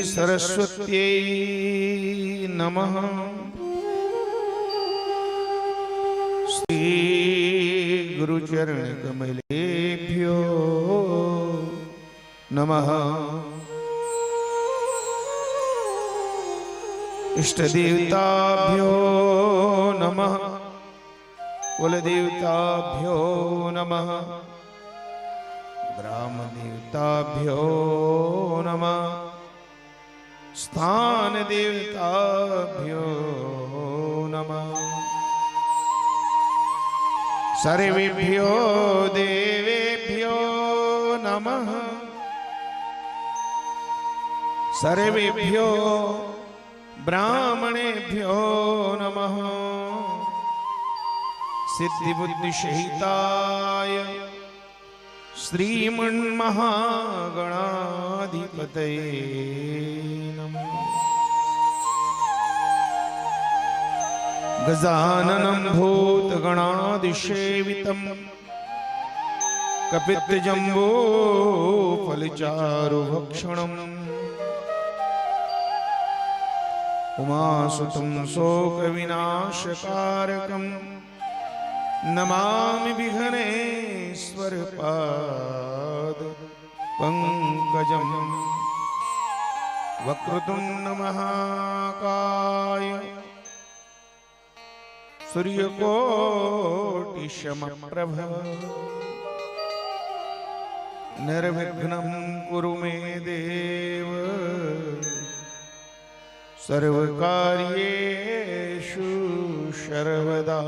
सरस्वत्यै नमः। श्री गुरुचरण कमलेभ्यो नमः। इष्ट देवताभ्यो नमः। कुल देवताभ्यो नमः। ग्राम देवताभ्यो नमः। स्थान देवताभ्यो नमः। सर्वेभ्यो देवेभ्यो नमः। सर्वेभ्यो ब्राह्मणेभ्यो नमः। सिद्धि बुद्धि सहिताय श्रीमन्महागणाधिपतये नमः। गजाननं भूतगणादिसेवितं कपित्तजम्बूफलचारुभक्षणम् उमासुतं शोकविनाशकारकम् नमामि विघ्नेश्वर पाद पंकजम्। वक्रतुंड महाकाय सूर्यकोटि समप्रभ निर्विघ्नं कुरु मे देव सर्वकार्येषु सर्वदा।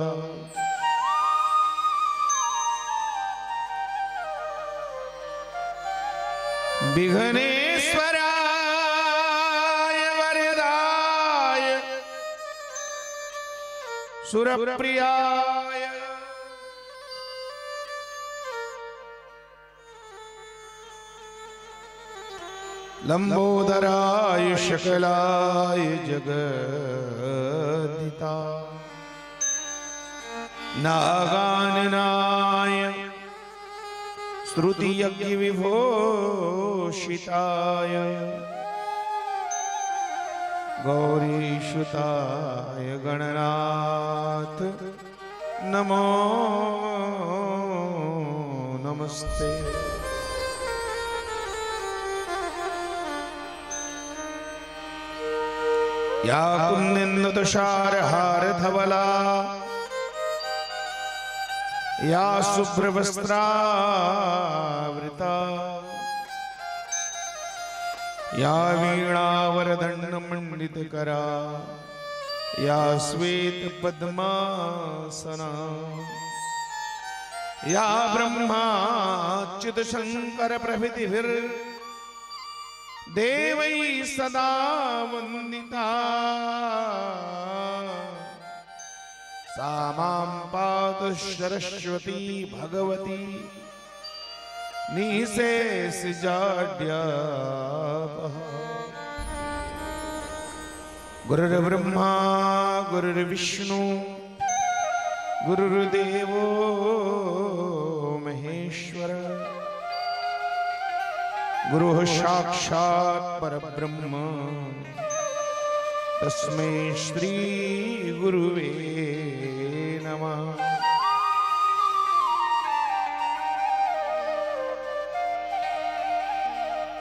विघ्नेश्वराय वरदाय सुरप्रियाय लंबोदराय शकलाय जगद्दिता नागाननाय श्रुति यज्ञ विभूषिताय गौरीसुताय गणनाथ नमो नमस्ते। या कुन्निन्दुतुषारहार धवला या शुभ्रवस्त्रावृता या वीणावरदण्डमण्डितकरा या श्वेतपद्मासना या ब्रह्माच्युतशङ्कर प्रभृतिभिर्देवैः सदा वन्दिता सा मां पातु सरस्वती भगवती निःशेषजाड्यापः। गुरुर्ब्रह्मा गुरुर्विष्णु गुरुर्देवो महेश्वर गुरुः साक्षात् परब्रह्म तस्मै श्री गुरुवे नमः।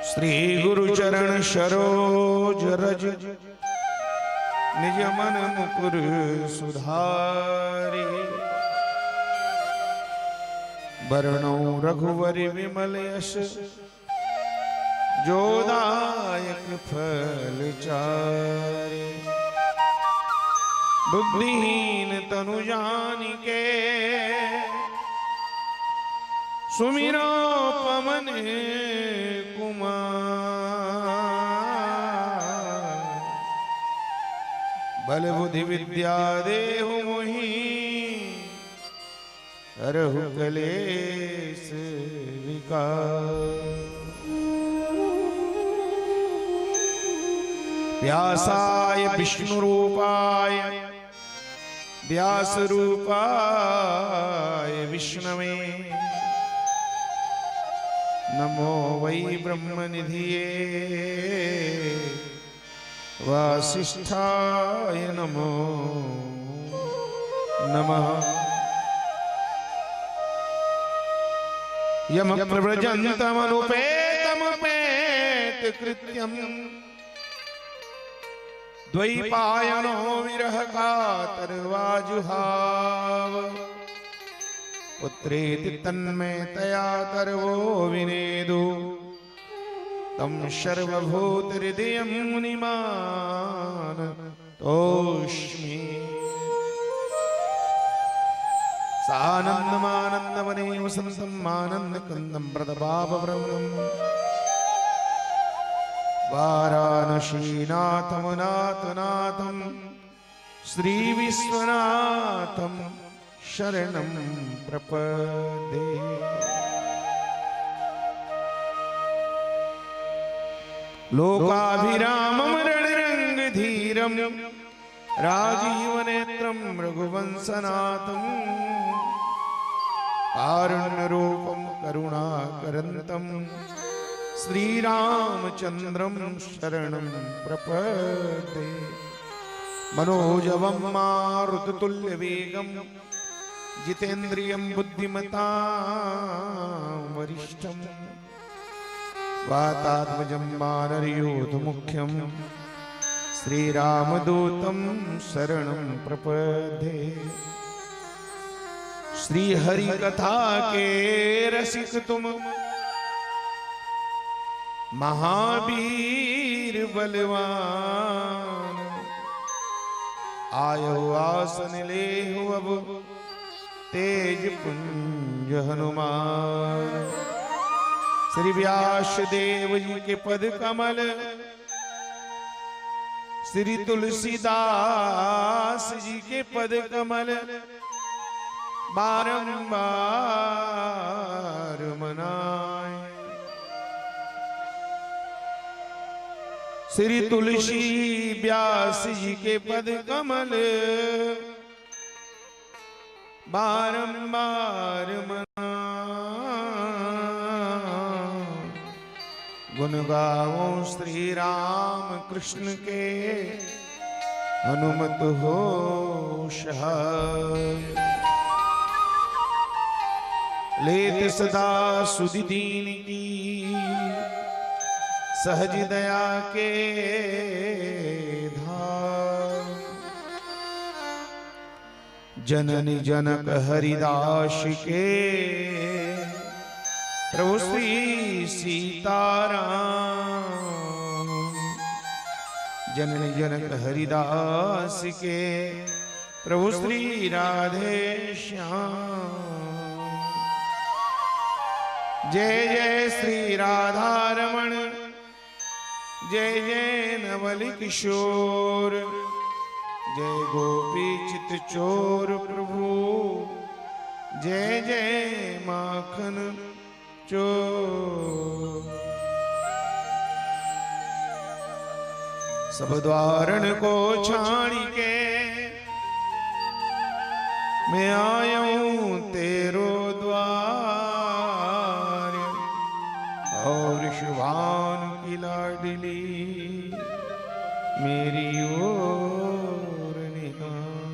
श्री गुरुचरण सरोज रज निज मन मुकुर सुधारे वरणो रघुवर विमल यश जोदायक फल चारे। बुद्धिहीन तनु जानिके सुमिरो पवन कुमार। बल बुद्धि विद्या देहु मोहि हरहु कलेश विकार। व्यासाय विष्णुरूपाय व्यासरूपाय विष्णवे नमो वै ब्रह्मनिधिये वासिष्ठाय नमो नमः। यम प्रव्रजन्तमनुपेतमुपेत कृत्यम् द्वैपायनो विरह कातर्वाजुहाव पुत्रेति तन्मयतया तर्वो विनेदु तं सर्वभूतहृदयं मुनिमानतोऽस्मि। सानन्दमानन्दवने वसन्तं आनन्दकन्दं प्रदपापप्रवणम् वाराणसीनाथमुनाथनाथं श्रीविश्वनाथं शरणं प्रपद्ये। लोकाभिरामं रणरङ्गधीरं राजीवनेत्रं रघुवंशनाथं कारुण्यरूपं करुणाकरन्तं श्रीरामचन्द्रं शरणं प्रपद्ये। मनोजवं मारुततुल्यवेगं जितेन्द्रियं बुद्धिमतां वरिष्ठं वातात्मजं वानरयूथमुख्यं श्रीरामदूतं शरणं प्रपद्ये। श्रीहरिकथा के रसिक तुम महावीर बलवान आयो आसन लेहु अब तेज पुंज हनुमान। श्री व्यास देव जी के पद कमल श्री तुलसीदास जी के पद कमल बारंबार मनाए। श्री तुलसी व्यास जी के पद कमल बारंबार मनाए। गुण गाओ श्री राम कृष्ण के हनुमत हो सहाय। लेत सदा सुधि दीन की सहज दया के धार। जननी जनक हरिदास के प्रभु श्री सीताराम। जननी जनक हरिदास के प्रभु श्री राधे श्याम। जय जय श्री राधा रमण जय जय नवल किशोर जय गोपी चित चोर प्रभु जय जय माखन चोर। सब द्वारण को छाणी के मैं आयूं तेरो द्वार। और शुभान की लाडली मेरी ओर निहार।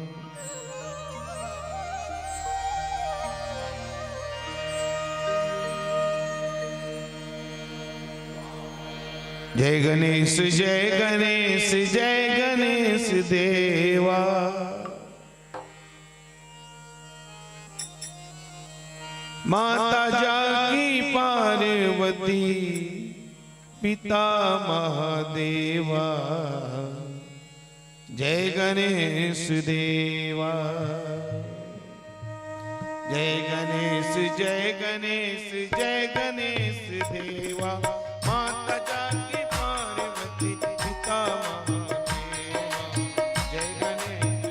जय गणेश जय गणेश जय गणेश देवा। माता जाकी पार्वती पिता महादेवा। जय गणेश देवा जय गणेश जय गणेश जय गणेश देवा। माता जाकी पार्वती पिता महादेवा। जय गणेश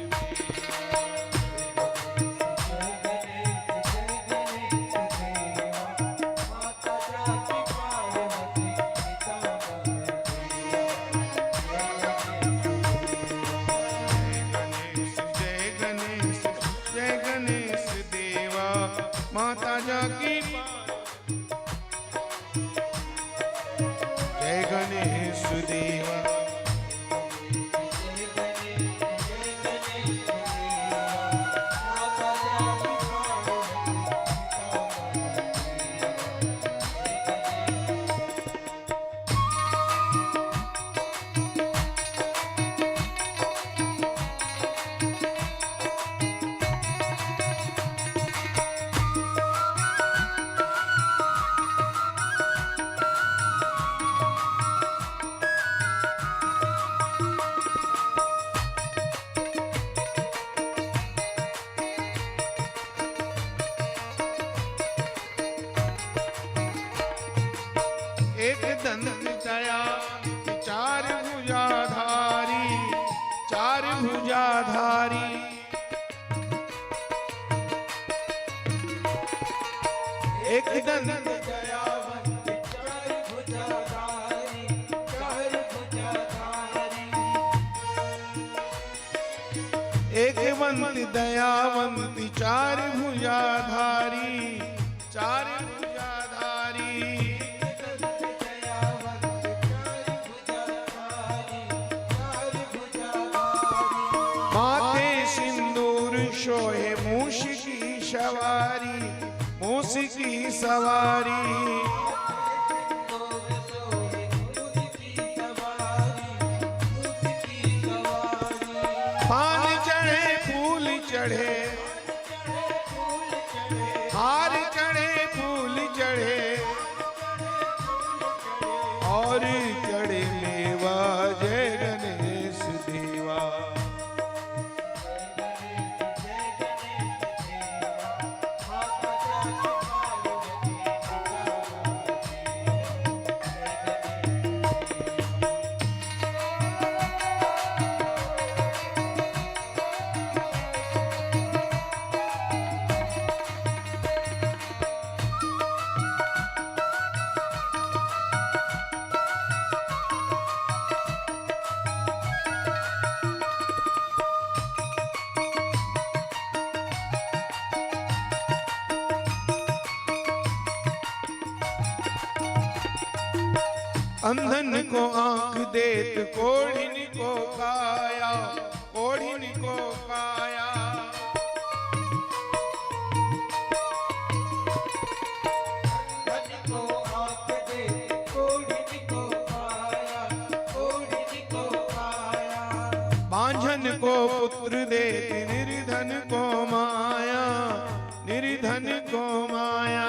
माता जाकी दंत दया चार भुजाधारी, चार भुजाधारी। एक दंत दयावंत चार भुजाधारी, चार भुजाधारी। एक वंत दयावंत चार भुजाधारी, चार भुजाधारी। माथे सिंदूर शोहे मूष की सवारी, मूष की सवारी। पान चढ़े फूल चढ़े, हार चढ़े फूल चढ़े, और चढ़े मेवा जय गणेश देवा। अंधन को आंख देत कोढ़िन को काया, कोढ़िन को काया। अंधन को आंख देत कोढ़िन को काया, कोढ़िन को काया। बांझन को पुत्र देत निर्धन को माया, निर्धन को माया।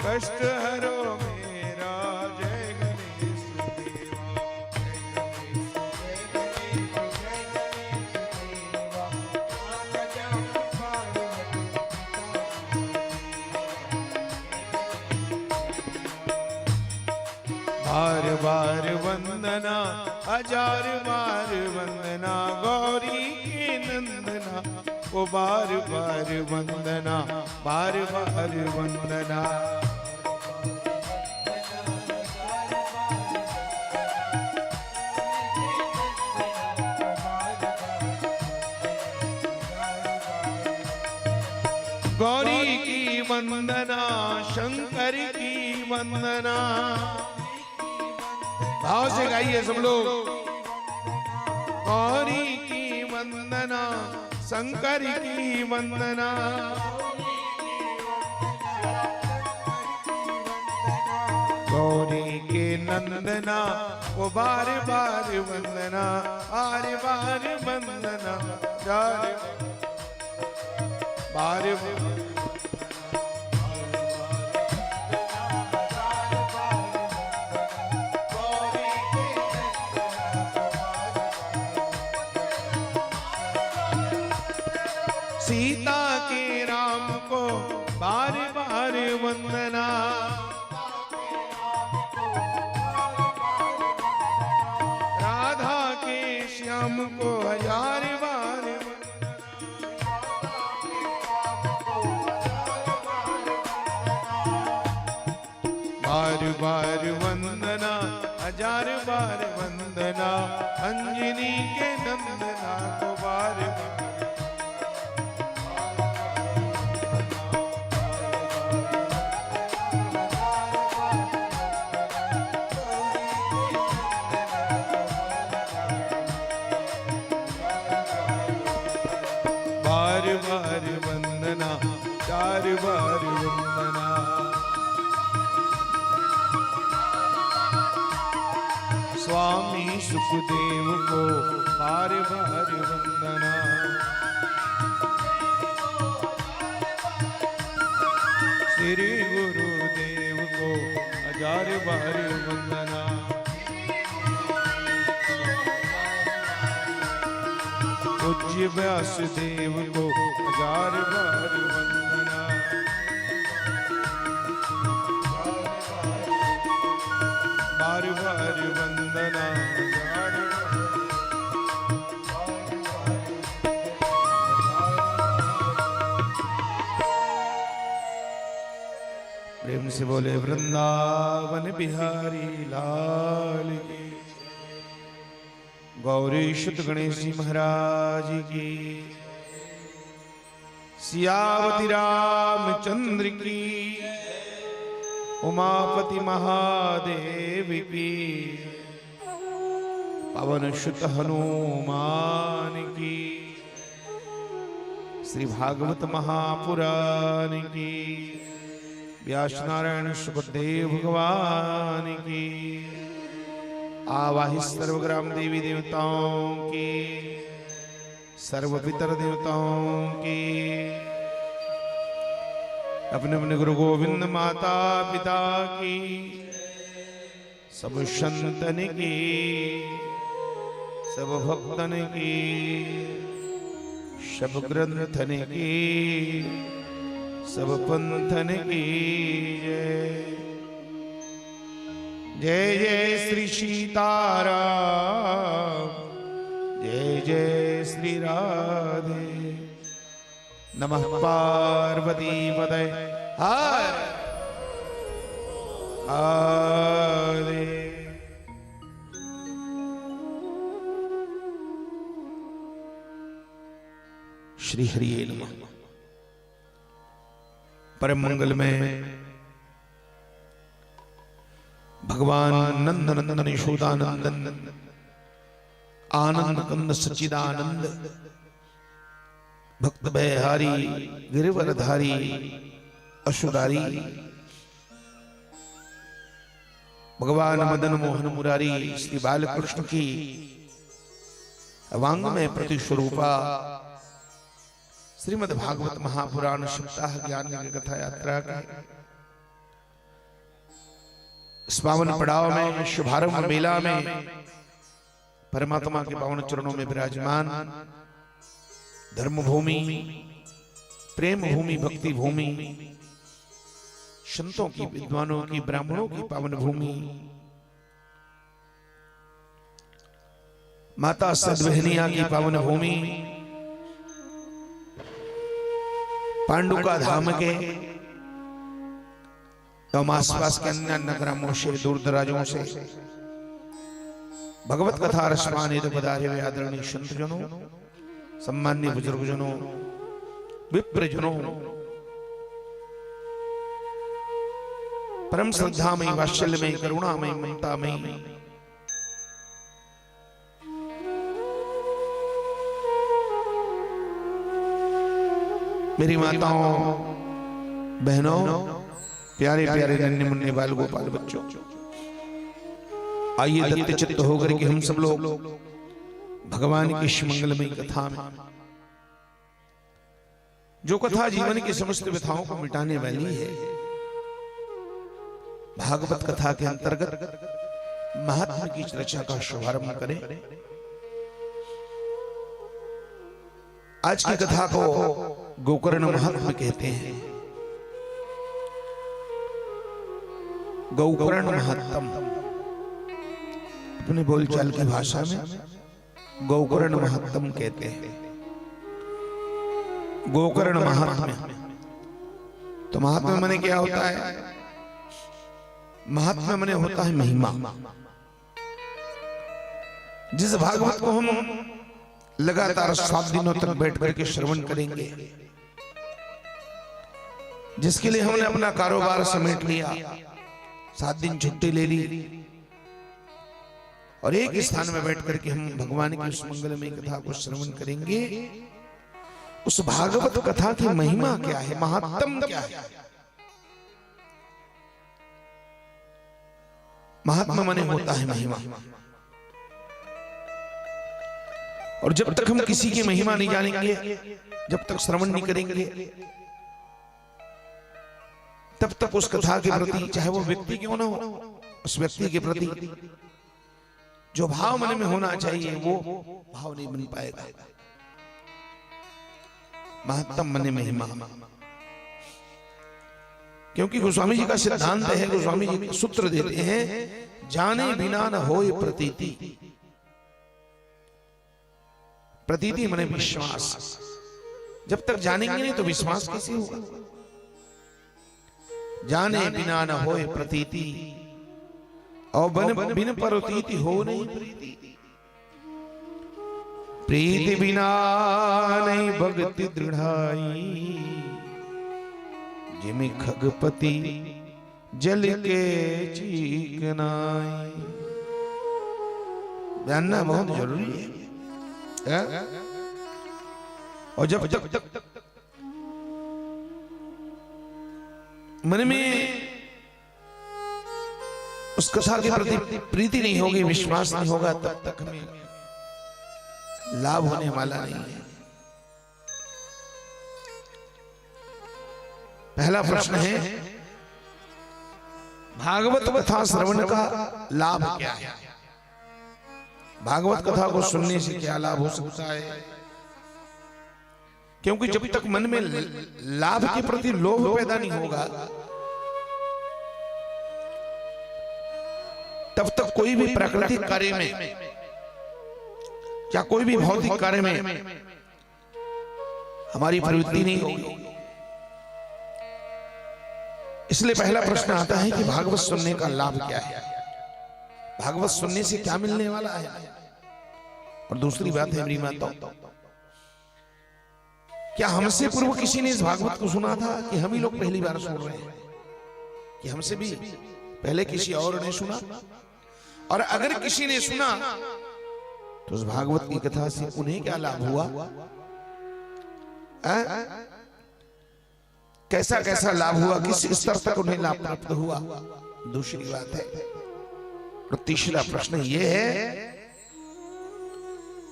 कष्ट हरो मेरा जय गणेश देवा, बार बार वंदना, हजार बार वंदना। गौरी के नंदना वो बार बार वंदना, बार बार वंदना। गौरी की वंदना, शंकर की वंदना। भाव से गाइए सब लोग। गौरी की वंदना, शंकर की वंदना। गौरी के नंदना वो बार बार वंदना, बार बार वंदना, बार बार। सीता के राम को बार बार वंदना, राधा के श्याम को हजार बार बार बार वंदना, हजार बार वंदना। अंजनी के नंदना को बार बार। बार बार वंदना, चार बार वंदना। स्वामी सुखदेव को बार बार वंदना। श्री गुरुदेव को हजार बार वंदना। पूज्य व्यास देव को हजार बार वंदना। बार बार वंदना, हजार प्रेम से बोले वृंदावन बिहारी लाल की, गौरी शुद्ध गणेश जी महाराज की, सियावती रामचंद्र की, उमापति महादेव की, पवन सुत हनुमान की, श्री भागवत महापुराण की, व्यास नारायण सुखदेव भगवान की, आवाहि सर्वग्राम देवी देवताओं की, सर्व पितर देवताओं की, अपने अपने गुरु गोविंद माता पिता की, सब संतन की, सब भक्तन की, सब ग्रंथन की, सब पंथन की जय। जय जय श्री सीताराम, जय जय श्री राधे। नमः पार्वती पतये हर हरे। श्री हरिये नमः। परम मंगल में भगवान नंद नंदन यशोदानंदन आनंद कंद सच्चिदानंद भक्त भयहारी गिरिवरधारी अशुदारी भगवान मदन मोहन मुरारी श्री बालकृष्ण की वांग में प्रतिस्वरूपा श्रीमद् भागवत महापुराण सप्ताह ज्ञान की कथा यात्रा के इस पावन पड़ाव में शुभारंभ मेला में परमात्मा के पावन चरणों में विराजमान धर्म भूमि, प्रेम भूमि, भक्ति भूमि, संतों की, विद्वानों की, ब्राह्मणों की पावन भूमि, माता सद्वहनिया की पावन भूमि, पांडुका धाम के एवं आसपास के अन्य नगरों से, दूर दराजों से भगवत कथा रसपान हेतु पधारे हुए आदरणीय संतजनों, सम्मान्य बुजुर्गजनों, विप्रजनों, परम श्रद्धामयी, वात्सल्यमयी, करुणामयी, ममतामयी मेरी माताओं, बहनों, प्यारे प्यारे नन्हे मुन्ने बाल गोपाल बच्चों, आइए दत्त चित्त होकर के हम सब लोग भगवान की इस मंगलमयी कथा में, जो कथा जीवन की समस्त व्यथाओं को मिटाने वाली है, भागवत कथा के अंतर्गत महात्मा की चर्चा का शुभारंभ करें। आज की कथा को गोकर्ण महात्मा कहते हैं। गोकर्ण महात्म अपने बोलचाल की भाषा में गोकर्ण महात्म कहते हैं। गोकर्ण महात्म्य तो महात्मा माने क्या होता है? महात्मा माने होता है महिमा। जिस भागवत को हम लगातार 7 दिनों तक बैठ करके श्रवण करेंगे, जिसके लिए हमने अपना कारोबार समेट लिया, 7 दिन छुट्टी ले ली और एक स्थान में बैठ करके हम भगवान की उस मंगलमयी कथा को श्रवण करेंगे, उस भागवत कथा की महिमा क्या है, महात्म क्या है? महात्मा माने होता है महिमा। और जब तक हम किसी की महिमा नहीं जानेंगे, जब तक श्रवण नहीं करेंगे, तब तक उस कथा के प्रति, चाहे वो व्यक्ति क्यों ना हो, उस व्यक्ति के प्रति जो भाव मन में होना चाहिए वो भाव नहीं बन पाएगा। महत्तम मन महिमा, क्योंकि गोस्वामी जी का सिद्धांत है, गोस्वामी जी सूत्र देते हैं, जाने बिना न होए प्रतीति। प्रतीति माने विश्वास। जब तक जानेंगे नहीं तो विश्वास कैसे होगा। जाने बिना न होए प्रतीति, और बिन प्रतीति हो नहीं प्रीति। प्रीति बिना नहीं भक्ति दृढ़ाई, जिमि खगपति जल के चीकनाई। जानना बहुत जरूरी है। और जब तक मन में उस कथा के प्रति प्रीति नहीं होगी, विश्वास नहीं होगा, तब तक हमें लाभ होने वाला नहीं है। पहला प्रश्न है, भागवत कथा श्रवण का लाभ क्या है? भागवत कथा को सुनने से क्या लाभ हो सकता है? क्योंकि जब तक मन में लाभ के प्रति लोभ पैदा नहीं होगा, तब तक कोई भी प्राकृतिक कार्य में या कोई भी भौतिक कार्य में हमारी प्रवृत्ति नहीं होगी। इसलिए पहला प्रश्न आता है कि भागवत सुनने का लाभ क्या है, भागवत सुनने से क्या मिलने वाला है। और दूसरी बात है मेरी माता, क्या हमसे पूर्व किसी ने इस भागवत को सुना था कि हम ही लोग पहली बार सुन रहे हैं, कि हमसे भी पहले किसी और ने सुना? और अगर किसी ने सुना तो उस भागवत की कथा से उन्हें क्या लाभ हुआ? कैसा कैसा लाभ हुआ, किस स्तर तक उन्हें लाभ प्राप्त हुआ? दूसरी बात है। और तीसरा प्रश्न यह है,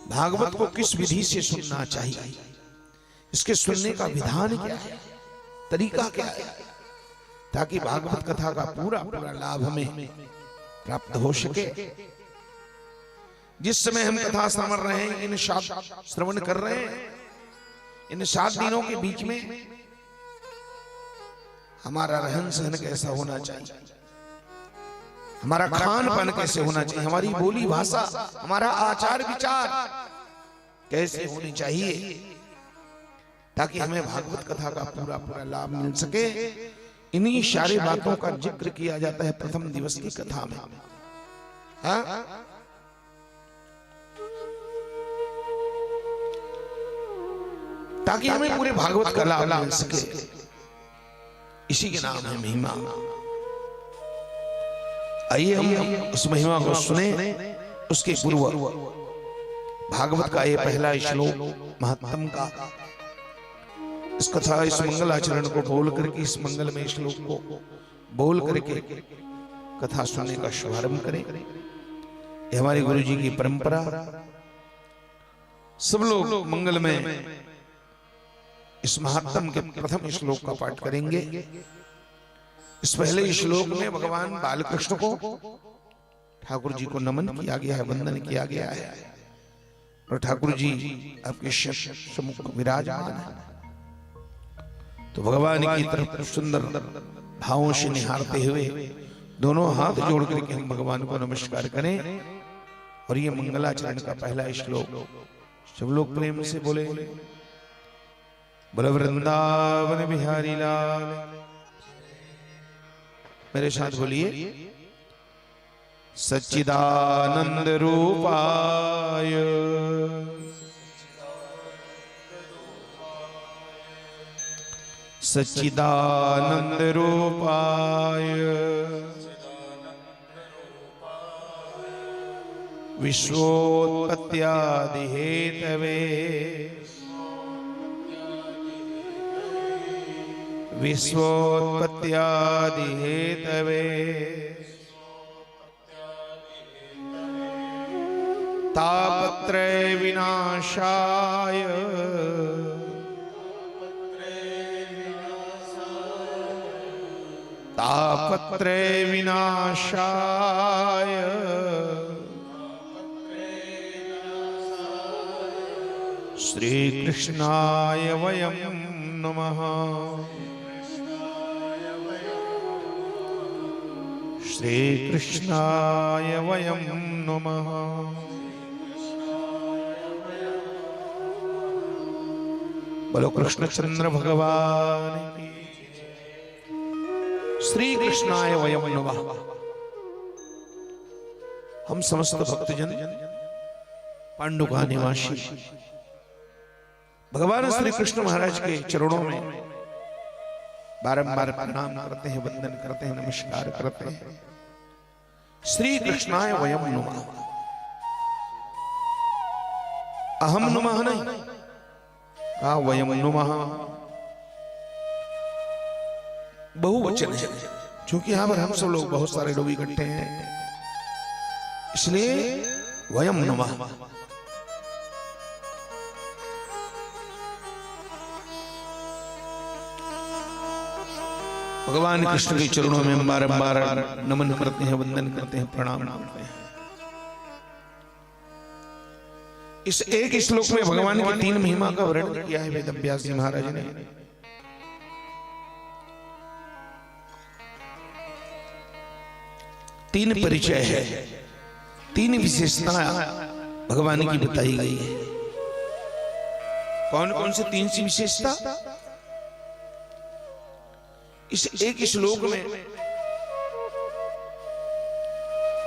भागवत को किस विधि से सुनना चाहिए, इसके सुनने का विधान क्या है, तरीका क्या है, ताकि भागवत कथा का पूरा पूरा लाभ हमें प्राप्त हो सके। जिस समय हम कथा श्रवण रहे हैं, इन श्रवण कर रहे हैं, इन 7 दिनों के बीच में हमारा रहन सहन कैसा होना चाहिए, हमारा खान पान कैसे होना चाहिए, हमारी बोली भाषा, हमारा आचार विचार कैसे होनी चाहिए, ताकि हमें भागवत कथा का पूरा पूरा लाभ मिल सके। इन्हीं सारी बातों का जिक्र किया जाता है प्रथम दिवस की कथा में। हाँ? ताकि हमें पूरे भागवत का लाभ मिल सके। इसी के नाम है महिमा। आइए हम इस महिमा को सुने। उसके पूर्व भागवत का ये पहला श्लोक महात्म का, इस कथा, इस मंगलाचरण को बोल करके, इस मंगल में श्लोक को बोल करके कथा सुनने का शुभारंभ करें। ये हमारे गुरु जी की परंपरा। सब लोग मंगल में इस महात्म के प्रथम श्लोक का पाठ करेंगे। इस पहले श्लोक में भगवान बालकृष्ण को, ठाकुर जी को नमन किया गया है, वंदन किया गया है, और ठाकुर जी आपके सम्मुख विराजमान है। तो भगवान की तरफ सुंदर भावों से निहारते हुए दोनों हाथ जोड़ करके हम भगवान को नमस्कार करें। और ये मंगलाचरण का पहला श्लोक सब लोग प्रेम से बोले, बोलो वृंदावन बिहारी लाल। मेरे साथ बोलिए, सच्चिदानंद रूपाय सच्चिदानंद रूपाय विश्वोत्पत्त्यादि हेतवे विश्वोत्पत्त्यादि हेतवे तापत्रय विनाशाय तापत्रय विनाशाय श्री कृष्णाय वयं नमः। श्री कृष्णाय वयं नमः। बोलो कृष्णचंद्र भगवान की। श्री कृष्णाय वयं नमः। हम समस्त भक्तजन पांडुका निवासी भगवान श्री कृष्ण महाराज के चरणों में बारंबार प्रणाम करते हैं, वंदन करते हैं, नमस्कार करते हैं। श्री कृष्णाय वयं नमः। अहम नमः नहीं कहा, वयं नमः बहुवचन है, क्योंकि यहां पर हम सब लोग बहुत सारे लोग इकट्ठे हैं, इसलिए वयं नमः। भगवान कृष्ण के चरणों में हम बारंबार नमन करते हैं, वंदन करते हैं, प्रणाम करते हैं। इस एक श्लोक में भगवान की 3 महिमा का वर्णन किया है वेद व्यास जी महाराज ने। तीन परिचय है, 3 विशेषताएं भगवान की बताई गई है। कौन कौन से 3 सी विशेषता इस एक श्लोक में?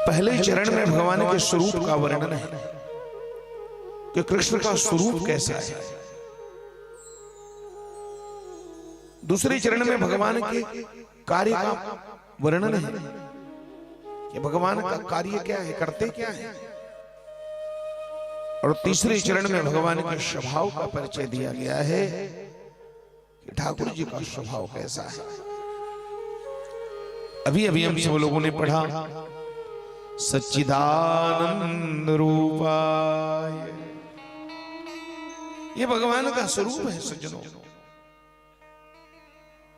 पहले चरण में भगवान के स्वरूप का वर्णन है कि कृष्ण का स्वरूप कैसा है। दूसरे चरण में भगवान के कार्य का वर्णन है कि भगवान का कार्य क्या है, करते क्या है। और तीसरे चरण में भगवान के स्वभाव का परिचय दिया गया है कि ठाकुर जी का स्वभाव कैसा है। अभी अभी हम सब लोगों ने पढ़ा सच्चिदानंद रूपाय, ये भगवान का स्वरूप है सज्जनों।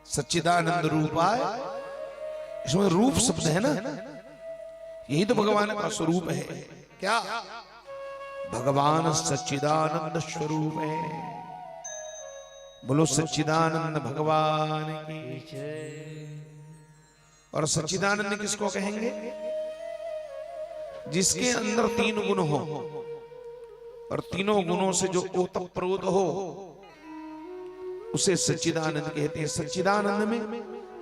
सच्चिदानंद रूपाय, इसमें रूप शब्द है ना, यही तो भगवान का स्वरूप है। क्या भगवान सच्चिदानंद स्वरूप है। बोलो सच्चिदानंद भगवान की जय। और सच्चिदानंद किसको कहेंगे? जिसके अंदर 3 गुण हो और तीनों गुणों से जो ओतप्रोत हो उसे सच्चिदानंद कहते हैं। सच्चिदानंद में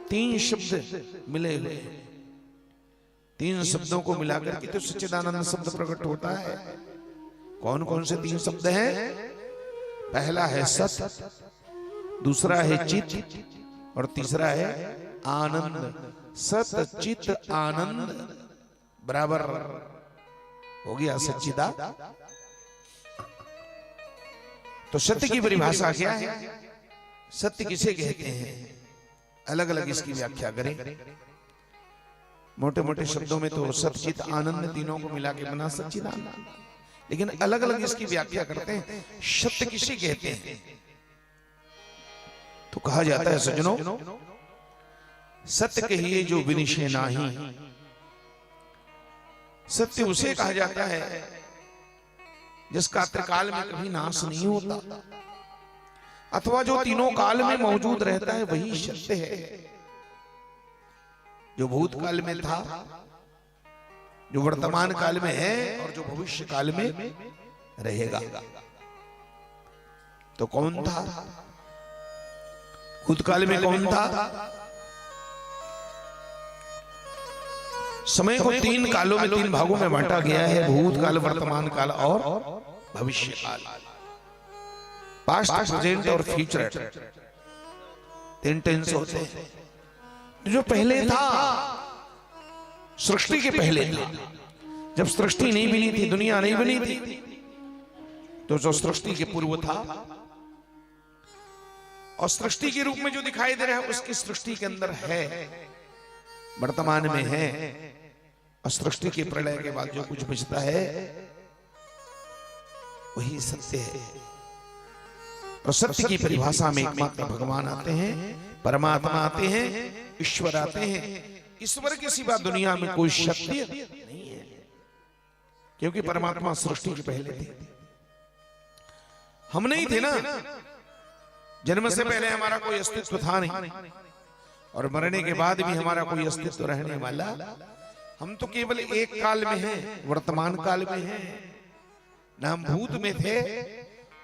3 शब्द मिले हुए हैं, 3 शब्दों को मिलाकर के तो सच्चिदानंद शब्द प्रकट होता है। कौन कौन से 3 शब्द हैं? पहला है सत, दूसरा है चित और तीसरा है आनंद। सत चित आनंद बराबर हो गया सच्चिदा। तो सत्य की परिभाषा क्या है? सत्य किसे कहते हैं? अलग अलग इसकी व्याख्या करें। मोटे मोटे शब्दों में तो सच्चित आनंद तीनों को मिला के बना सच्चिदानंद, लेकिन अलग अलग इसकी व्याख्या करते हैं। सत्य किसे कहते हैं? तो कहा जाता है सज्जनों, सत्य कहिए जो विनिशे नाही। सत्य उसे कहा जाता है जिसका त्रिकाल में कभी नाश नहीं होता, अथवा जो तीनों काल में मौजूद रहता है, वही सत्य है। जो भूतकाल में था, जो वर्तमान काल में है और जो भविष्य काल में रहेगा। तो कौन था? भूतकाल में कौन था? समय को 3 कालों में 3 भागों में बांटा गया है, भूतकाल, वर्तमान काल और भविष्य काल। पास्ट, प्रेजेंट और फ्यूचर, 3 टेंस होते हैं। जो पहले था, सृष्टि के पहले था, जब सृष्टि नहीं बनी थी, दुनिया नहीं बनी थी, तो जो सृष्टि के पूर्व था और सृष्टि के रूप में जो दिखाई दे रहा है उसकी सृष्टि के अंदर है, वर्तमान में है। और सृष्टि के प्रलय के बाद जो कुछ बचता है वही सत्य है। और सत्य की परिभाषा में एकमात्र भगवान आते हैं, परमात्मा आते हैं, ईश्वर आते हैं। ईश्वर के सिवा दुनिया में कोई शक्ति नहीं है, क्योंकि परमात्मा सृष्टि के पहले थे, हम नहीं थे ना। जन्म से पहले हमारा कोई अस्तित्व था नहीं, और मरने के बाद भी हमारा कोई अस्तित्व रहने वाला। हम तो केवल एक काल में हैं, वर्तमान काल में हैं। ना हम भूत में थे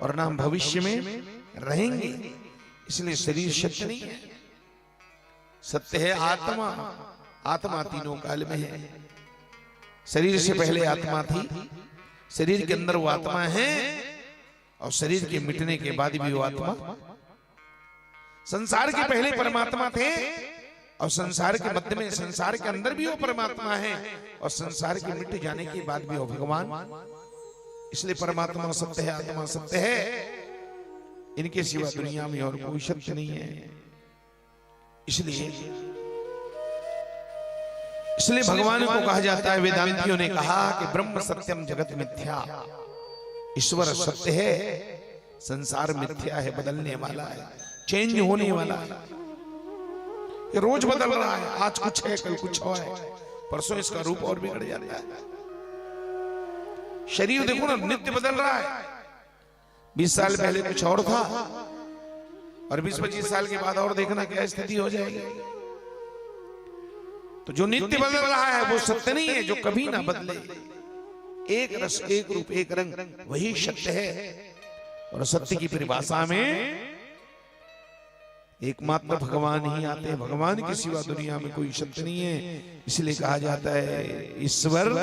और ना हम भविष्य में रहेंगे। इसलिए शरीर सत्य नहीं है, सत्य है आत्मा। आत्मा तीनों काल में है। शरीर से पहले आत्मा थी, शरीर के अंदर वो आत्मा है, और शरीर के मिटने के बाद भी वो आत्मा। संसार के पहले परमात्मा थे, और संसार के मध्य में, संसार के अंदर भी वो परमात्मा है, और संसार के मिट जाने के बाद भी वो भगवान। इसलिए परमात्मा सत्य है, आत्मा सत्य है। इनके सिवा दुनिया में और कोई सत्य नहीं है। इसलिए भगवान को कहा जाता है, वेदांतियों ने कहा कि ब्रह्म सत्यम जगत मिथ्या। ईश्वर सत्य है, संसार मिथ्या है, बदलने वाला है, चेंज होने वाला है। ये रोज बदल रहा है, आज कुछ है कल कुछ और है, परसों इसका रूप और बिगड़ जाता है। शरीर देखो ना, नित्य बदल रहा है। 20 साल पहले कुछ और था, और 20-25 साल के बाद और देखना क्या स्थिति हो जाएगी। तो जो नित्य बदल रहा है वो सत्य नहीं है, जो कभी ना बदले। एक रस, एक रूप, एक रंग, वही सत्य है। और सत्य की परिभाषा में एकमात्र भगवान ही आते हैं। भगवान के सिवा दुनिया में कोई सत्य नहीं है। इसलिए कहा जाता है ईश्वर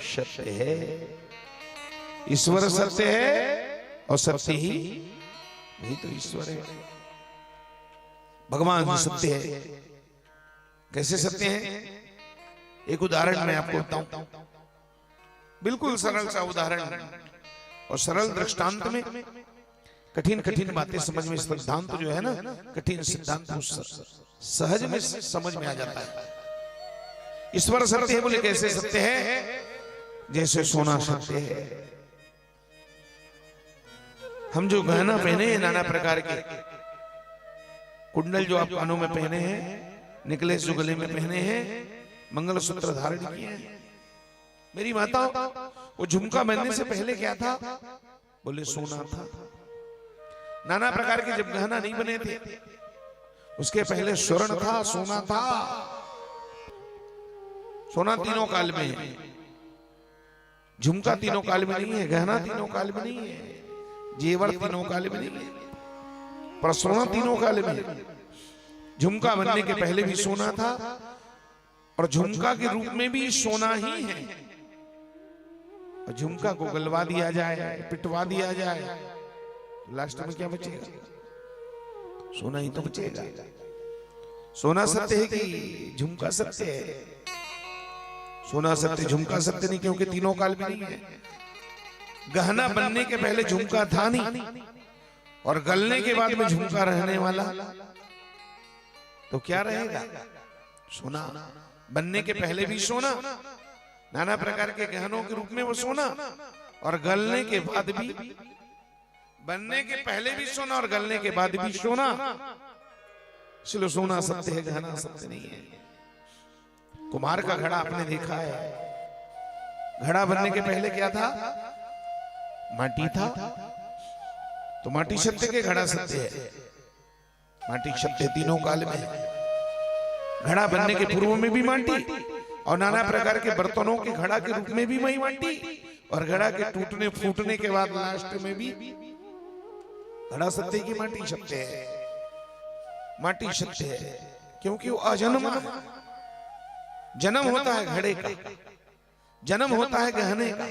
सत्य है। ईश्वर सत्य है, और सत्य ही वही तो ईश्वर है। भगवान सत्य है। कैसे सत्य है? एक उदाहरण मैं आपको बताऊं, बिल्कुल सरल सा उदाहरण, और सरल दृष्टांत में कठिन कठिन बातें समझ में, सिद्धांत जो है ना, कठिन सिद्धांत सहज में समझ में आ जाता है। ईश्वर सत्य है बोले कैसे सत्य है? जैसे सोना सत्य है। हम जो गहना पहने हैं नाना प्रकार के, कुंडल जो आप कानों में पहने हैं, नेकलेस जो गले में पहने हैं, मंगलसूत्र धारण किए हैं। मेरी माता, वो झुमका बनने से पहले क्या था? बोले सोना था। नाना प्रकार के जब गहना नहीं बने थे, उसके पहले स्वर्ण था, सोना था। सोना तीनों काल में है, झुमका तीनों काल में नहीं है, गहना तीनों काल में नहीं है, जेवर तीनों काल में नहीं है, पर सोना तीनों काल में है। झुमका बनने के पहले भी सोना था, और झुमका के रूप में भी सोना ही है। और झुमका को गलवा दिया जाए, पिटवा दिया जाए, लास्ट में क्या बचेगा? सोना ही तो बचेगा। सोना सत्य है कि झुमका सत्य है? सोना सत्य, झुमका सत्य नहीं, क्योंकि तीनों काल में नहीं है। गहना बनने के पहले झुमका था नहीं, और गलने के बाद में झुमका रहने वाला, तो क्या रहेगा? सोना। बनने के पहले भी सोना, नाना प्रकार के गहनों के रूप में वो सोना, और गलने के बाद भी, बनने के पहले भी सोना और गलने के बाद भी सोना। इसलिए सोना सत्य है, गहना सत्य नहीं है। कुम्हार का घड़ा आपने देखा है, घड़ा बनने के पहले क्या था? माटी था। तो माटी सत्य के, घड़ा सत्य है? माटी सत्य तीनों काल में है। घड़ा बनने के पूर्व में भी माटी, और नाना प्रकार के बर्तनों के घड़ा के रूप में भी वही माटी, और घड़ा के टूटने फूटने के बाद लास्ट में भी घड़ा सत्य की माटी सत्य है। माटी सत्य है क्योंकि वो अजन्मा है। जन्म होता है घड़े का, जन्म होता है गहने का।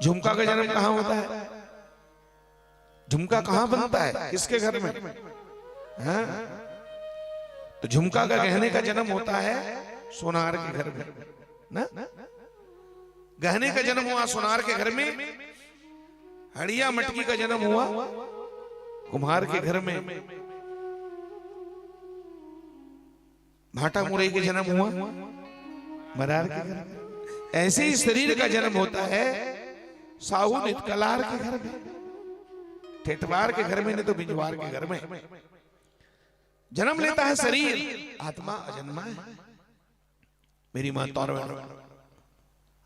झुमका का जन्म कहां होता है? झुमका कहां बनता है? किसके घर में? हाँ? तो झुमका का गहने का जन्म होता है सोनार के घर में ना। गहने का जन्म हुआ सोनार के घर में, हड़िया मटकी का जन्म हुआ कुम्हार के घर में, भाटा मुरई के जन्म हुआ मरार के घर में। ऐसे ही शरीर का जन्म होता है साहू नित कलार के घर में, ठेठवार के घर में, नहीं तो बिंजवार के घर में। जन्म लेता है शरीर, आत्मा अजन्मा है। मेरी मां तौर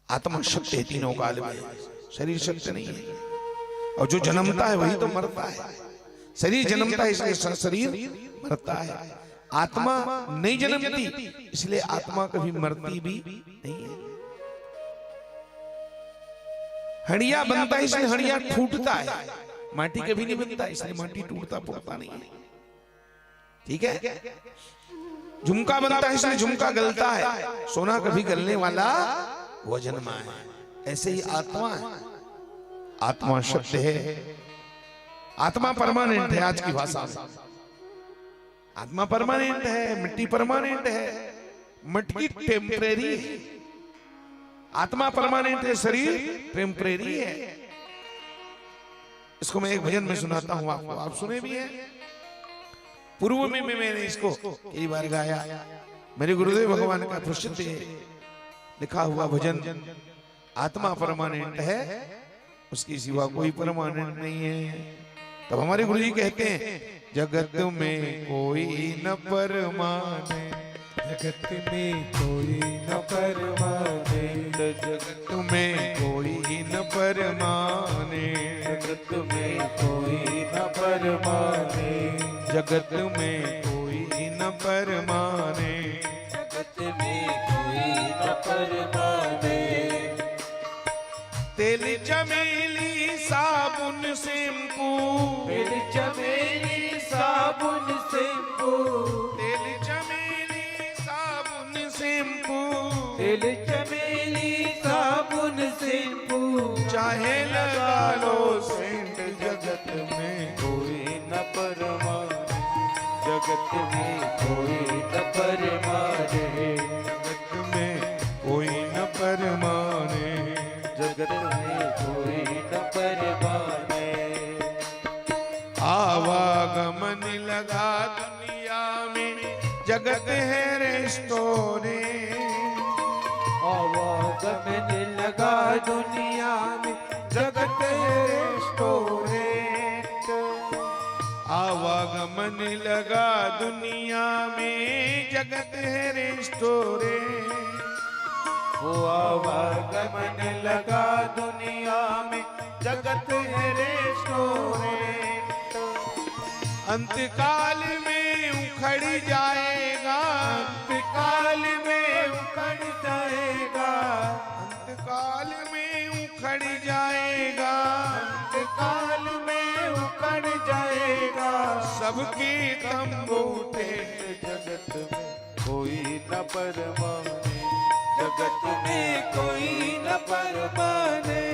आत्मा सत्य है तीनों काल में, शरीर सत्य नहीं है। और जो जन्मता है वही तो मरता है। शरीर जन्मता है इसलिए शरीर मरता है। आत्मा नहीं जन्मती इसलिए आत्मा कभी मरती भी नहीं है। हड़िया बनता है इसलिए हड़िया टूटता है, माटी कभी नहीं बनता इसलिए माटी टूटता फूटता नहीं है। ठीक है। झुमका बनता है इसलिए झुमका गलता है, सोना कभी गलने वाला वजनमा है। ऐसे ही आत्मा है, आत्मा सत्य है, आत्मा परमानेंट है। आज की भाषा में आत्मा परमानेंट है, मिट्टी परमानेंट है, मटकी टेम्परेरी है। आत्मा परमानेंट है, शरीर टेम्परेरी है। इसको मैं एक भजन में सुनाता हूं आपको, आप सुने भी हैं। पूर्व में मैंने इसको कई बार गाया। मेरे गुरुदेव भगवान का प्रसिद्ध लिखा हुआ भजन, आत्मा परमानेंट है, उसकी सिवा कोई परमानेंट नहीं है। तब हमारे गुरु जी कहते हैं, जगत में कोई न परमाने, जगत में कोई न परमाने, जगत में कोई न परमाने, जगत में कोई न परमाने, जगत में कोई न परमाने, जगत में कोई न परमाने। तेल चमेली साबुन शैम्पू, तेल चमेली साबुन शैम्पू, तेल चमेली साबुन शैम्पू, तेल चमेली साबुन शैम्पू, चाहे लगा लो सेंट, जगत में कोई न परमाने, जगत में कोई न परमाने, जगत में कोई न परमाने, जगत में कोई न परमाने। आवागमन लगा दुनिया में, जगत है रेस्टोरेंट, आवागमन लगा दुनिया में, जगत है रेस्टोरेंट, आवागमन लगा दुनिया में, जगत है रेस्टोरेंट, वो आवागमन लगा दुनिया में, जगत है रेस्टोरेंट। अंतकाल में उखड़ जाएगा, अंतकाल में उखड़ जाएगा, अंतकाल में उखड़ जाएगा, अंतकाल में उखड़ जाएगा, सबके तंबू टेंट, जगत में कोई न परमाने, जगत में कोई न परमाने।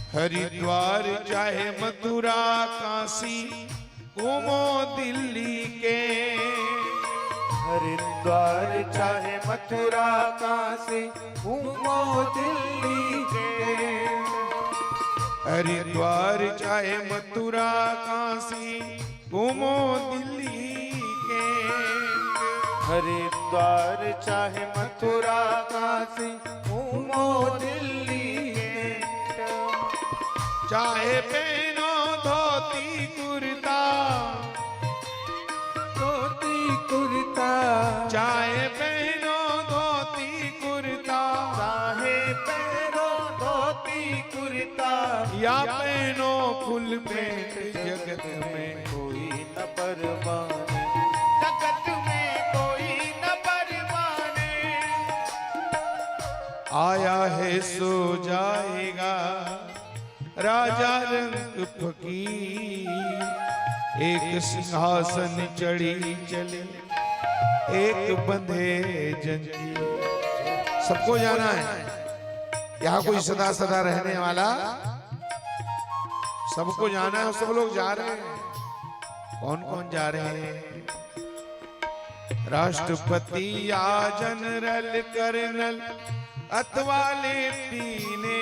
हरिद्वार चाहे मथुरा काशी, घूमो दिल्ली के, हरिद्वार चाहे मथुरा काशी, घूमो दिल्ली के, हरिद्वार चाहे मथुरा काशी, घूमो दिल्ली के, हरिद्वार चाहे मथुरा काशी, घूमो दिल्ली के, चाहे पहनो धोती कुर्ता, धोती कुर्ता, चाहे पहनो धोती कुर्ता, चाहे पहनो धोती कुर्ता, या पहनो फुल पेंट, जगत में कोई न परमाने, जगत में कोई न परमाने। आया है सो जाएगा राजा रंग फकीर, एक सिंहासन चढ़ी चले, एक बंधे जंजीर। सबको जाना है, यहाँ कोई सदा सदा रहने वाला, सबको जाना है। सब लोग जा रहे हैं। कौन कौन जा रहे हैं? राष्ट्रपति या जनरल कर्नल अथवा लेफ्टिने,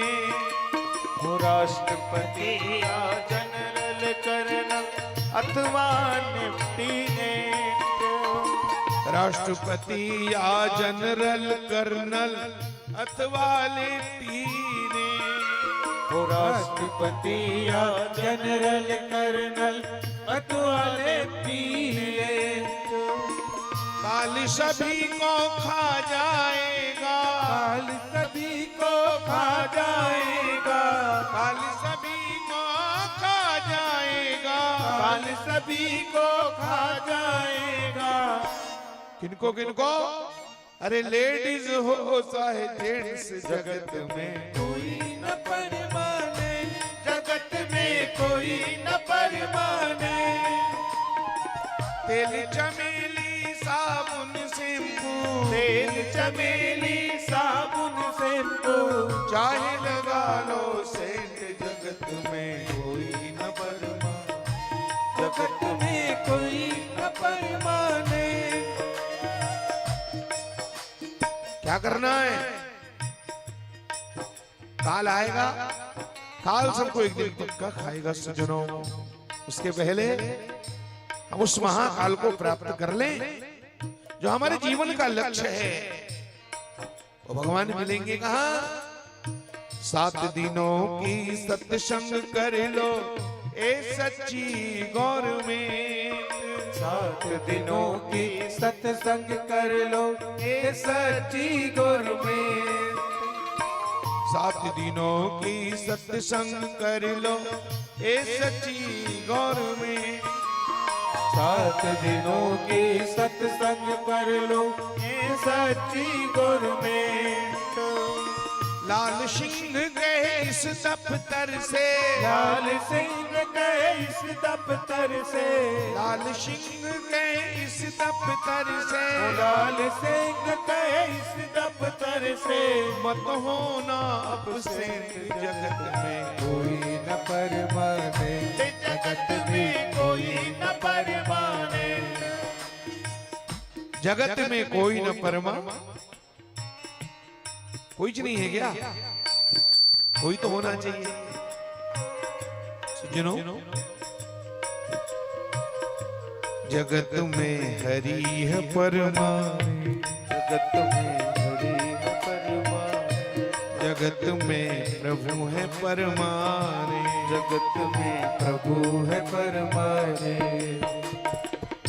हो राष्ट्रपति या जनरल कर्नल अथवा लेफ्टिनेंट, राष्ट्रपति या जनरल कर्नल अथवा लेफ्टिनेंट, हो राष्ट्रपति या जनरल कर्नल तख्त वाले पीले। काल सभी को खा जाएगा, काल सभी को खा जाएगा, काल सभी को खा जाएगा, काल सभी को खा जाएगा। किनको किनको? अरे लेडीज हो चाहे जेंट्स, जगत में कोई न परमाने, जगत में कोई न परमाने। तेल चमेली साबुन शैम्पू, तेल चमेली साबुन शैम्पू, चाहे लगा लो सेंट, जगत में कोई न परमाने, जगत में कोई न परमाने। क्या करना है? काल आएगा, काल सबको एक दिन पक्का खाएगा सज्जनों। उसके पहले हम उस महाकाल को प्राप्त कर लें जो हमारे जीवन का लक्ष्य है। वो भगवान मिलेंगे कहाँ? 7 दिनों की सत्संग कर लो ए सच्ची गौरमेंट। 7 दिनों की सत्संग कर लो ये सच्ची गौरमेंट। 7 दिनों की सत्संग कर लो ए सच्ची गौरमेंट। 7 दिनों की सत्संग कर लो ये सच्ची गौरमेंट। लाल सिंह गए इस दफ्तर से, लाल सिंह गए इस दफ्तर से, लाल सिंह गए इस दफ्तर से, लाल सिंह गए इस दफ्तर से। मत होना अपसेंट, जगत में कोई न परमाने, जगत में कोई न परमाने। जगत में कोई न परमा, कोई च नहीं है क्या? कोई तो होना चाहिए सज्जनों। जगत में हरि है परमाने, जगत में हरि है परमाने, जगत में प्रभु है परमाने, जगत में प्रभु है परमाने।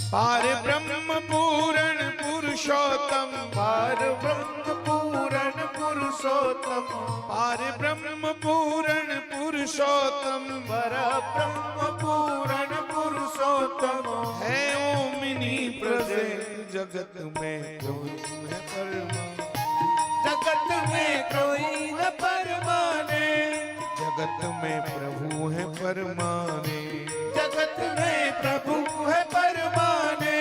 पार ब्रह्म पूर्ण पुरुषोत्तम, पार ब्रह्म पूर्ण पुरुषोत्तम, पार ब्रह्म पूर्ण पुरुषोत्तम, पर ब्रह्म पूर्ण पुरुषोत्तम है ओमिनी प्रेजेंट। जगत में कोई है परमाने, जगत में कोई न परमाने, जगत में प्रभु है परमाने। जगत में प्रभु है परमाने।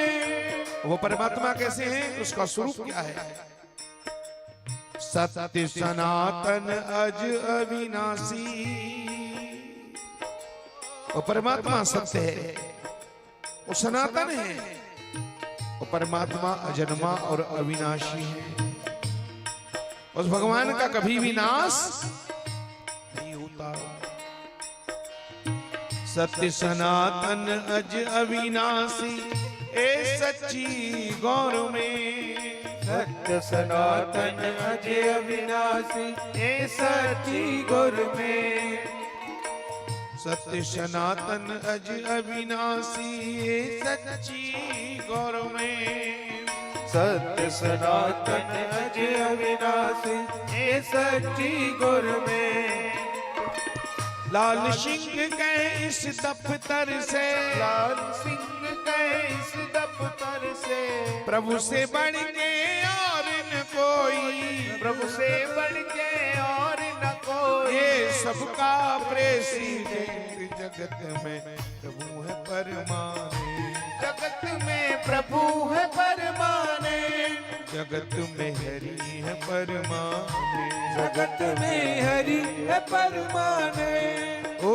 वो परमात्मा कैसे हैं? उसका स्वरूप क्या है? सत्य सनातन अज अविनाशी। वो परमात्मा सत्य है, वो सनातन है, वो परमात्मा अजन्मा और अविनाशी है। उस भगवान का कभी भी नाश नहीं होता। सत्य सनातन अज अविनाशी ए सच्ची गौरमेंट। सत्य सनातन अजय अविनाशी ए सच्ची गौरमेंट। सत्य सनातन अज अविनाशी ए सच्ची गौरमेंट। सत्य सनातन अजय अविनाशी ए सच्ची गौरमेंट। लाल सिंह गए इस दफ्तर से, लाल सिंह गए इस दफ्तर से, प्रभु से बढ़ के और न कोई, प्रभु से बढ़ के और न कोई। ये सबका प्रेसिडेंट। जगत में प्रभु है परमाने, जगत में प्रभु है परमाने, जगत में हरि है परमाने, जगत में हरि है परमाने। ओ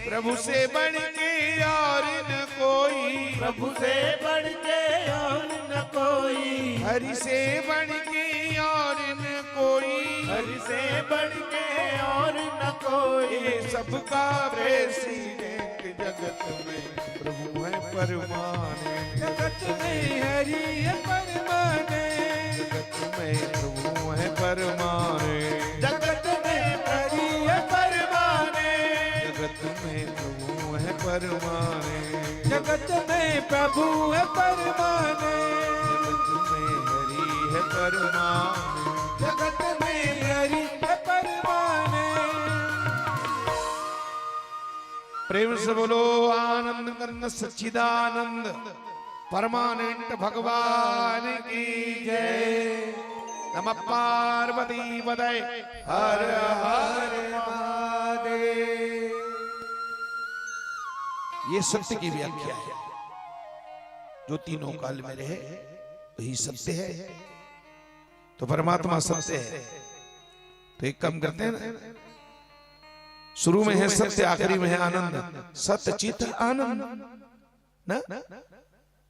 प्रभु से बढ़ के और न कोई, प्रभु से बढ़ के और न कोई, हरि से बढ़ के और न कोई, हरि से बढ़ के और न कोई। ये सबका प्रेसिडेंट। जगत में प्रभु है परमाने, जगत में हरि है परमाने, जगत में प्रभु है परमाने, जगत में हरि है परमाने। परमाने, जगत में प्रभु है परमाने, जगत में हरि है परमाने, जगत में हरि है परमाने। प्रेम से बोलो आनंद करना सच्चिदानंद परमानेंट भगवान की जय। नमः पार्वती पतये हर हर महादेव। ये सत्य की व्याख्या है, जो तीनों काल में रहे वही सत्य है। तो परमात्मा सत्य है, तो एक काम करते हैं ना, शुरू में है सत्य, आखिरी में है आनंद, सत्य चित आनंद ना।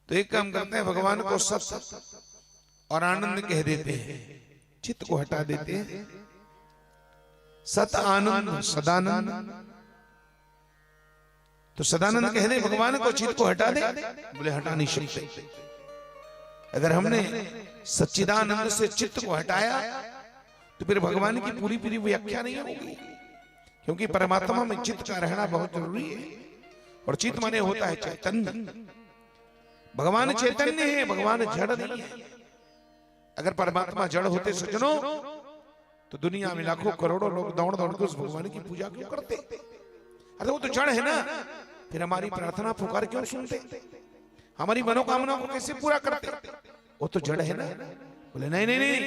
तो एक काम करते हैं, भगवान को सत्य और आनंद कह देते हैं, चित्त को हटा देते हैं। सत आनंद सदानंद, तो सदानंद कह दे भगवान को, चित्त को हटा दे, बोले हटा नहीं सकते। अगर हमने सच्चिदानंद से चित्त को हटाया तो फिर भगवान की पूरी पूरी व्याख्या नहीं होगी, क्योंकि परमात्मा में चित्त का रहना बहुत जरूरी है। और चित्त माने होता है चैतन्य। भगवान चैतन्य है, भगवान जड़ नहीं है। अगर परमात्मा जड़ होते सज्जनों, तो दुनिया में लाखों करोड़ों लोग दौड़ दौड़ के उस भगवान की पूजा क्यों करते? अरे वो तो जड़ है ना, फिर हमारी प्रार्थना पुकार क्यों सुनते, हमारी मनोकामना को कैसे पूरा करते? वो तो जड़ है ना। बोले नहीं नहीं नहीं,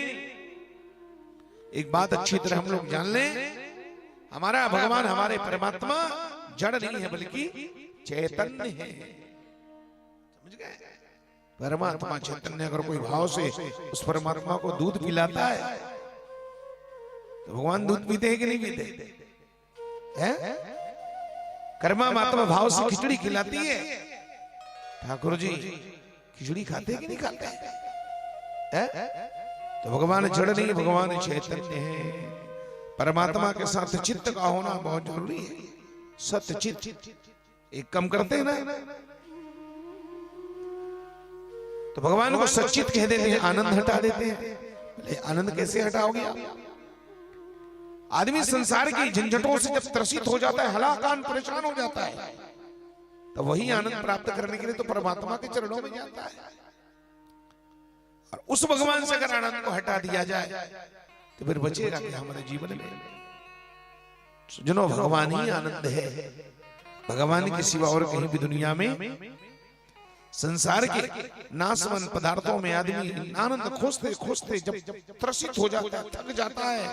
एक बात अच्छी तरह हम लोग जान लें, हमारा भगवान, हमारे परमात्मा जड़ नहीं है बल्कि चैतन्य है। समझ गए? परमात्मा चैतन्य। अगर कोई भाव से उस परमात्मा को दूध पिलाता है तो भगवान दूध पीते हैं कि नहीं पीते हैं? कर्मा मात्मा भाव से खिचड़ी खिलाती है, ठाकुर जी खिचड़ी खाते हैं कि नहीं खाते हैं? तो भगवान जड़ नहीं, भगवान चैतन्य है। परमात्मा के साथ चित्त का होना बहुत जरूरी है, सत्य चित्त। एक कम करते हैं ना, तो भगवान को सच्चित कह देते हैं, आनंद हटा देते हैं। आनंद कैसे हटाओगे आप? आदमी संसार की झंझटों से जब त्रसित हो जाता है, हलाकान परेशान हो जाता है, तो वही आनंद प्राप्त करने के लिए तो परमात्मा के चरणों में जाता है। और उस भगवान से अगर आनंद को हटा दिया जाए तो फिर बचेगा क्या हमारे जीवन में? सुनो, भगवान ही आनंद है। भगवान के सिवा और कहीं भी दुनिया में, संसार के नाशवान पदार्थों में आदमी आनंद खोजते खोजते जब त्रसित हो जाता है, थक जाता है,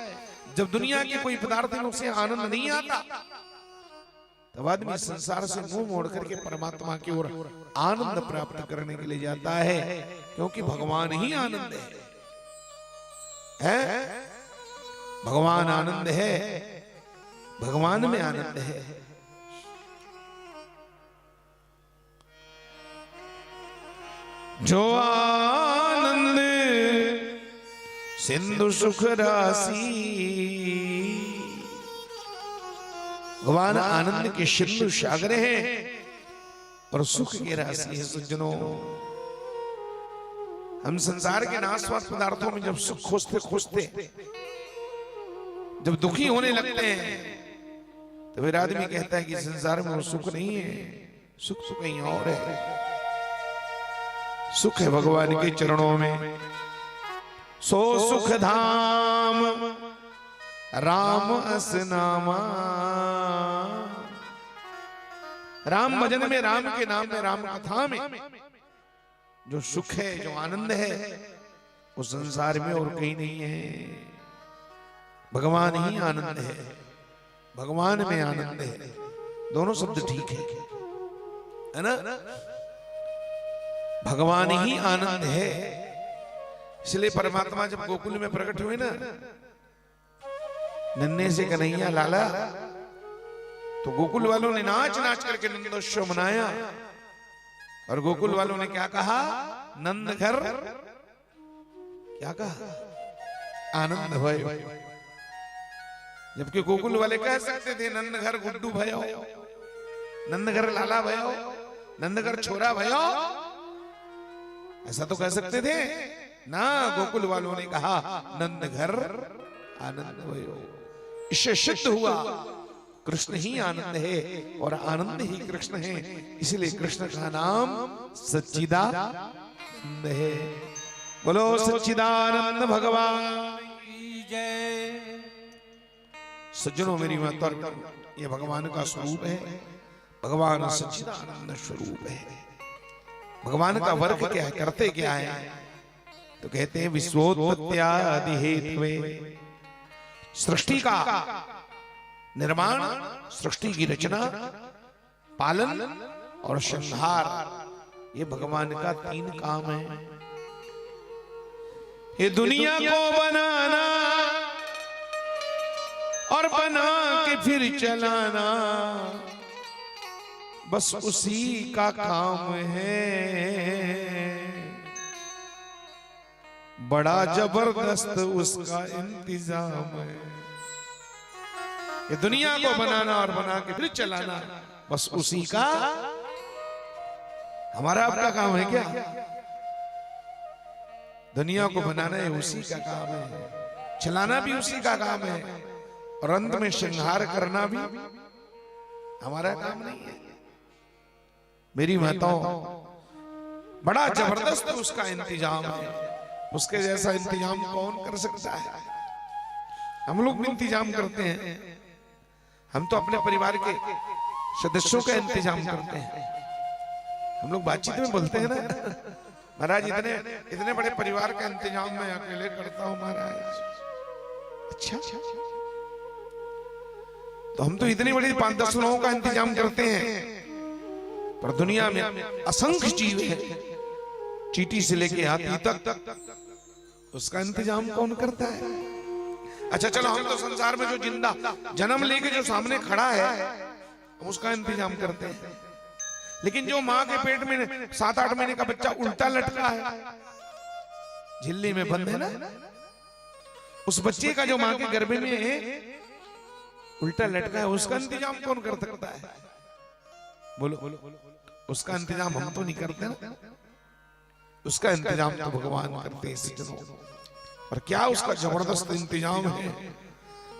जब दुनिया के कोई पदार्थ से आनंद नहीं आता, तब आदमी संसार से मुंह मोड़ करके परमात्मा की ओर आनंद प्राप्त करने के लिए जाता है, क्योंकि भगवान ही आनंद है। भगवान आनंद है, भगवान में आनंद है। जो आनंद सिंधु सुख राशि, भगवान आनंद के सिंधु सागर हैं और सुख की राशि है। सज्जनों, हम संसार के नाशवान पदार्थों में जब सुख खोजते खोजते जब दुखी होने लगते हैं, तो फिर आदमी कहता है कि संसार में वो सुख नहीं है, सुख तो कहीं और है। सुख है भगवान के चरणों में, सो सुख धाम राम असनामा। राम भजन में, राम के नाम में, राम कथा में जो सुख है, जो आनंद है, वो संसार में और कहीं नहीं है। भगवान ही आनंद है, भगवान में आनंद है। दोनों शब्द ठीक है ना? भगवान ही आनंद है। इसलिए परमात्मा जब गोकुल में प्रकट हुए ना, नन्हे से कन्हैया लाला, तो गोकुल वालों ने नाच नाच करके नंदोत्सव मनाया। और गोकुल वालों ने क्या कहा? नंद घर, क्या कहा? आनंद भयो। जबकि गोकुल वाले कह सकते थे नंद घर गुड्डू भयो, नंद घर लाला भयो, नंद घर छोरा भयो, ऐसा तो कह सकते थे ना। गोकुल वालों ने कहा नंद घर आनंद भयो। इससे सिद्ध हुआ कृष्ण ही आनंद है और आनंद ही कृष्ण है, इसलिए कृष्ण का नाम सच्चिदानंद है। बोलो सच्चिदानंद भगवान की जय। सज्जनों मेरी माता, ये भगवान का स्वरूप है, भगवान सच्चिदानंद स्वरूप है। भगवान का वर्ग क्या है, करते क्या है, तो कहते हैं विश्वोत्पत्त्यादि हेतवे, सृष्टि का निर्माण, सृष्टि की रचना, पालन और संहार, ये भगवान का 3 काम है। ये दुनिया को बनाना और बना के फिर चलाना, बस उसी का काम है। बड़ा जबरदस्त उसका इंतजाम है। ये दुनिया को बनाना और बना के फिर चलाना, बस उसी का, हमारा आपका काम है क्या? दुनिया को बनाना है उसी का काम है, चलाना भी उसी का काम है, और अंत में संहार करना भी हमारा काम नहीं है। मेरी माताओं, बड़ा जबरदस्त उसका इंतजाम है, उसके जैसा इंतजाम कौन कर सकता है? हम लोग भी इंतजाम करते हैं, हम तो अपने परिवार के सदस्यों का इंतजाम करते हैं। हम लोग बातचीत में बोलते हैं ना, महाराज इतने बड़े परिवार का इंतजाम मैं अकेले करता हूं महाराज। अच्छा, तो हम तो इतनी बड़ी 5-10 लोगों का इंतजाम करते हैं, पर दुनिया में असंख्य जीव है, चींटी से लेके हाथी तक, उसका इंतजाम कौन करता है? अच्छा चलो, हम तो संसार में जो जिंदा जन्म लेके जो सामने खड़ा है, उसका इंतजाम करते हैं, लेकिन जो माँ के पेट में 7-8 महीने का बच्चा उल्टा लटका है, झिल्ली में बंद है ना, उस बच्चे का जो माँ के गर्भ में उल्टा लटका है, उसका इंतजाम कौन कर सकता है? बोलो, उसका इंतजाम हम तो नहीं करते ना, उसका इंतजाम तो भगवान करते हैं सज्जनों। और क्या उसका जबरदस्त इंतजाम है,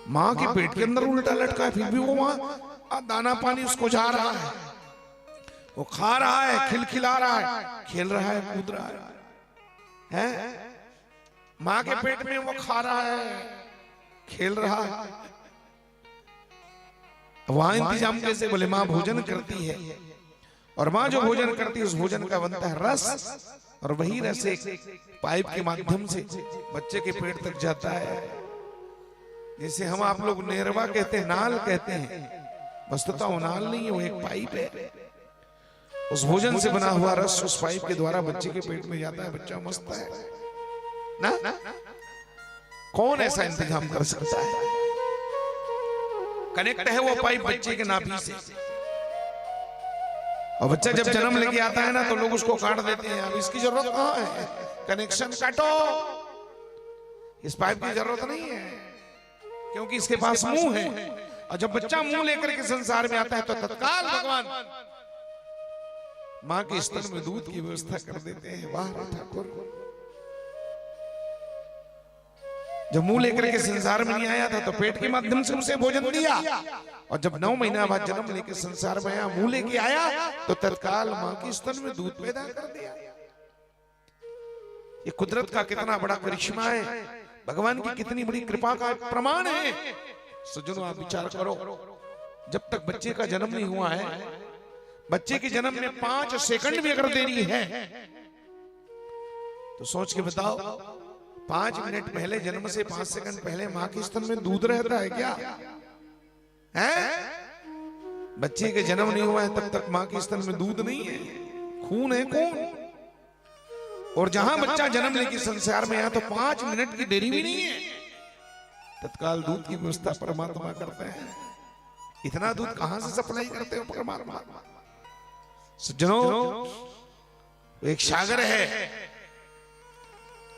माँ के पेट के अंदर उल्टा लटका है, फिर भी वो वहां दाना पानी उसको जा रहा है, वो खा रहा है, खिलखिला रहा है, खेल रहा है, कूद रहा है? माँ के पेट में वो खा रहा है, खेल रहा है, वहां इंतजाम कैसे? बोले माँ भोजन करती है, और माँ जो भोजन करती है उस भोजन का बनता है रस, और वही रस एक पाइप के माध्यम से बच्चे के पेट तक जाता है। जैसे हम आप लोग नेरवा कहते हैं, नाल कहते हैं, वस्तुतः वो नाल नहीं है, वो एक पाइप है। उस भोजन से बना हुआ रस उस पाइप के द्वारा बच्चे के पेट में जाता है, बच्चा मस्त है ना? कौन ऐसा इंतजाम कर सकता है? कनेक्ट है वो पाइप बच्चे के नाभि से, और बच्चा जब जन्म लेके आता है ना, तो लोग उसको काट देते हैं। अब इसकी जरूरत कहाँ है? कनेक्शन काटो, इस पाइप की जरूरत नहीं है, क्योंकि इसके पास मुंह है, और जब बच्चा मुंह लेकर के संसार में आता है तो तत्काल भगवान मां के स्तन में दूध की व्यवस्था कर देते हैं। वाह ठाकुर, जब मुंह लेकर के संसार में नहीं आया था तो पेट के माध्यम से उसे भोजन दिया, और जब 9 महीना बाद जन्म लेके संसार में आया, मुंह लेके आया, तो तत्काल मां के स्तन में दूध पैदा कर दिया। ये कुदरत का कितना बड़ा करिश्मा है, भगवान की कितनी बड़ी कृपा का प्रमाण है। सज्जनों आप विचार करो, जब तक बच्चे का जन्म नहीं हुआ है, बच्चे के जन्म में 5 सेकंड भी अगर देरी है, तो सोच के बताओ, 5 मिनट पहले, जन्म से 5 सेकंड पहले मां के स्तन में दूध रहता है क्या? है? बच्चे के जन्म नहीं हुआ है तब तक मां के स्तन में दूध नहीं है, खून है, खून। और जहां बच्चा जन्म लेके संसार में आया तो 5 मिनट की देरी भी नहीं है, तत्काल दूध की व्यवस्था परमात्मा करते हैं। इतना दूध कहां से सप्लाई करते हो परमात्मा? सज्जनों, एक सागर है,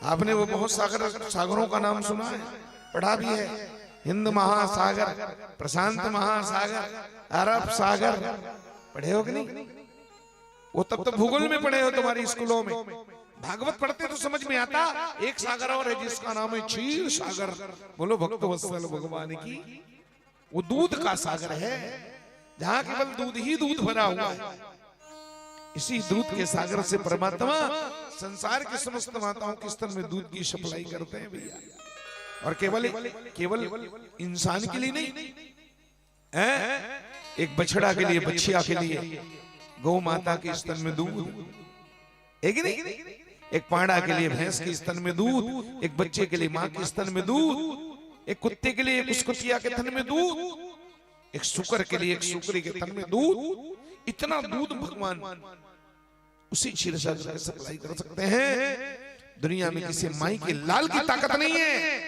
आपने वो बहुत सागरों का नाम सुना है, पढ़ा भी है, हिंद महासागर, प्रशांत महासागर, अरब सागर, पढ़े हो कि नहीं? वो तब तो भूगोल में पढ़े हो तुम्हारी स्कूलों में, भागवत पढ़ते तो समझ में आता। एक सागर और है जिसका नाम है क्षीर सागर। बोलो भक्त वत्सल भगवान की वो दूध का सागर है, जहां केवल दूध ही दूध भरा हुआ है। इसी दूध के सागर से परमात्मा संसार की समस्त माताओं के स्तन में दूध की सप्लाई करते हैं भैया। और केवल केवल इंसान के लिए नहीं, एक बछड़ा के लिए, बछिया के लिए गौ माता के स्तन में दूध, एक नहीं, एक पांडा के लिए भैंस के स्तन में दूध, एक बच्चे के लिए मां के स्तन में दूध, एक कुत्ते के लिए एक कुतिया के थन में दूध, एक सुकर के लिए एक सुकरी के थन में दूध। इतना दूध भगवान उसी क्षीरसागर से सप्लाई कर सकते हैं। दुनिया में किसी माई के लाल की ताकत नहीं है।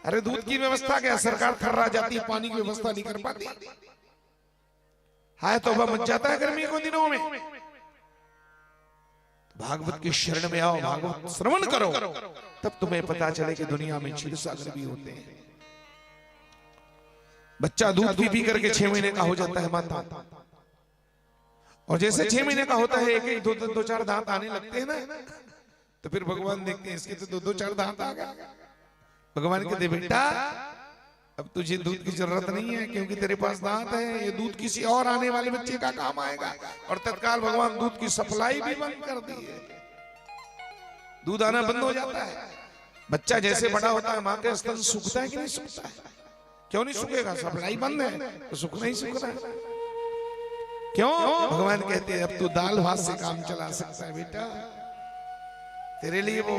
अरे दूध की व्यवस्था क्या, सरकार थर्रा जाती है, पानी की व्यवस्था नहीं कर पाती। हाय तौबा मच जाता है गर्मी के दिनों में। भागवत की शरण में आओ, भागवत श्रवण करो, तब तुम्हें पता चले कि दुनिया में क्षीरसागर भी होते हैं। बच्चा दूध पी पी करके 6 महीने का हो जाता है माता, और जैसे 6 महीने का होता है एक एक दो चार दांत आने लगते हैं ना, तो फिर भगवान देखते हैं इसके तो दो चार दांत आ गए। भगवान कहते बेटा अब तुझे दूध की जरूरत नहीं है, क्योंकि तेरे पास दांत है, ये दूध किसी और आने वाले बच्चे का काम आएगा। और तत्काल भगवान दूध की सप्लाई भी बंद कर दी है, दूध आना बंद हो जाता है। बच्चा जैसे बड़ा होता है मां के स्तन सूखता है कि नहीं सूखता है? क्यों नहीं सूखेगा? सप्लाई बंद है तो सूख नहीं सूख रहा है। क्यों? भगवान कहते हैं अब तू दाल भात से काम चला सकता है बेटा, तेरे लिए वो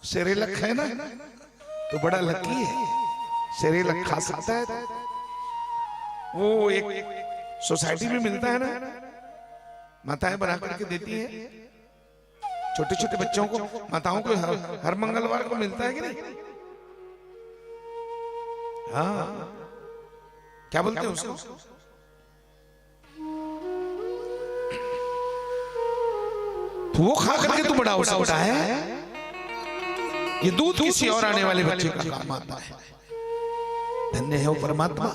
सेरेलक है ना, तो बड़ा लकी है, सेरेलक खा सकता है। वो एक सोसाइटी में मिलता है ना, माताएं बना करके देती हैं छोटे छोटे बच्चों को, माताओं को हर मंगलवार को मिलता है कि नहीं? हाँ, क्या बोलते हैं उसको? तो वो खा करके तू बड़ा हो सकता है। ये दूध किसी और आने वाले बच्चे का काम आता है। धन्य है वो परमात्मा।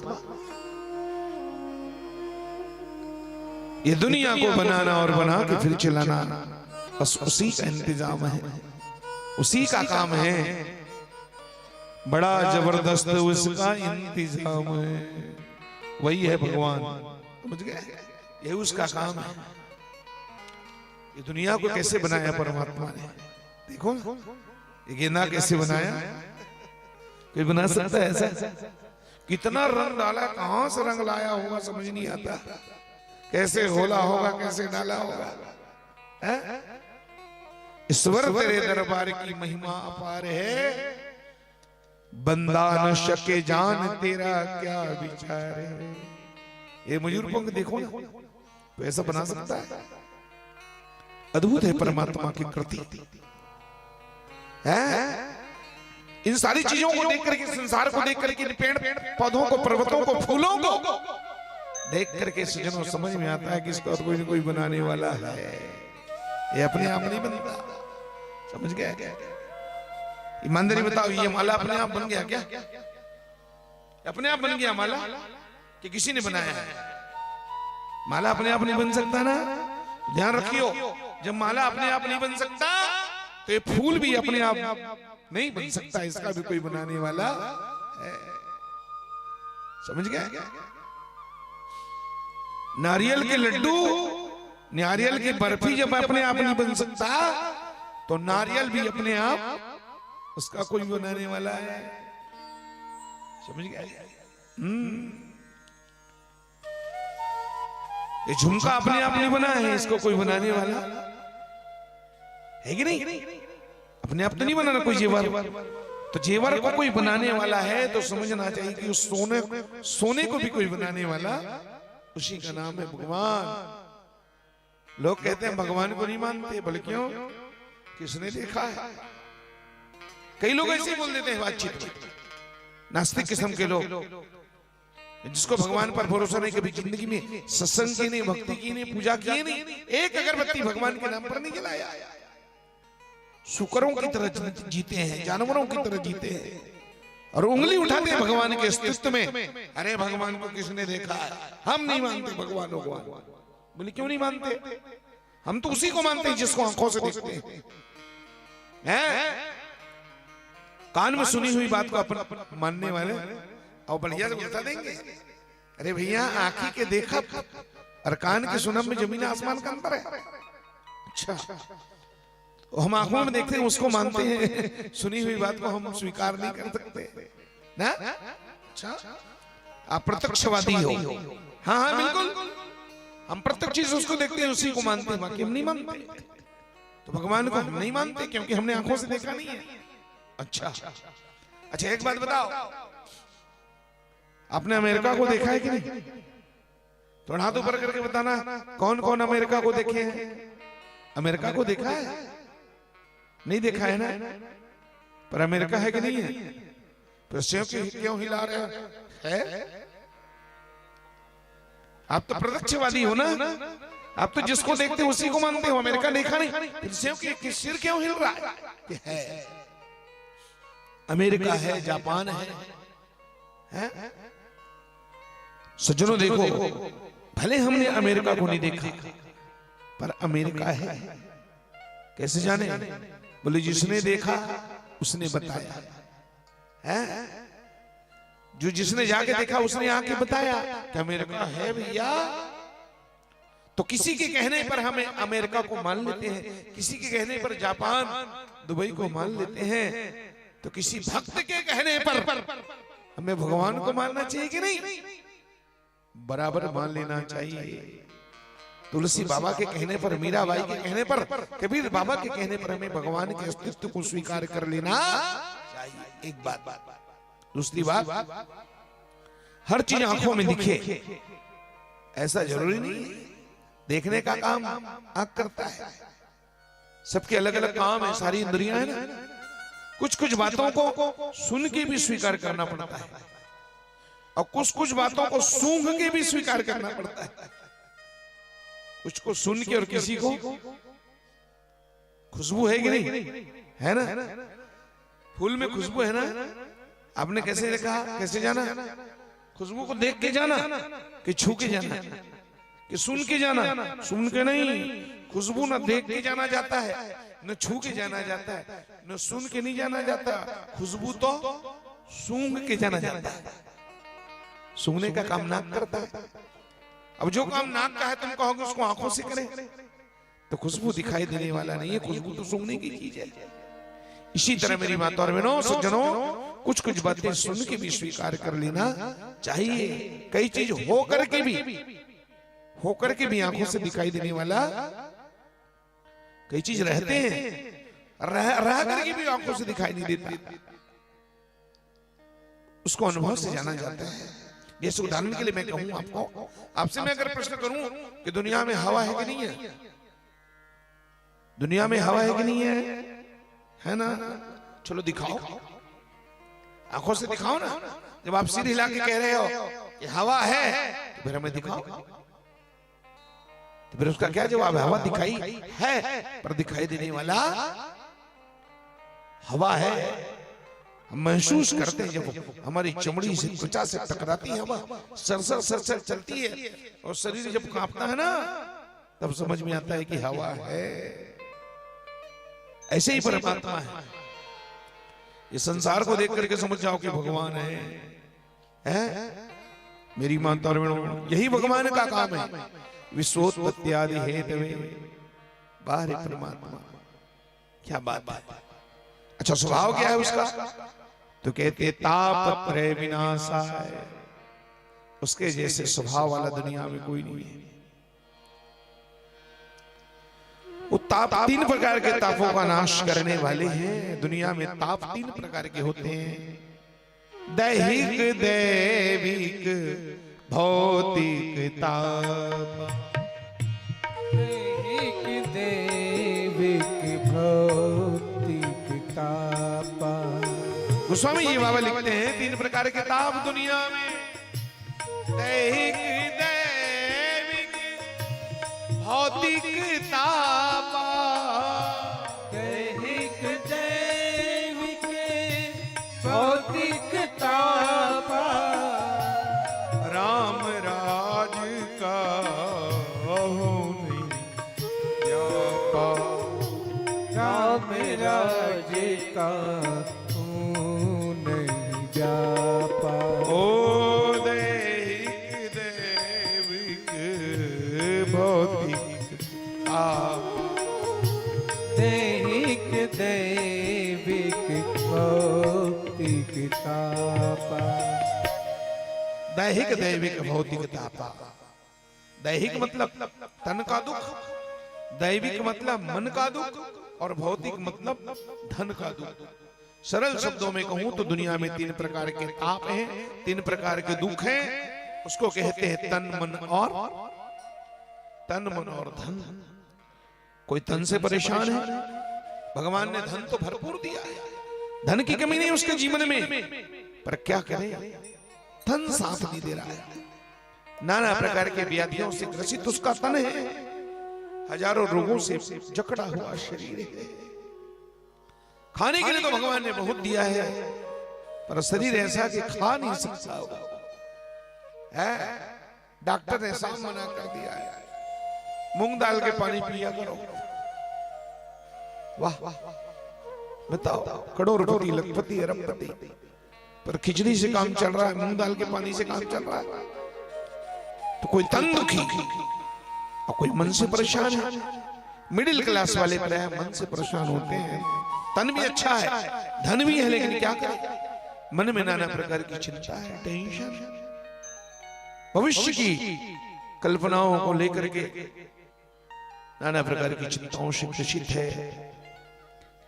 ये दुनिया को बनाना और बना के फिर चलाना बस उसी का इंतजाम है, उसी का काम है। बड़ा जबरदस्त उसका इंतजाम है, वही है भगवान, समझ गए? ये उसका काम है। ये दुनिया को कैसे बनाया परमात्मा ने, देखो ये गेंदा कैसे बनाया, कोई बना सकता है ऐसा? कितना रंग डाला, कहां से रंग लाया होगा समझ नहीं आता, कैसे घोला होगा, कैसे डाला होगा। ईश्वर तेरे दरबार की महिमा अपार है, बंदा न शके जान तेरा क्या विचार है। ये मयूर पंख देखो ना, तो ऐसा बना सकता है? अद्भुत है परमात्मा की कृति है। इन सारी चीजों को देख करके, संसार को देख करके, पेड़ पौधों को, पर्वतों को, फूलों को देख करके सज्जनों समझ में आता है कि इसको कोई न कोई बनाने वाला है, ये अपने आप नहीं बनता। समझ गए? ईमानदारी बताओ, ये माला अपने आप बन गया क्या? अपने आप बन गया माला कि किसी ने बनाया है? माला अपने आप नहीं बन सकता ना, ध्यान रखियो। जब माला अपने आप नहीं बन सकता तो ये फूल भी अपने आप नहीं बन सकता, इसका भी कोई बनाने वाला है। समझ गए? नारियल के लड्डू, नारियल की बर्फी जब अपने आप नहीं बन सकता, तो नारियल भी अपने आप उसका कोई बनाने वाला है। समझ गए? ये झुमका अपने आप नहीं बना है, इसको कोई बनाने वाला है कि नहीं? अपने आप तो नहीं बनाना कोई जेवर, तो जेवर को कोई बनाने वाला है तो समझना चाहिए कि उस सोने को भी कोई बनाने वाला, उसी का नाम है भगवान। लोग कहते हैं भगवान को नहीं मानते, बोले क्यों? किसने देखा है? कई लोग ऐसे बोल देते हैं बातचीत में, नास्तिक किस्म के लोग, जिसको भगवान पर भरोसा नहीं, कभी जिंदगी में सत्संग की नहीं, भक्ति की नहीं, पूजा की नहीं, एक अगरबत्ती भगवान के नाम पर नहीं जलाया। शुकरों की तरह जीते हैं, जानवरों की तरह जीते हैं, और उंगली उठाते हैं भगवान के अस्तित्व में। अरे भगवान को किसने देखा है? हम नहीं मानते भगवान को। बोले क्यों नहीं मानते? हम तो उसी को मानते हैं जिसको आंखों से देखते हैं। कान में सुनी हुई बात को अपन मानने वाले और बढ़िया से बता देंगे। अरे भैया आंखी के देखा और कान के सुनब में जमीन आसमान का अंतर है। अच्छा, तो हम आंखों में देखते हैं उसको मानते हैं, सुनी हुई बात को हम स्वीकार नहीं कर सकते ना। अच्छा, आप प्रत्यक्षवादी हो। हाँ हाँ बिल्कुल, हम प्रत्यक्ष चीज उसको देखते हैं उसी को मानते हैं, बाकी हम नहीं मानते। तो भगवान को हम नहीं मानते क्योंकि हमने आंखों से देखा नहीं है। अच्छा अच्छा, एक बात बताओ, आपने अमेरिका को देखा है कि नहीं? थोड़ा हाथ ऊपर करके बताना, कौन कौन अमेरिका को देखे हैं? अमेरिका को देखा है? नहीं देखा है ना? पर अमेरिका है कि नहीं है? तो क्यों हिला रहे हैं? आप तो प्रत्यक्षवादी हो ना, आप तो जिसको देखते हो उसी को मानते हो। अमेरिका देखा नहीं, फिर सिर क्यों हिल रहा है? अमेरिका है, जापान है? सज्जनों देखो, भले हमने अमेरिका को नहीं देखा पर अमेरिका है। कैसे जाने? बोले जिसने देखा उसने बताया है। जो जिसने जाके देखा उसने आके बताया कि अमेरिका है भैया। तो किसी के कहने पर हमें अमेरिका को मान लेते हैं, किसी के कहने पर जापान दुबई को मान लेते हैं, तो किसी भक्त के कहने पर हमें भगवान को मानना चाहिए कि नहीं? बराबर मान लेना चाहिए। तुलसी बाबा के कहने पर, मीराबाई के कहने पर, कबीर बाबा के कहने पर हमें भगवान के अस्तित्व को स्वीकार कर लेना चाहिए। एक बात। दूसरी बात, हर चीज आंखों में दिखे ऐसा जरूरी नहीं है। देखने का काम आंख करता है, सबके अलग अलग काम है, सारी इंद्रियां है ना। कुछ कुछ बातों को सुन के भी स्वीकार करना पड़ता है और कुछ कुछ बातों को सूंघ के भी स्वीकार करना पड़ता है। कुछ को सुन के, और किसी को खुशबू है कि नहीं है ना? फूल में खुशबू है ना? आपने कैसे देखा, कैसे जाना? खुशबू को देख के जाना कि छू के जाना कि सुन के जाना? सुन के नहीं, खुशबू ना देख के जाना जाता है, न छू के जाना जाता है, न सुन के नहीं जाना जाता। खुशबू तो सूंघ के जाना जाता है। सूंघने का काम नाक करता है। अब जो काम नाक का है तुम कहोगे उसको आंखों से करें, तो खुशबू दिखाई देने वाला नहीं है, खुशबू तो सूंघने की चीज है। इसी तरह मेरी माता और बहनों, सज्जनों, कुछ कुछ बातें सुन के भी स्वीकार कर लेना चाहिए। कई चीज होकर के भी आंखों से दिखाई देने वाला, कई चीज रहते हैं रह करके भी आंखों से दिखाई नहीं देता, उसको अनुभव से जाना जाता है। जैसे उदाहरण के लिए मैं कहूं आपको, आपसे मैं अगर प्रश्न करूं कि दुनिया में हवा है कि नहीं है? दुनिया में हवा है कि नहीं है ना? चलो दिखाओ, आंखों से दिखाओ ना। जब आप सिर हिला के कह रहे हो कि हवा है, तो फिर हमें दिखाओ। तो फिर उसका क्या जवाब है? हवा दिखाई है पर दिखाई देने वाला हवा है। हम महसूस करते हैं जब हमारी चमड़ी से, त्वचा से टकराती है हवा, सरसर सरसर चलती है और शरीर जब कांपता है ना, तब समझ में आता है कि हवा है। ऐसे ही परमात्मा है। ये संसार को देख करके समझ जाओ कि भगवान है? मेरी माता और बहनों, यही भगवान का काम है। विश्वोत्पत्ति आदि हेतवे बाहरी परमात्मा। क्या बात है! अच्छा, स्वभाव क्या है उसका? तो कहते तापत्रय विनाशाय, उसके जैसे स्वभाव वाला दुनिया में कोई नहीं है। वो ताप 3 प्रकार के तापों का नाश करने वाले हैं। दुनिया में ताप 3 प्रकार के होते हैं, दैहिक, दैविक, भौतिक ताप। दैहिक, दैविक, भौतिक ताप। गोस्वामी जी बाबा लिखते हैं 3 प्रकार के ताप दुनिया में, दैहिक, दैविक, भौतिक ताप। दैहिक, दैविक, भौतिक ताप। राम राज का नहीं व्यापा, राम राज का नहीं व्यापा। ओ तापा। दैहिक दैविक भौतिक तापा। दैहिक मतलब तन का दुख, दैविक मतलब मन का दुख, और भौतिक मतलब धन का दुख। सरल शब्दों में कहूं तो दुनिया में 3 प्रकार के ताप हैं, 3 प्रकार के दुख हैं। उसको कहते हैं तन मन और धन। कोई तन से परेशान है, भगवान ने धन तो भरपूर दिया है, धन की कमी नहीं उसके जीवन में, पर क्या करे, धन साथ नहीं दे रहा है। नाना प्रकार के व्याधियों से ग्रसित उसका तन है, हजारों रोगों से जकड़ा हुआ शरीर है। खाने के लिए तो भगवान ने बहुत दिया है, पर शरीर ऐसा कि खा नहीं सकता है। डॉक्टर ने साफ मना कर दिया है, मूंग दाल के पानी पिया करो। वाह बताओ, करोड़पति लखपति अरबपति, पर खिचड़ी से काम चल रहा है, मूंग दाल के पानी से काम चल रहा है। तो कोई तन दुखी और कोई मन से परेशान है। मिडिल क्लास वाले प्राय मन से परेशान होते हैं। तन भी अच्छा है, धन भी है, लेकिन क्या करें, मन में नाना प्रकार की चिंता है, टेंशन, भविष्य की कल्पनाओं को लेकर के नाना प्रकार की चिंताओं से ग्रसित है।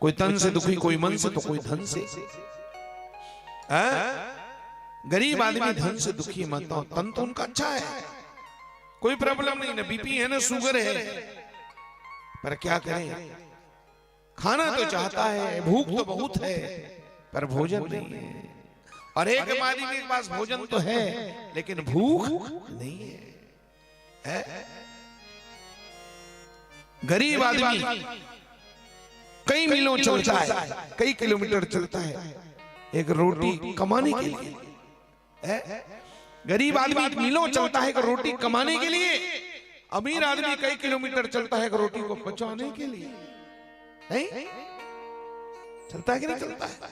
कोई तन से दुखी, कोई मन से, तो कोई धन से। गरीब आदमी धन से दुखी मानता हूं, तन तो उनका अच्छा है, कोई प्रॉब्लम नहीं, ना बीपी है ना शुगर है, पर क्या करें, खाना तो चाहता है, भूख तो बहुत है, पर भोजन नहीं है। और एक आदमी के पास भोजन तो है, लेकिन भूख नहीं है। गरीब आदमी कई मीलों चलता है, कई किलोमीटर चलता है एक रोटी कमाने के लिए। गरीब आदमी मीलों चलता है एक रोटी कमाने के लिए, अमीर आदमी कई किलोमीटर चलता है एक रोटी को पचाने के लिए। नहीं चलता है कि नहीं चलता है,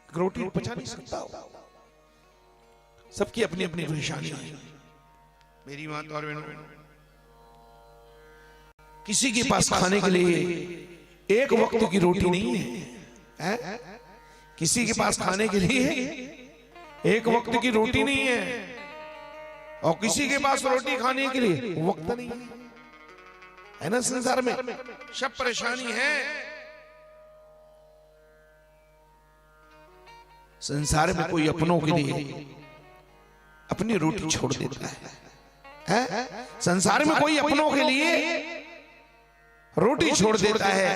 रोटी पचा नहीं सकता हो। सबकी अपनी अपनी परेशानी है। मेरी माता और बहनों, किसी के पास खाने के लिए एक वक्त की रोटी नहीं है, किसी के पास खाने के लिए एक वक्त की रोटी नहीं है, और किसी के पास रोटी खाने के लिए वक्त नहीं है ना। संसार में सब परेशानी है। संसार में कोई अपनों के लिए अपनी रोटी छोड़ देता है, संसार में कोई अपनों के लिए रोटी छोड़ देता है,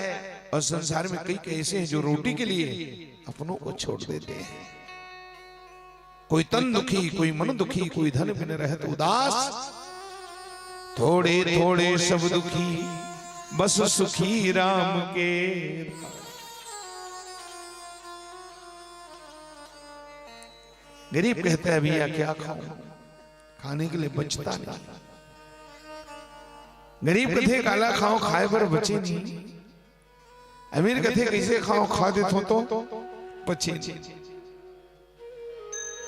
और संसार में कई ऐसे हैं जो रोटी के लिए अपनों को छोड़ देते हैं। कोई तन दुखी, कोई मन दुखी, कोई धन बिन रहत उदास, थोड़े थोड़े सब दुखी बस सुखी राम के। गरीब कहता है भैया क्या खाऊं, खाने के लिए बचता नहीं। गरीब कथे काला खाओ खाए पर बचे नहीं, अमीर कथे कैसे खाओ खा दे तो बचे नहीं।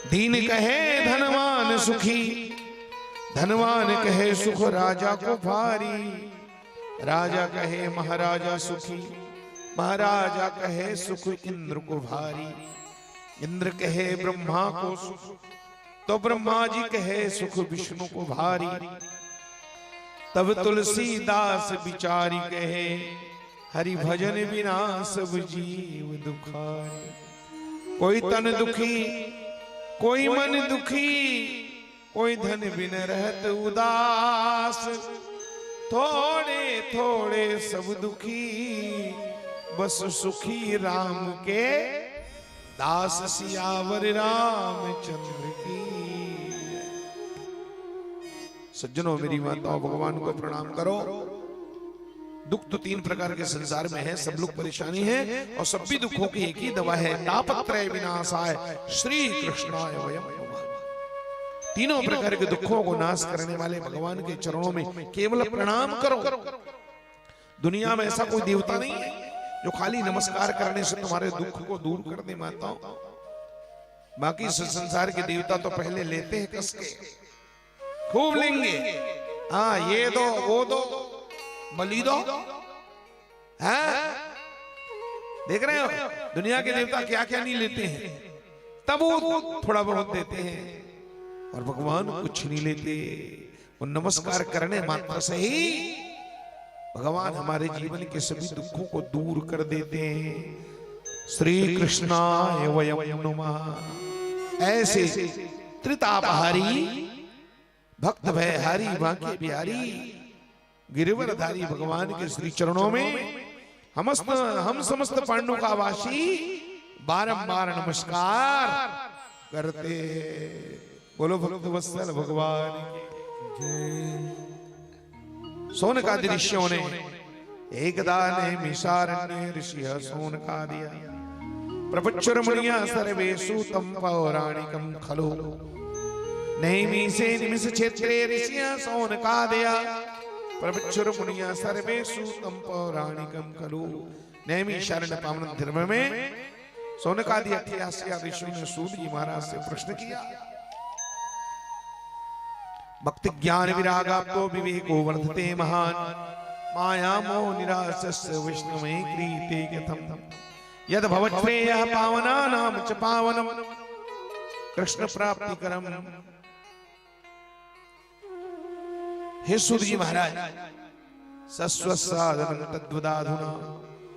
दीन कहे धनवान सुखी, धनवान कहे सुख राजा को भारी, राजा कहे महाराजा सुखी, महाराजा कहे सुख इंद्र को भारी, इंद्र कहे ब्रह्मा को सुख, तो ब्रह्मा जी कहे सुख विष्णु को भारी। तब तुलसीदास बिचारी कहे, हरि भजन बिना सब जीव दुखारी। कोई तन दुखी, कोई मन दुखी, कोई धन बिन रहत उदास, थोड़े थोड़े सब दुखी बस सुखी राम के दास। सियावर रामचंद्र की। सज्जनों, मेरी माताओं, भगवान को प्रणाम करो। दुख तो 3 प्रकार के संसार में है, सब लोग परेशानी है, और सभी दुखों की एक ही दवा है, तापत्रय विनाशाय श्री कृष्णाय वयम् नमः। तीनों प्रकार के दुखों को नाश करने वाले भगवान के चरणों में केवल प्रणाम करो। दुनिया में ऐसा कोई देवता नहीं है जो खाली नमस्कार करने से तुम्हारे दुख को दूर कर दे माताओं। बाकी संसार के देवता तो पहले लेते हैं कस के, खूब लेंगे, हाँ ये दो वो दो, बलि दो। हाँ देख रहे हो दुनिया के देवता क्या क्या नहीं लेते हैं। तब वो थोड़ा बहुत देते हैं और भगवान कुछ नहीं लेते। वो नमस्कार करने मात्र से ही भगवान हमारे जीवन के सभी दुखों को दूर कर देते हैं। श्री कृष्णाय वयं नमः। ऐसे त्रितापहारी भक्त भयहारी बांके बिहारी गिरिवरधारी भगवान के श्री चरणों में हम समस्त पांडु का वासी बारंबार नमस्कार करते। बोलो भक्त वत्सल भगवान की जय। सोनकादि ऋषियों ने एकदा ने मिशारण्य ऋषि सोनकादिया प्रपच्चर मुनिया सर्वेषु तम पौराणिकम खलु नैमी से निमिष क्षेत्रे ऋषिया सोनकादिया प्रपच्चर मुनिया सर्वेषु तम पौराणिकम खलु। नैमी शरण पावन धर्म में सोनकादि 88 ऋषियों ने सूत जी महाराज से प्रश्न किया। भक्ति ज्ञान विरागाप्तो विवेको वर्धते महान माया मोह निरासस्य विष्णुमय क्रीते कथम यद भवच्छ्रेयः पावनानां च पावनम कृष्ण प्राप्ति करम। हे सूत जी महाराज सस्वसाधन तद्वदाधुना।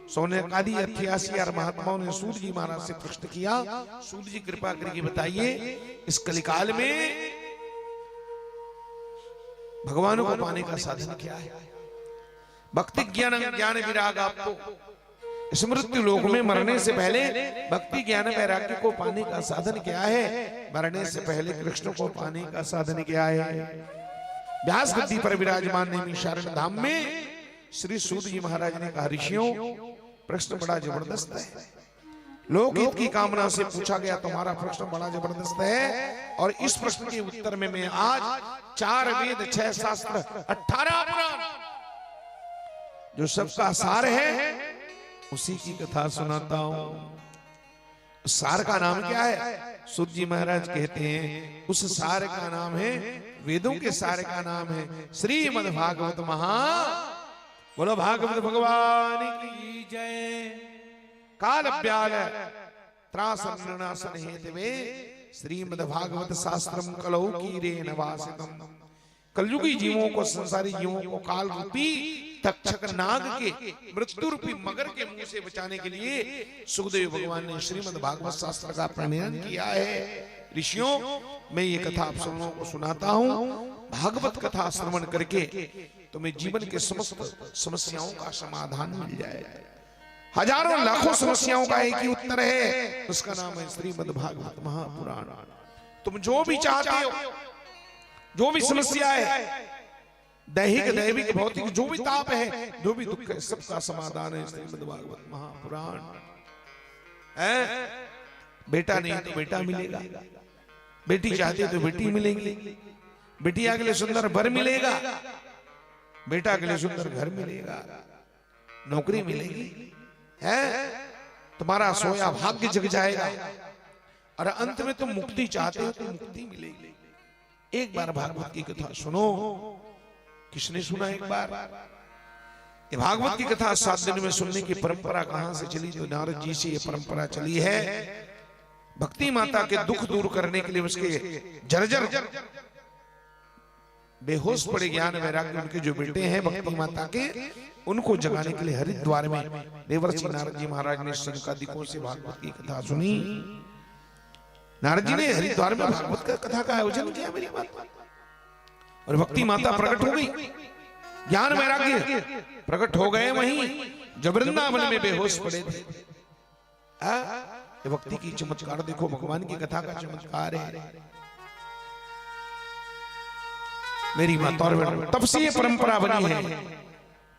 सोनकादि 88 महात्माओं ने सूत जी महाराज से प्रश्न किया। सूत जी कृपा करके बताइए इस कलिकाल में भगवान को पाने का साधन क्या है? भक्ति ज्ञान विराग आपको इस मृत्यु लोक में मरने से पहले भक्ति ज्ञान वैराग्य को पाने का साधन क्या है? मरने से पहले कृष्ण को पाने का साधन क्या है? व्यास गद्दी पर विराजमान नैमिषारण्य धाम में श्री सूत जी महाराज ने कहा, ऋषियों प्रश्न बड़ा जबरदस्त है। लोकहित की कामना से पूछा गया तुम्हारा प्रश्न बड़ा जबरदस्त है और इस प्रश्न के उत्तर में मैं आज 4 वेद 6 शास्त्र 18 पुराण जो सबका सार है उसी की कथा सुनाता हूं। सार का नाम क्या है? सूत जी महाराज कहते हैं उस सार का नाम है, वेदों के सार का नाम है श्रीमद् भागवत महा। बोलो भागवत भगवान की जय। काल व्याल त्रासनासन हेतवे श्रीमद् भागवत शास्त्रम कलौ कीरेण वासितम। कलयुगी जीवों को, संसारी जीवों को काल रूपी तक्षक नाग के मृत्यु रूपी मगर के मुंह से बचाने के लिए सुखदेव भगवान ने श्रीमद् भागवत शास्त्र का प्रणयन किया है। ऋषियों मैं ये कथा आप सब लोगों को सुनाता हूँ। भागवत कथा श्रवण करके तुम्हें जीवन के समस्त समस्याओं का समाधान मिल जाए। हजारों लाखों समस्याओं का एक ही उत्तर है, उसका नाम है श्रीमद् भागवत महापुराण। तुम जो भी चाहते हो, जो भी समस्या है, दैहिक दैविक भौतिक जो भी ताप है, जो भी दुख है, सबका समाधान है श्रीमद् भागवत महापुराण। बेटा नहीं तो बेटा मिलेगा, बेटी चाहती तो बेटी मिलेगी, बेटिया के लिए सुंदर वर मिलेगा, बेटा के लिए सुंदर घर मिलेगा, नौकरी मिलेगी, है तुम्हारा सोया भाग्य जग जाएगा और अंत में तुम मुक्ति चाहते हो तो मुक्ति मिलेगी। एक बार भागवत की कथा सुनो। किसने सुना एक बार? ये भागवत की कथा 7 दिन में सुनने की परंपरा कहां से चली? तो नारद जी से ये परंपरा चली है। भक्ति माता के दुख दूर करने के लिए उसके जर्जर बेहोश पड़े ज्ञान वैराग्य उनके जो बेटे हैं भक्ति माता के, उनको जगाने के लिए हरिद्वार में देवर्षि नारद जी महाराज ने शनकादिकों से भागवत की कथा सुनी। नारद जी ने हरिद्वार में भागवत का कथा का आयोजन किया मेरी बात, और भक्ति माता प्रकट हो गई, ज्ञान वैराग्य प्रकट हो गए वहीं जब वृंदावन में बेहोश पड़े थे। ये भक्ति की चमत्कार देखो, भगवान की कथा का चमत्कार है मेरी माता। और तब से ये परंपरा बनी है,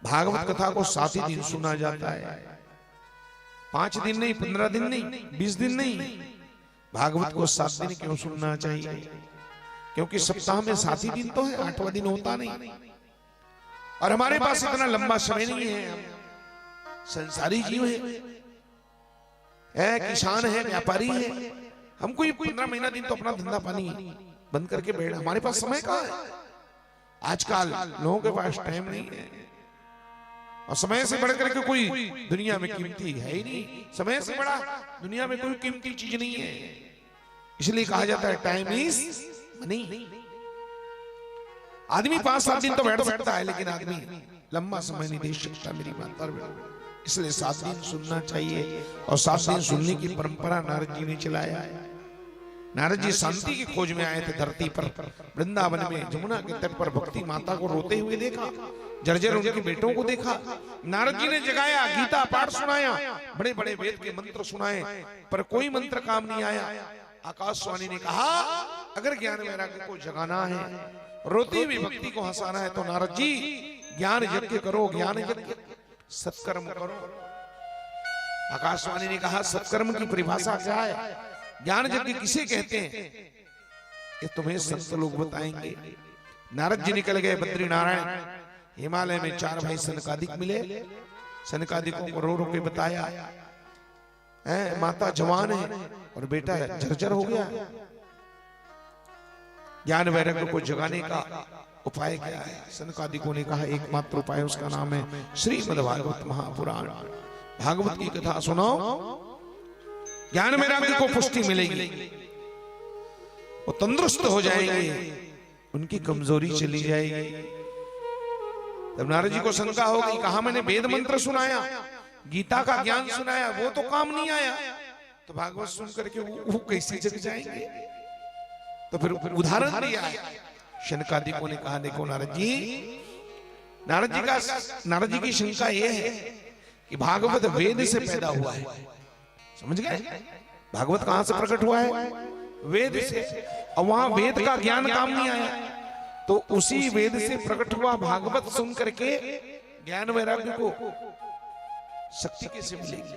भागवत कथा को 7 ही दिन सुना जाता है। 5 दिन नहीं, 15 दिन नहीं, 20 दिन नहीं, भागवत को 7 दिन क्यों सुनना चाहिए? क्योंकि सप्ताह में 7 ही दिन तो है, 8वां दिन होता नहीं। और हमारे पास इतना लंबा समय नहीं है, हम संसारी जीव है, किसान है, व्यापारी है, हमको ये 15 महीना दिन तो अपना धंधा पानी बंद करके बैठ, हमारे पास समय कहाँ है? आजकल लोगों के पास टाइम नहीं है, और समय से बढ़कर के कोई दुनिया में कीमती है ही नहीं। समय से बड़ा दुनिया में कोई कीमती चीज नहीं है। इसलिए कहा जाता है टाइम इज मनी। आदमी 5-7 दिन तो बैठ सकता है, लेकिन आदमी लंबा समय नहीं दे सकता मेरी माता। इसलिए 7 दिन सुनना चाहिए, और 7 दिन सुनने की परंपरा नारद जी ने चलाया है। नारद जी शांति की खोज में आए थे धरती पर। वृंदावन में जमुना के तट पर भक्ति माता को रोते हुए देखा, जर्जर उनके बेटों को देखा। नारद जी ने जगाया, गीता पाठ सुनाया, बड़े बड़े वेद के मंत्र सुनाए, पर कोई मंत्र काम नहीं आया। आकाशवाणी ने कहा, अगर ज्ञान वैराग्य को जगाना है, रोती हुई भक्ति को हंसाना है, तो नारद जी ज्ञान यज्ञ करो, ज्ञान यज्ञ, सत्कर्म करो। आकाशवाणी ने कहा, सत्कर्म की परिभाषा क्या है, ज्ञान यज्ञ किसे कहते हैं, ये तुम्हें संत लोग बताएंगे। नारद जी निकल गए बद्री नारायण। हिमालय में 4 भाई सनकादिक मिले। सनकादिकों को रो रो के बताया, माता जवान है और बेटा जर्जर हो गया। ज्ञान वैराग्य को जगाने का उपाय क्या है? सनकादिकों ने कहा, एकमात्र उपाय, उसका नाम है श्रीमद् भागवत महापुराण। भागवत की कथा सुनाओ, ज्ञान वैराग्य को पुष्टि मिलेगी, वो तंदुरुस्त हो जाएंगे, उनकी कमजोरी चली जाएगी। तब नारद जी को शंका हो गई, कहा मैंने वेद मंत्र सुनाया, गीता का ज्ञान सुनाया, वो तो काम नहीं आया, तो भागवत सुन करके वो कैसे जग जाएंगे? तो फिर उदाहरण दिया है। शनकादिकों ने कहा, देखो नारद जी की शंका ये है कि भागवत वेद से पैदा हुआ है। समझ गए? भागवत कहां से प्रकट हुआ है? वेद से। और वहां वेद का ज्ञान काम नहीं आया, तो उसी वेद से प्रकट हुआ भागवत सुन करके ज्ञान वैराग्य को शक्ति कैसे मिलेगी?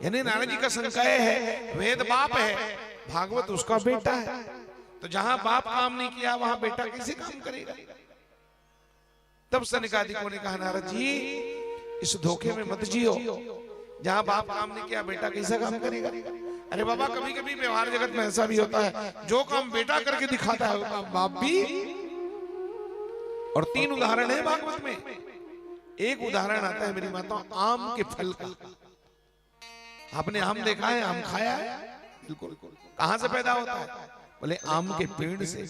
यानी नारद जी का शंका है, वेद बाप है, भागवत उसका बेटा है, तो जहां बाप काम नहीं किया वहां बेटा कैसे काम करेगा? तब सनकादिकों ने कहा, नारद जी इस धोखे में मत जियो, जहां बाप काम नहीं किया बेटा कैसा काम करेगा? अरे बाबा, कभी कभी व्यवहार जगत में ऐसा भी होता है, जो काम बेटा करके दिखाता है वो काम बाप भी। और 3 उदाहरण है भागवत में। एक उदाहरण आता है मेरी माता, आम के फल का। आपने आम देखा है, आम खाया है? बिल्कुल। कहां से पैदा होता है? बोले आम के पेड़ से।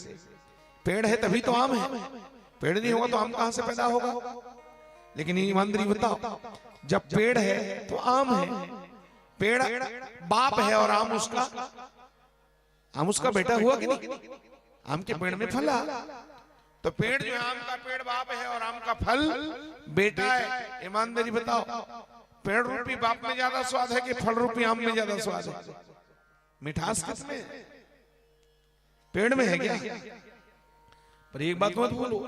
पेड़ है तभी तो आम है, पेड़ नहीं होगा तो आम कहां से पैदा होगा? लेकिन ईमानदारी बताओ, जब पेड़ है तो आम है, पेड़ बाप है और आम उसका बेटा हुआ कि नहीं? आम के पेड़ में फल आ, तो पेड़ जो है आम का पेड़ बाप है और आम का फल बेटा है। ईमानदारी बताओ, पेड़ रूपी बाप में ज्यादा स्वाद है कि फल रूपी आम में ज्यादा स्वाद है? मिठास किसमें है? पेड़ में है क्या? पर एक बात मत बोलो,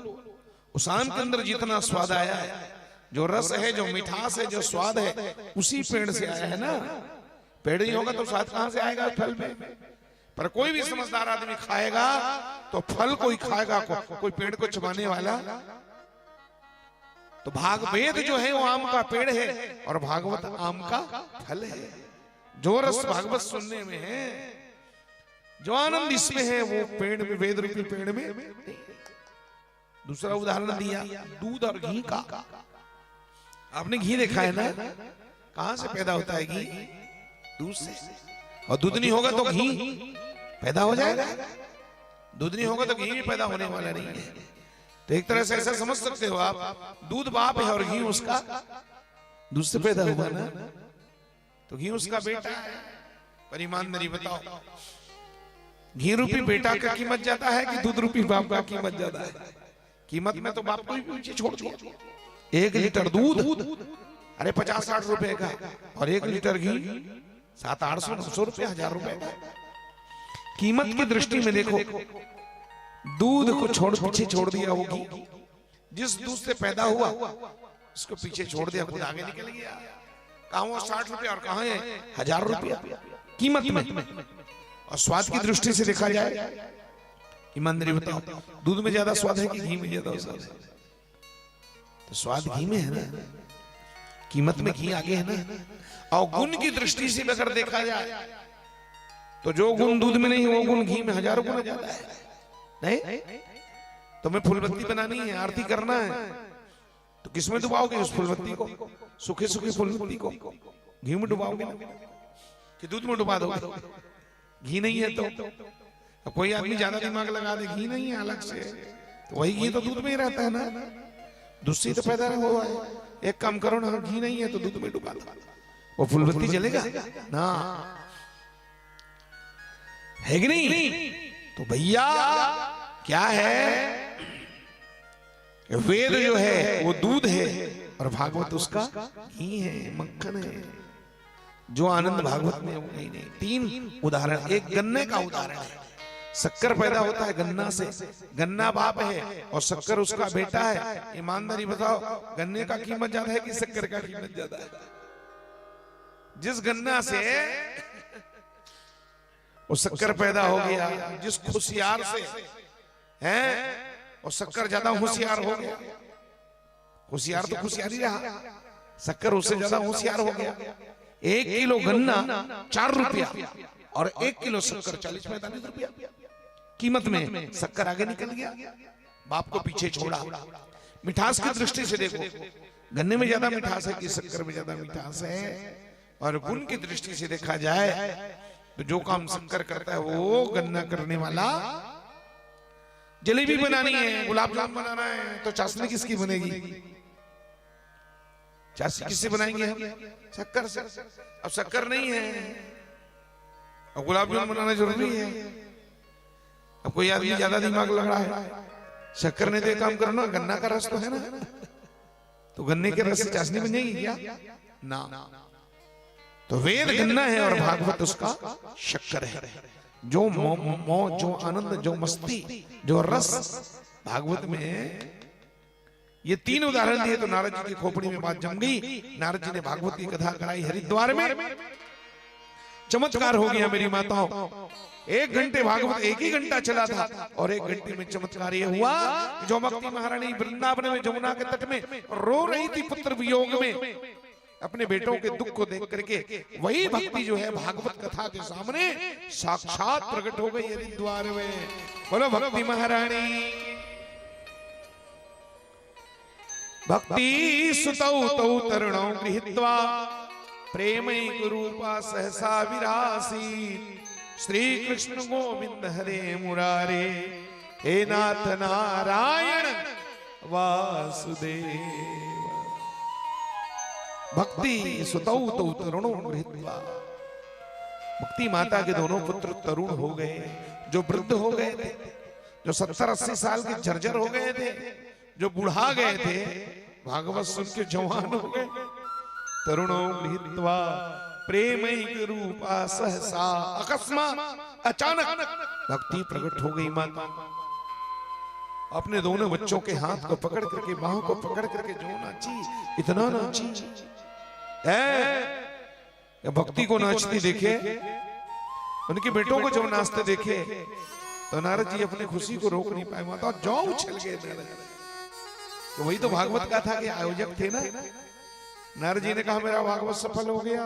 उस आम के अंदर जितना स्वाद आया है, जो रस है, जो मिठास है, जो स्वाद है, उसी पेड़ से आया है ना। पेड़ नहीं होगा तो स्वाद कहां से आएगा फल में? पर कोई भी समझदार आदमी खाएगा तो फल कोई खाएगा, कोई पेड़ को चबाने वाला। तो भागवेद जो है वो आम का पेड़ है और भागवत आम का फल है। जो रस भागवत सुनने में है, जो आनंद इसमें है, वो पेड़ में, वेद रूपी पेड़ में नहीं। दूसरा उदाहरण दिया दूध और घी का। आपने घी देखा है ना? कहां से पैदा होता है घी? दूध से। और दूध नहीं होगा तो घी पैदा हो जाएगा? दूध नहीं होगा तो घी भी पैदा होने वाला नहीं है। तो एक तरह से ऐसा समझ सकते हो आप, दूध बाप है और घी उसका दूध से पैदा हुआ ना, तो घी उसका बेटा है। पर ईमानदारी बताओ, घी रूपी बेटा का कीमत ज्यादा है कि दूध रूपी बाप का कीमत ज्यादा है? कीमत में तो बाप को ही पीछे छोड़ दिया। 1 लीटर दूध अरे 50-60 रुपए का, और 1 लीटर घी 700-800-900 रुपए, 1000 रुपए का। कीमत की दृष्टि में देखो, दूध को पीछे छोड़ दिया वो घी। जिस दूध से पैदा हुआ उसको पीछे छोड़ दिया, खुद आगे निकल गया। कहां वो 60 रुपए और कहां है 1000 रुपया कीमत में। और स्वाद की दृष्टि से देखा जाए, ईमानदारी बताओ, दूध में ज्यादा स्वाद है कि घी में ज्यादा स्वाद है? तो स्वाद घी में है ना, कीमत में घी आगे है ना। और गुण की दृष्टि से अगर देखा जाए तो जो गुण दूध में नहीं वो गुण घी में 1000 गुना ज्यादा है। नहीं तुम्हें फूलबत्ती बनानी है, आरती करना है, तो किसमें डुबाओगे उस फूलबत्ती को? सूखे सूखे फूलबत्ती को घी में डुबाओगे ना कि दूध में डुबा दोगे? घी नहीं है तो अब कोई आदमी ज्यादा दिमाग लगा दे घी नहीं है अलग से, तो वही घी तो दूध में ही रहता है ना, दूध से तो पैदा हुआ है। एक काम करो ना, घी नहीं है तो दूध में डुबा दो, वो फुलबत्ती जलेगा ना, है कि नहीं? तो भैया क्या है, वेद जो है वो दूध है और भागवत उसका घी है, मक्खन है, जो आनंद भागवत में नहीं। तीन उदाहरण, एक गन्ने का उदाहरण है, शक्कर पैदा होता है गन्ना से, गन्ना बाप है और शक्कर उसका बेटा है। ईमानदारी बताओ, गन्ने का कीमत ज्यादा है कि शक्कर का कीमत ज्यादा है? जिस गन्ना से वो शक्कर पैदा हो गया, जिस खुशियार से है और शक्कर ज्यादा होशियार हो गया, होशियार तो खुशियार ही रहा, शक्कर उससे ज्यादा होशियार हो गया। 1 किलो गन्ना 4 रुपया और 1 किलो शक्कर 40-45 रुपया कीमत में, शक्कर आगे निकल गया, बाप को पीछे छोड़ा। मिठास की दृष्टि से देखो, गन्ने में ज्यादा मिठास है कि शक्कर में ज्यादा मिठास है? और गुण की दृष्टि से देखा जाए तो जो काम शक्कर करता है वो गन्ना करने वाला, जलेबी बनानी है, गुलाब जामुन बनाना है, तो चाशनी किसकी बनेगी? चाशनी किससे बनाएंगे हम? शक्कर से। अब शक्कर नहीं है और गुलाब जामुन बनाना जरूरी है। अब कोई आदमी ज्यादा दिमाग लग रहा है, शक्कर ने तो काम करना, गन्ना का रस तो है ना, तो गन्ने के रस से चाशनी बन जाएगी क्या? ना। तो वेद गन्ना है और भागवत उसका शक्कर है। जो जो आनंद, जो मस्ती, जो रस भागवत में है। ये 3 उदाहरण दिए तो नारद जी की खोपड़ी में बात जम गई। नारद जी ने भागवत की कथा कराई हरिद्वार में, चमत्कार हो गया मेरी माताओं। 1 घंटे भागवत, 1 ही घंटा चला था और 1 घंटे में चमत्कार ये हुआ, जो भक्ति महारानी वृंदावन में जमुना के तट में रो रही थी पुत्र वियोग में, अपने बेटों के दुख को देख करके, वही भक्ति जो है भागवत कथा के सामने साक्षात प्रकट हो गई हरिद्वार में। बोलो भक्ति महारानी। भक्ति सुतौ तौ तरुणौ गृहीत्वा प्रेमई गुरूपा सहसा विरासी, श्री कृष्ण गोविंद हरे मुरारे, हे नाथ नारायण वासुदेव। भक्ति सुतौ तौ तरुणौ गृहीत्वा, भक्ति माता के दोनों पुत्र तरुण हो गए, जो वृद्ध हो गए थे, जो 70-80 साल के जर्जर हो गए थे, जो बुढ़ा गए थे, भागवत सुन के जवान हो गए। तरुणौ गृहीत्वा प्रेमैक रूपा सहसा, अकस्मात् अचानक भक्ति प्रकट हो गई माता। अपने दोनों बच्चों के हाथ को पकड़ करके, बाहों को पकड़ करके जो नाची, इतना नाची है। भक्ति को नाचती देखे, उनके बेटों को जब नाचते देखे तो नारद जी अपनी खुशी को रोक नहीं पाए। माता जो उछल गए नारद। तो वही तो भागवत का था कि आयोजक थे ना। नारद जी ने कहा मेरा भागवत सफल हो गया,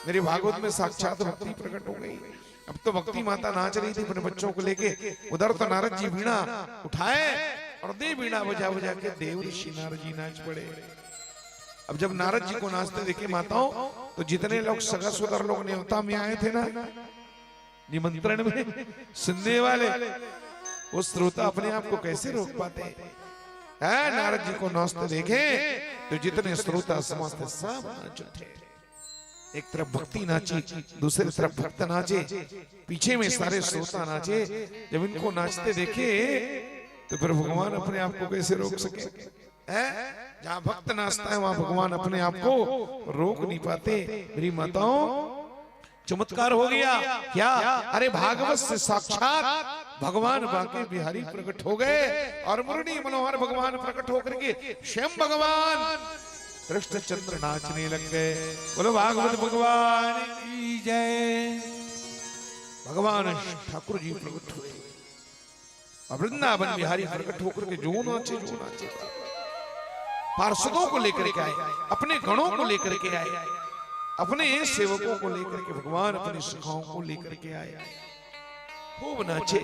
मेरी भागवत में साक्षात भक्ति प्रकट हो गई। अब तो भक्ति माता नाच रही थी अपने बच्चों को लेके, उधर तो नारद जी वीणा उठाए और दे वीणा बजा बजा के देव ऋषि नारद जी नाच पड़े। अब जब नारद जी को नाचते देखे माताओं, तो जितने लोग सगा सुदर लोग न्योता में आए थे ना, निमंत्रण में सुनने वाले, वो श्रोता अपने आप को कैसे रोक पाते हैं? नारद जी को नाचते देखे तो जितने श्रोता समस्त सब नाच उठे। एक तरफ भक्ति नाची, दूसरी तरफ भक्त नाचे, पीछे में सारे श्रोता नाचे। जब इनको नाचते देखे तो फिर भगवान अपने आप को कैसे रोक सके? जहाँ भक्त नाचता है वहां भगवान अपने आप को रोक नहीं पाते। मेरी माताओं, चमत्कार हो गया क्या? अरे भागवत से साक्षात भगवान बांके बिहारी प्रकट हो गए और मुरली मनोहर भगवान प्रकट होकर के स्वयं भगवान कृष्णचंद्र नाचने लग गए। बोलो भागवत भगवान की जय। भगवान ठाकुर जी प्रकट हुए और वृंदावन बिहारी प्रकट होकर के जो नाचे पार्षदों को लेकर के आए, अपने गणों को लेकर के आए, अपने सेवकों को लेकर के भगवान अपनी सखाओं को लेकर के आए। खूब नाचे,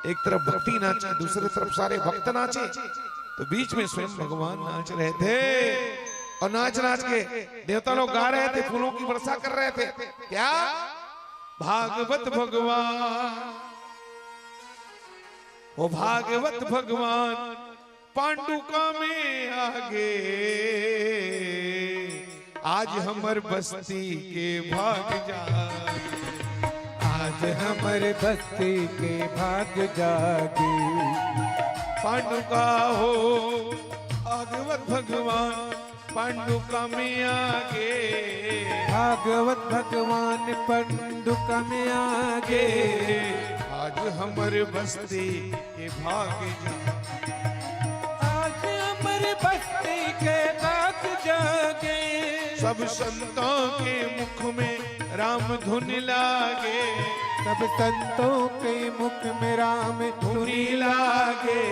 एक तरफ भक्ति नाचे, दूसरी तरफ सारे भक्त नाचे, तो बीच में स्वयं भगवान नाच रहे थे। और नाच नाच के देवता लोग गा रहे थे, फूलों की वर्षा कर रहे थे। क्या भागवत भगवान, ओ भागवत भगवान पांडुका में आगे, आज हमर बस्ती के भाग जागे, आज हमर बस्ती के भाग जागे। पांडुका हो भागवत भगवान पांडुका में आगे, भागवत भगवान पांडुका में आगे, आज हमर बस्ती के भाग जागे, आज हमर बस्ती के भाग जागे। सब संतों के मुख में राम धुन लागे, सब संतों के मुख में राम धुनी लागे,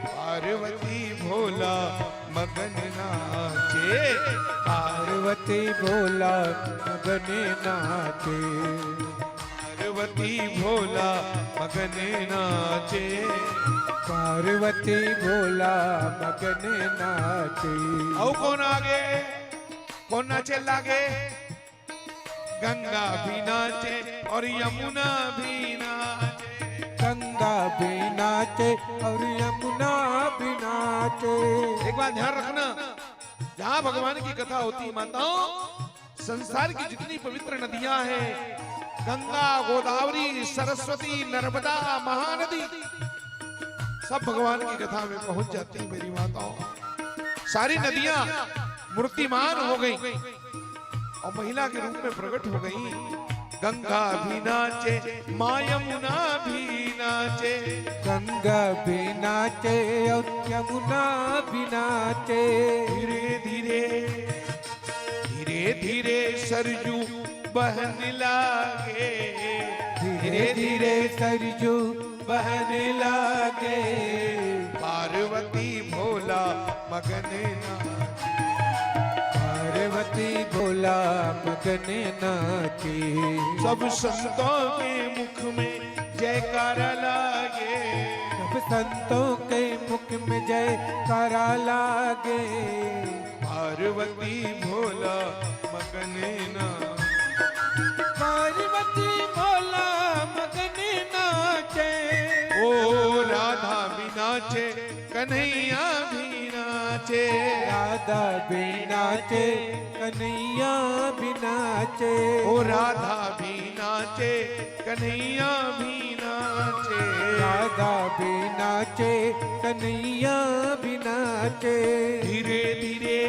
पार्वती भोला मगन नाचे, पार्वती भोला मगन नाचे, पार्वती भोला मगन नाचे, पार्वती भोला मगन नाचे। औ कौन आगे कौन नाचे लागे, गंगा भी नाचे और यमुना भी नाचे, गंगा भी नाचे और यमुना भी नाचे। एक बात ध्यान रखना, जहाँ भगवान की कथा होती माताओं, संसार की जितनी पवित्र नदियां हैं, गंगा गोदावरी सरस्वती नर्मदा महानदी, सब भगवान की कथा में पहुंच जाती है मेरी माताओं। सारी नदियां मूर्तिमान हो गई और महिला के रूप में प्रकट हो गई। गंगा भी नाचे मां यमुना भी नाचे, गंगा भी नाचे और यमुना भी नाचे। धीरे धीरे धीरे धीरे सरजू बहने लागे, धीरे धीरे सरजू बहने लागे, पार्वती भोला मगन नाचे, पार्वती भोला मगन नाचे। सब संतों के मुख में जयकारा लागे, सब संतों के मुख में जयकारा लागे, पार्वती भोला मगन नाचे, पार्वती भोला मगन नाचे। ओ राधा भी नाचे कन्हैया भी नाचे, राधा भी नाचे कन्हैया भी नाचे। ओ राधा भी नाचे कन्हैया भी नाचे, राधा भी नाचे कन्हैया भी नाचे। धीरे धीरे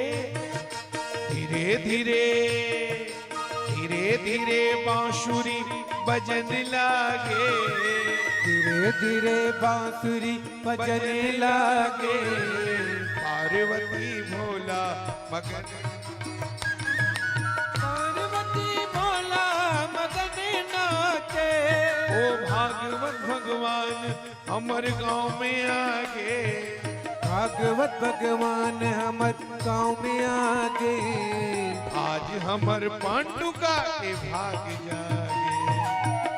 धीरे धीरे धीरे धीरे बांसुरी बजन लागे, धीरे धीरे बांसुरी बजने लागे, पार्वती भोला मगन, पार्वती भोला मगन नाचे। ओ भागवत भगवान हमर गांव में आगे, भागवत भगवान हमर गाँव में आगे, आज हमर पांडुका के भाग जागे,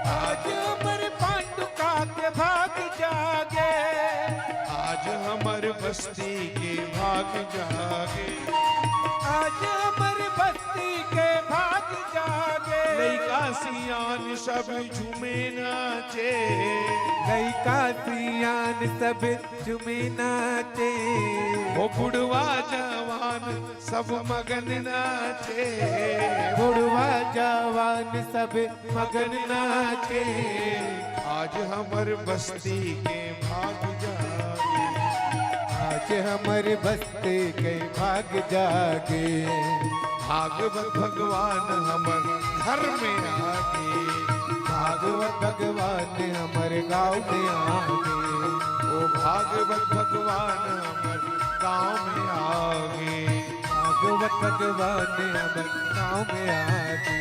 आज हमर पांडुका के भाग जागे, आज हमर बस्ती के भाग जागे, आज हमर बस्ती के भाग जागे। लइका सियान सब झूमे नाचे, लइका सियान सब झूमे नाचे, ओ बुढ़वा जवान सब मगन नाचे, बुढ़वा जवान सब मगन नाचे, आज हमर बस्ती के भाग जागे, आज हमर बस्ती के भाग जागे। भागवत भगवान हमर घर में आगे, भागवत भगवान हमर गाँव में आगे, ओ भागवत भगवान हमर गांव में आगे, भागवत भगवान हमर गाँव में आगे।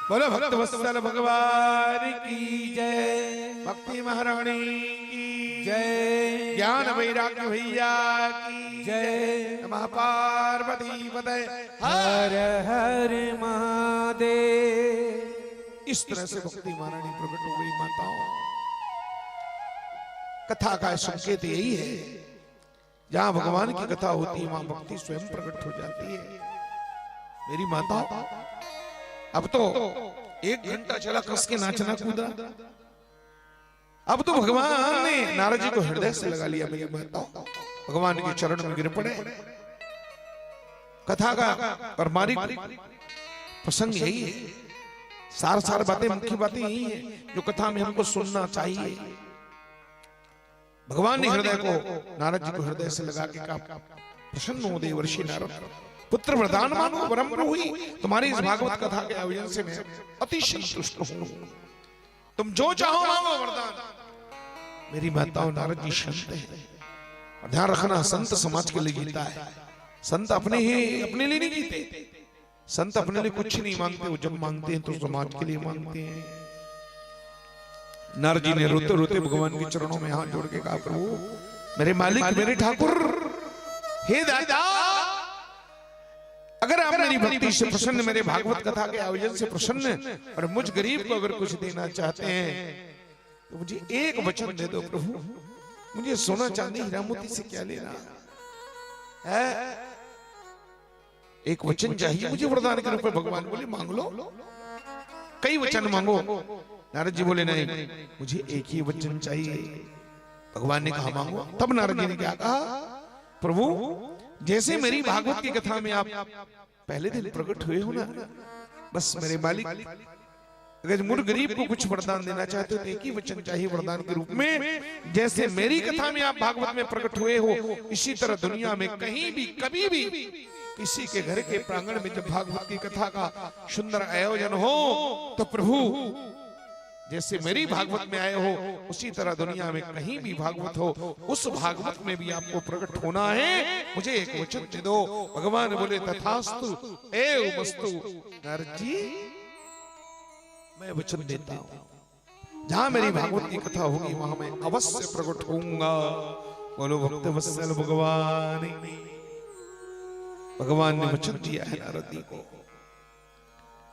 बोलो भक्त वत्सल भगवान की जय, भक्ति महारानी की जय, ज्ञान वैराग्य भैया की जय। नमः पार्वती पते हर हर महादेव। इस तरह से भक्ति महारानी प्रकट हो गई माताओं। कथा का संकेत यही है, जहां भगवान की कथा होती है वहां भक्ति स्वयं प्रकट हो जाती है। मेरी माता अब तो 1 घंटा चला कस के नाचना कूदा। अब तो भगवान ने नारद जी को हृदय से लगा लिया। मेरी माता भगवान के चरण में गिर पड़े। कथा का परमारिक प्रसंग यही है, सार सार बातें, मुख्य बातें यही है जो कथा में हमको सुनना चाहिए। भगवान ने हृदय को, नारद जी को हृदय से लगा के कहा, प्रसन्न हो देवर्षि नारद, पुत्र वरदान मांगो वरम हुई। तुम्हारी इस भागवत कथा के आयोजन से मैं अति संतुष्ट हूं। तुम जो चाहो मांगो वरदान। मेरी माताओं, नारद जी संत हैं। और ध्यान रखना, संत समाज के लिए जीता है। संत अपने लिए नहीं जीते। संत अपने लिए कुछ नहीं मांगते, वो जब मांगते हैं तो समाज के लिए मांगते हैं। नारद जी ने रोते रोते भगवान के चरणों में हाथ जोड़ के कहा, प्रभु मेरे मालिक, मेरे ठाकुर, हे दादा, अगर आप मेरी भक्ति से प्रसन्न, मेरे भागवत कथा के आयोजन से प्रसन्न, और मुझ गरीब को अगर कुछ देना चाहते हैं तो मुझे एक वचन दे दो प्रभु। मुझे सोना चांदी हीरा मोती से क्या लेना है? एक वचन चाहिए मुझे वरदान के रूप में। भगवान बोले, मांग लो, कई वचन मांगो। नारद जी बोले, नहीं, मुझे एक ही वचन चाहिए। भगवान ने कहा, मांगो। तब नारद जी ने क्या कहा, प्रभु जैसे मेरी भागवत की कथा में आप पहले दिन प्रकट हुए हो ना, बस मेरे मालिक, अगर मुझ गरीब को कुछ वरदान देना चाहते हो तो एक ही वचन चाहिए वरदान के रूप में। जैसे मेरी कथा में आप भागवत में प्रकट हुए हो, इसी तरह दुनिया में कहीं भी कभी भी किसी के घर के प्रांगण में जब भागवत की कथा का सुंदर आयोजन हो तो प्रभु जैसे मेरी भागवत में आए हो, उसी तरह दुनिया में कहीं भी भागवत हो, उस भागवत में भी आपको प्रकट होना है। मुझे एक वचन दे दो। भगवान बोले, तथास्तु एव मस्तु। नारद जी, मैं वचन देता हूं, जहां मेरी भागवत की कथा होगी वहां मैं अवश्य प्रकट होऊंगा। बोलो भक्त वत्सल भगवान। भगवान ने वचन दिया है नारद जी को,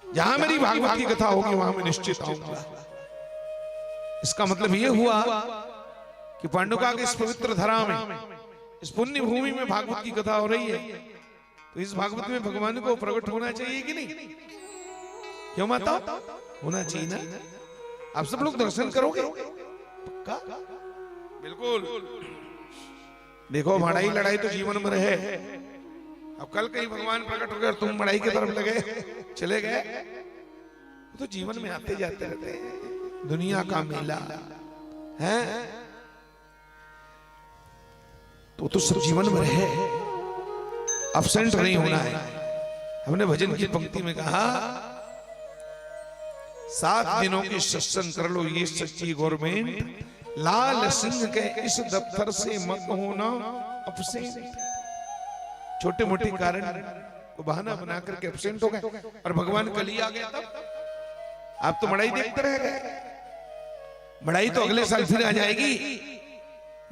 जहां मेरी भागवत की कथा होगी वहां मैं निश्चित आऊंगा। इसका मतलब यह हुआ कि पांडुका के इस पवित्र धरा में, इस पुण्य भूमि में भागवत की कथा हो रही है, तो इस भागवत में भगवान को प्रकट होना चाहिए कि नहीं? क्यों माता? होना चाहिए ना। आप सब लोग दर्शन करोगे? पक्का? बिल्कुल। देखो, लड़ाई लड़ाई तो जीवन में रहे। अब कल कहीं भगवान प्रकट हो गए, तुम लड़ाई की तरफ लगे चले गए, तो जीवन में आते जाते रहते हैं। दुनिया का मेला है तो सब जीवन में रहे, अब्सेंट नहीं होना है। हमने भजन की पंक्ति में कहा, 7 दिनों की सत्संग कर लो, ये सच्ची गवर्नमेंट। लाल सिंह के इस दफ्तर से मत होना अब्सेंट। छोटे मोटे कारण को बहाना बना करके एब्सेंट हो गए, और भगवान कल ही आ गया। तब आप तो मड़ाई देखते रह गए। मड़ाई तो अगले साल फिर आ जाएगी,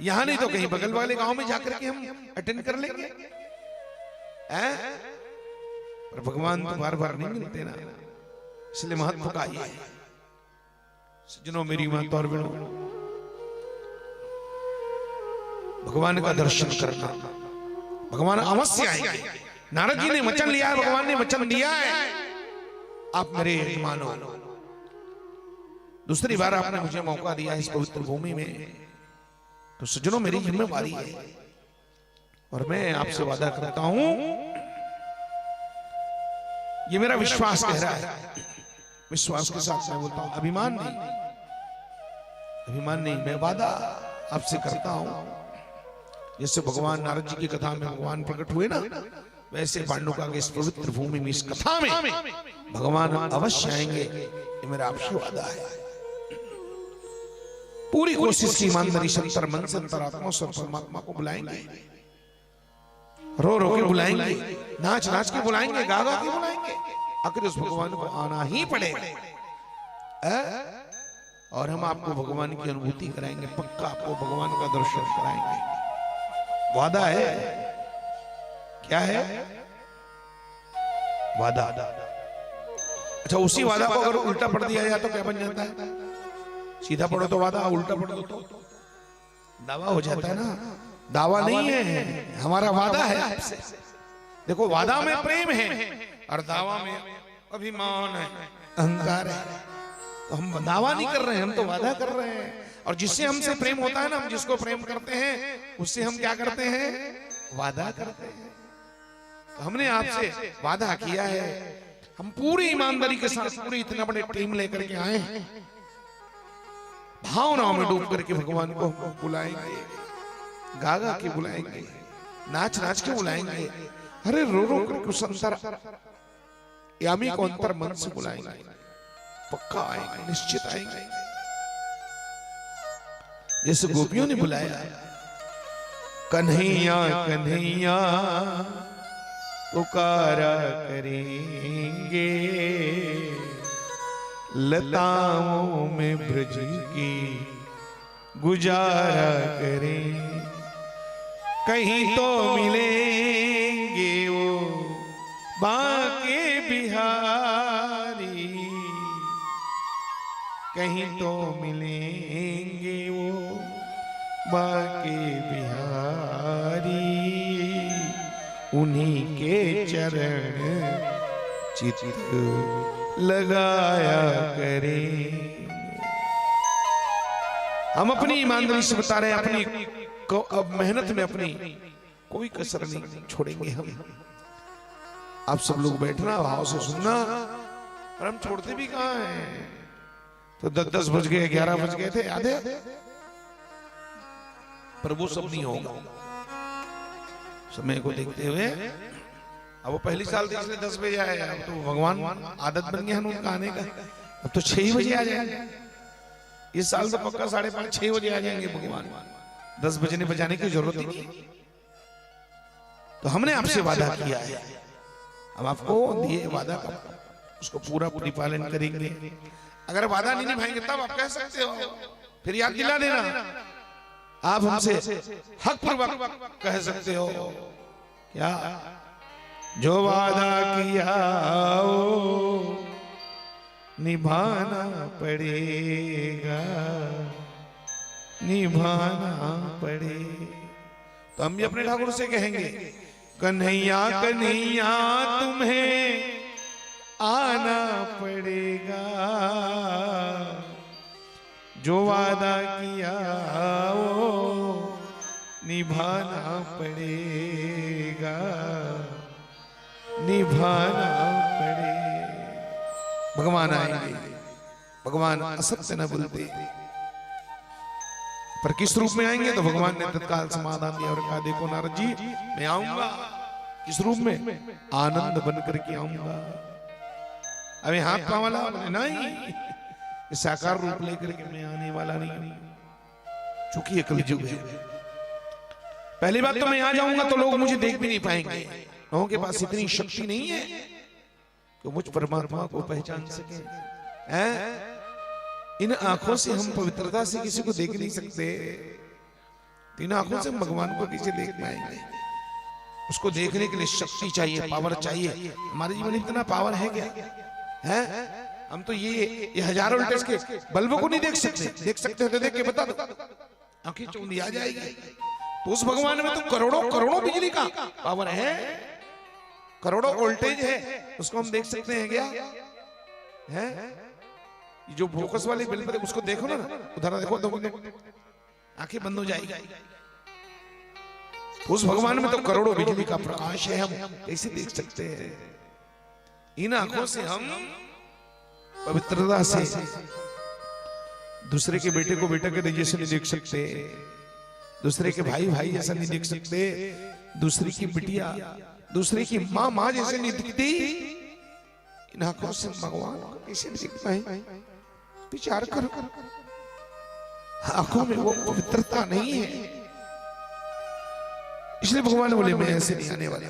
यहां नहीं तो कहीं बगल वाले गांव में जाकर के हम अटेंड कर लेंगे। पर भगवान तो बार बार नहीं मिलते ना, इसलिए महत्व का ये है। सज्जनों, मेरी माता और बहनों, भगवान का दर्शन करना, भगवान अवश्य आएंगे। नारद जी ने वचन लिया है, भगवान ने वचन दिया है, आप मेरे यजमान हो। दूसरी बार आपने मुझे मौका दिया इस पवित्र भूमि में, तो सज्जनों मेरी जिम्मेवारी है, और मैं आपसे वादा करता हूं, ये मेरा विश्वास कह रहा है, विश्वास के साथ मैं बोलता हूं, अभिमान नहीं, मैं वादा आपसे करता हूं। जैसे भगवान नारद जी की कथा में भगवान प्रकट हुए ना, वैसे पांडुका के इस पवित्र भूमि में, इस कथा में भगवान अवश्य आएंगे। ये मेरा आपसे वादा है। पूरी कोशिश की ईमानदारी से, अंतर मन से, अंतरात्मा से परमात्मा को बुलाएंगे, रो रो के बुलाएंगे, नाच नाच के बुलाएंगे, गा गा के बुलाएंगे। आखिर उस भगवान को आना ही पड़ेगा, और हम आपको भगवान की अनुभूति कराएंगे, पक्का आपको भगवान का दर्शन कराएंगे। वादा है। क्या है? वादा। अच्छा, उसी वादा को अगर उल्टा पढ़ दिया जाए तो क्या बन जाता है? सीधा पढ़ो तो वादा, उल्टा पढ़ दो तो दावा हो जाता है ना। दावा नहीं है, हमारा वादा है आपसे। देखो, वादा में प्रेम है और दावा में अभिमान है, अहंकार है। तो हम दावा नहीं कर रहे हैं, हम तो वादा कर रहे हैं। और जिससे हमसे प्रेम होता है ना, हम जिसको प्रेम करते हैं उससे हम क्या करते हैं, वादा करते हैं। तो हमने आपसे वादा किया है, हम पूरी ईमानदारी के साथ पूरी इतना बड़े टीम लेकर के आए हैं, भावनाओं में डूब करके भगवान को हम बुलाएंगे, गा गा के बुलाएंगे, नाच नाच के बुलाएंगे, अरे रो रो करके उस अंतर यामी को अंतर मन से बुलाएंगे, पक्का आएंगे, निश्चित आएंगे। जैसे गोपियों ने बुलाया, कन्हैया कन्हैया पुकारा करेंगे, लताओं में ब्रज की गुजारा करें, कहीं तो मिलेंगे वो बांके बिहारी, कहीं तो मिलेंगे वो बांके बिहारी, उन्हीं के चरण चित लगाया करें। हम अपनी ईमानदारी से बता रहे हैं, अपनी को अब मेहनत में अपनी कोई कसर नहीं छोड़ेंगे हम। आप सब लोग बैठना, भाव से सुनना, और हम छोड़ते भी कहां हैं। तो 10 बज गए, 11 बज गए थे, याद है, पर वो सब नहीं होगा। समय को देखते हुए, अब वो पहली साल थी इसलिए 10 बजे आए, अब तो भगवान आदत बन गया है उनका आने का, अब तो 6 बजे आ जाएंगे। इस साल तो पक्का 5:30 6 बजे आ जाएंगे भगवान, 10 बजे बजाने की जरूरत ही नहीं। तो हमने आपसे वादा किया है, हम आपको दिए वादा का उसको पूरा परिपालन करेंगे। अगर वादा नहीं निभाएंगे तब आप कह सकते हो, फिर याद दिला देना। आप हमसे हक पूर्वक कह सकते हो क्या, जो वादा किया वो निभाना पड़ेगा, निभाना पड़े। तो हम भी अपने ठाकुर से कहेंगे, कन्हैया कन्हैया तुम्हें आना पड़ेगा, जो वादा किया वो निभाना पड़ेगा, निभाना पड़ेगा। भगवान आएंगे, भगवान असत्य न बोलते, पर किस रूप में आएंगे? तो भगवान ने तत्काल समाधान दिया और कहा, देखो नारद जी, मैं आऊंगा किस रूप में, आनंद बन करके आऊंगा। अभी हाथ पांव वाला नहीं, साकार रूप लेकर के मैं आने वाला नहीं, चूंकि ये कलयुग है। पहली बात तो मैं आ जाऊंगा तो लोग मुझे देख भी नहीं पाएंगे, लोगों के पास इतनी शक्ति नहीं है कि मुझ परमात्मा को पहचान सके। इन आंखों से हम पवित्रता से किसी को देख नहीं सकते, इन आंखों से हम भगवान को किसी देख पाएंगे। उसको देखने के लिए शक्ति चाहिए, पावर चाहिए। हमारे जीवन में इतना पावर है क्या है? हम तो ये हजारों वोल्टेज के बल्बों को नहीं देख सकते। देख सकते हो तो देख के बता दो, आंखें चौंधी आ जाएगी। तो उस भगवान में तो करोड़ों करोड़ों बिजली का पावर है, करोड़ों वोल्टेज है, उसको हम देख सकते हैं क्या है? जो फोकस वाली बल्ब है उसको देखो ना, उधर देखो, 2 मिनट आंखें बंद हो जाएगी। उस भगवान में तो करोड़ों बिजली का प्रकाश है, हम कैसे देख सकते हैं? इन आंखों से हम पवित्रता से दूसरे के बेटे को बेटा के जैसे नहीं देख सकते, दूसरे के भाई भाई जैसा नहीं देख सकते, दूसरे की बिटिया, दूसरे की माँ माँ जैसे नहीं दिखती। इन आंखों से भगवान को कैसे देख पाए? विचार करो, आंखों में वो पवित्रता नहीं है, इसलिए भगवान बोले मैं ऐसे नहीं आने वाला।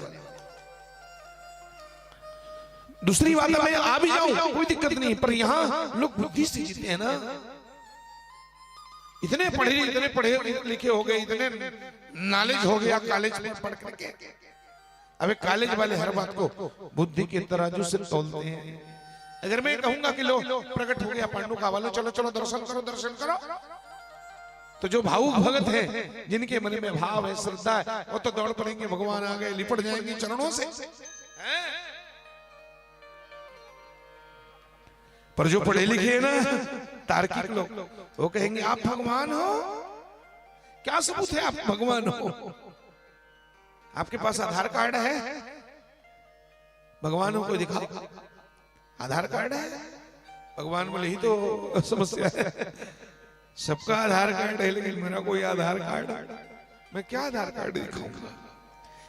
दूसरी बात है, मैं आ भी जाऊं कोई दिक्कत नहीं, पर यहां लोग बुद्धि से जीते हैं ना, इतने पढ़े लिखे हो गए, इतने नॉलेज हो गया कॉलेज में पढ़ करके। अब कॉलेज वाले हर बात को बुद्धि के तराजू से तौलते हैं। अगर मैं कहूंगा कि लो प्रकट हो गया पांडु का वाला, चलो चलो दर्शन करो दर्शन करो, तो जो भावुक भगत है, जिनके मन में भाव है, श्रद्धा है, वो तो दौड़ पड़ेंगे, भगवान आ गए, लिपट जाएंगे चरणों से। पर जो पढ़े लिखे हैं ना तार्किक लोग, वो कहेंगे आप भगवान हो, क्या सबूत है आप भगवान हो? आपके पास आधार कार्ड है? भगवान को दिखाओ, आधार कार्ड है? भगवान बोले ही तो समस्या है, सबका आधार कार्ड है लेकिन मेरा कोई आधार कार्ड, मैं क्या आधार कार्ड दिखाऊंगा?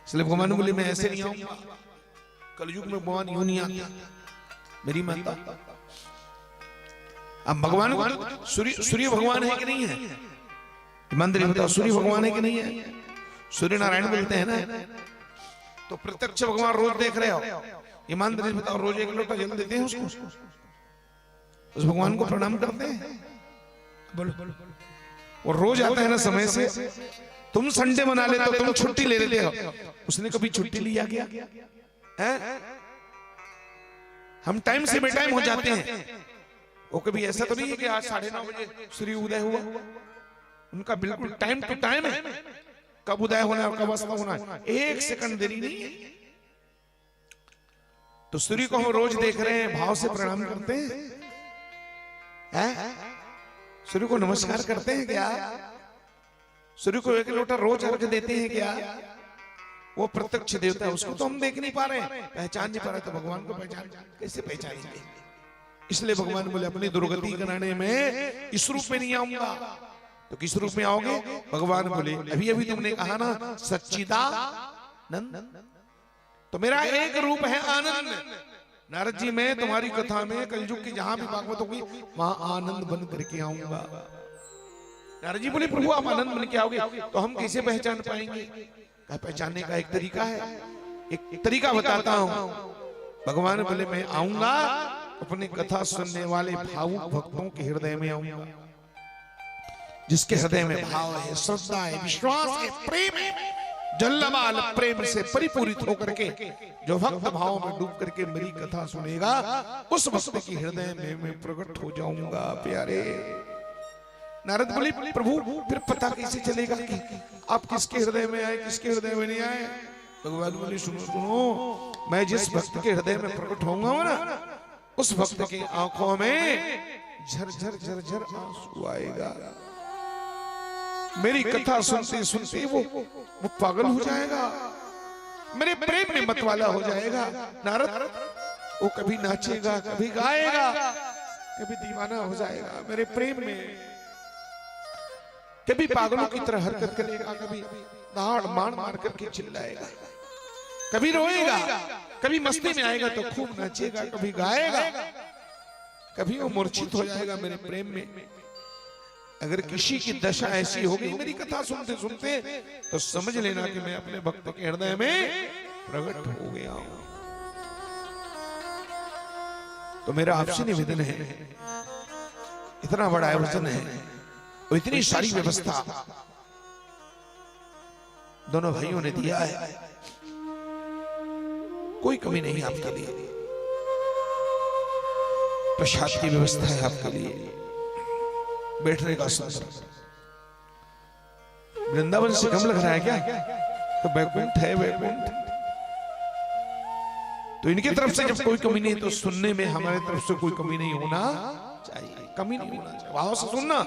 इसलिए भगवान बोले मैं ऐसे नहीं आऊंगा, कलयुग में भगवान यूं नहीं आता। मेरी माता अब भगवान को सूर्य भगवान है कि नहीं है? मंदिर बताओ, सूर्य भगवान है कि नहीं है? सूर्य नारायण बोलते हैं ना, तो प्रत्यक्ष भगवान रोज देख रहे हो, ईमानदारी बताओ, रोज एक लोटा जल देते हैं उसको, उस भगवान को प्रणाम करते हैं? बोलो, वो रोज आता है ना समय से। तुम संडे मना लेते हो, तुम छुट्टी ले लेते हो, उसने कभी छुट्टी लिया क्या है? हम टाइम से बेटाइम हो जाते हैं, वो कभी ऐसा तो नहीं है कि आज 9:30 बजे सूर्य उदय हुआ, उनका बिल्कुल टाइम टू टाइम है, कब उदय होना है कब अस्त होना है, एक सेकंड देरी नहीं है। तो सूर्य को हम रोज देख रहे हैं, भाव से प्रणाम करते हैं? सूर्य को नमस्कार करते हैं क्या? सूर्य को एक लोटा रोज अर्घ देते हैं क्या? वो प्रत्यक्ष देवता है, उसको तो हम देख नहीं पा रहे हैं, पहचान नहीं पा रहे, तो भगवान को पहचान कैसे पहचानेंगे? इसलिए भगवान बोले अपनी दुर्गति कराने में इस रूप में नहीं आऊंगा, तो किस रूप में आओगे? भगवान बोले अभी अभी तुमने कहा ना सच्चिदानंद, तो मेरा एक रूप है आनंद। नारद जी मैं तुम्हारी कथा में कलयुग की जहां भी भागवत होगी वहां आनंद बन करके आऊंगा। नारद जी बोले प्रभु आप आनंद बन के आओगे, तो हम कैसे पहचान पाएंगे? पहचानने का एक तरीका है, एक तरीका बताता हूं। भगवान बोले मैं आऊंगा, अपनी कथा सुनने वाले भावुक भक्तों के हृदय में आऊंगा, जिसके हृदय में भाव है, श्रद्धा है, विश्वास है, प्रेम है, जल्लमाल प्रेम से परिपूरित होकर के जो भक्त भाव में डूब करके मेरी कथा सुनेगा, उस भक्त के हृदय में मैं प्रकट हो जाऊंगा। प्यारे नारद बोले प्रभु फिर पता कैसे चलेगा कि आप किसके हृदय में आए, किसके हृदय में नहीं आए? भगवान बोले सुनो सुनो, मैं जिस भक्त के हृदय में प्रकट होऊंगा ना, उस भक्त की आंखों में झरझर झरझर आंसू आएगा। मेरी कथा सुनते सुनते वो पागल हो जाएगा, मेरे प्रेम में मतवाला हो जाएगा। नारद वो कभी नाचेगा, कभी गाएगा, कभी दीवाना हो जाएगा मेरे प्रेम में, कभी पागलों की तरह हरकत करेगा, कभी दाढ़ मार मार करके चिल्लाएगा, कभी रोएगा, कभी मस्ती में आएगा तो खूब नाचेगा, कभी गाएगा, कभी वो मूर्छित हो जाएगा मेरे प्रेम में। अगर किसी की दशा ऐसी होगी मेरी कथा सुनते सुनते, तो समझ लेना कि मैं अपने भक्त के हृदय में प्रकट हो गया हूं। तो मेरा आपसे निवेदन है, इतना बड़ा आयोजन है और इतनी सारी व्यवस्था दोनों भाइयों ने दिया है, कोई कमी नहीं आपके लिए, प्रसाद की व्यवस्था है आपके लिए, बैठने का सुंदर, वृंदावन से कम लग रहा है क्या? तो बैकुंठ है, बैकुंठ। तो इनकी तरफ से जब कोई कमी नहीं, तो सुनने में हमारे तरफ से कोई कमी नहीं होना चाहिए, कमी नहीं होना चाहिए। भाव से सुनना,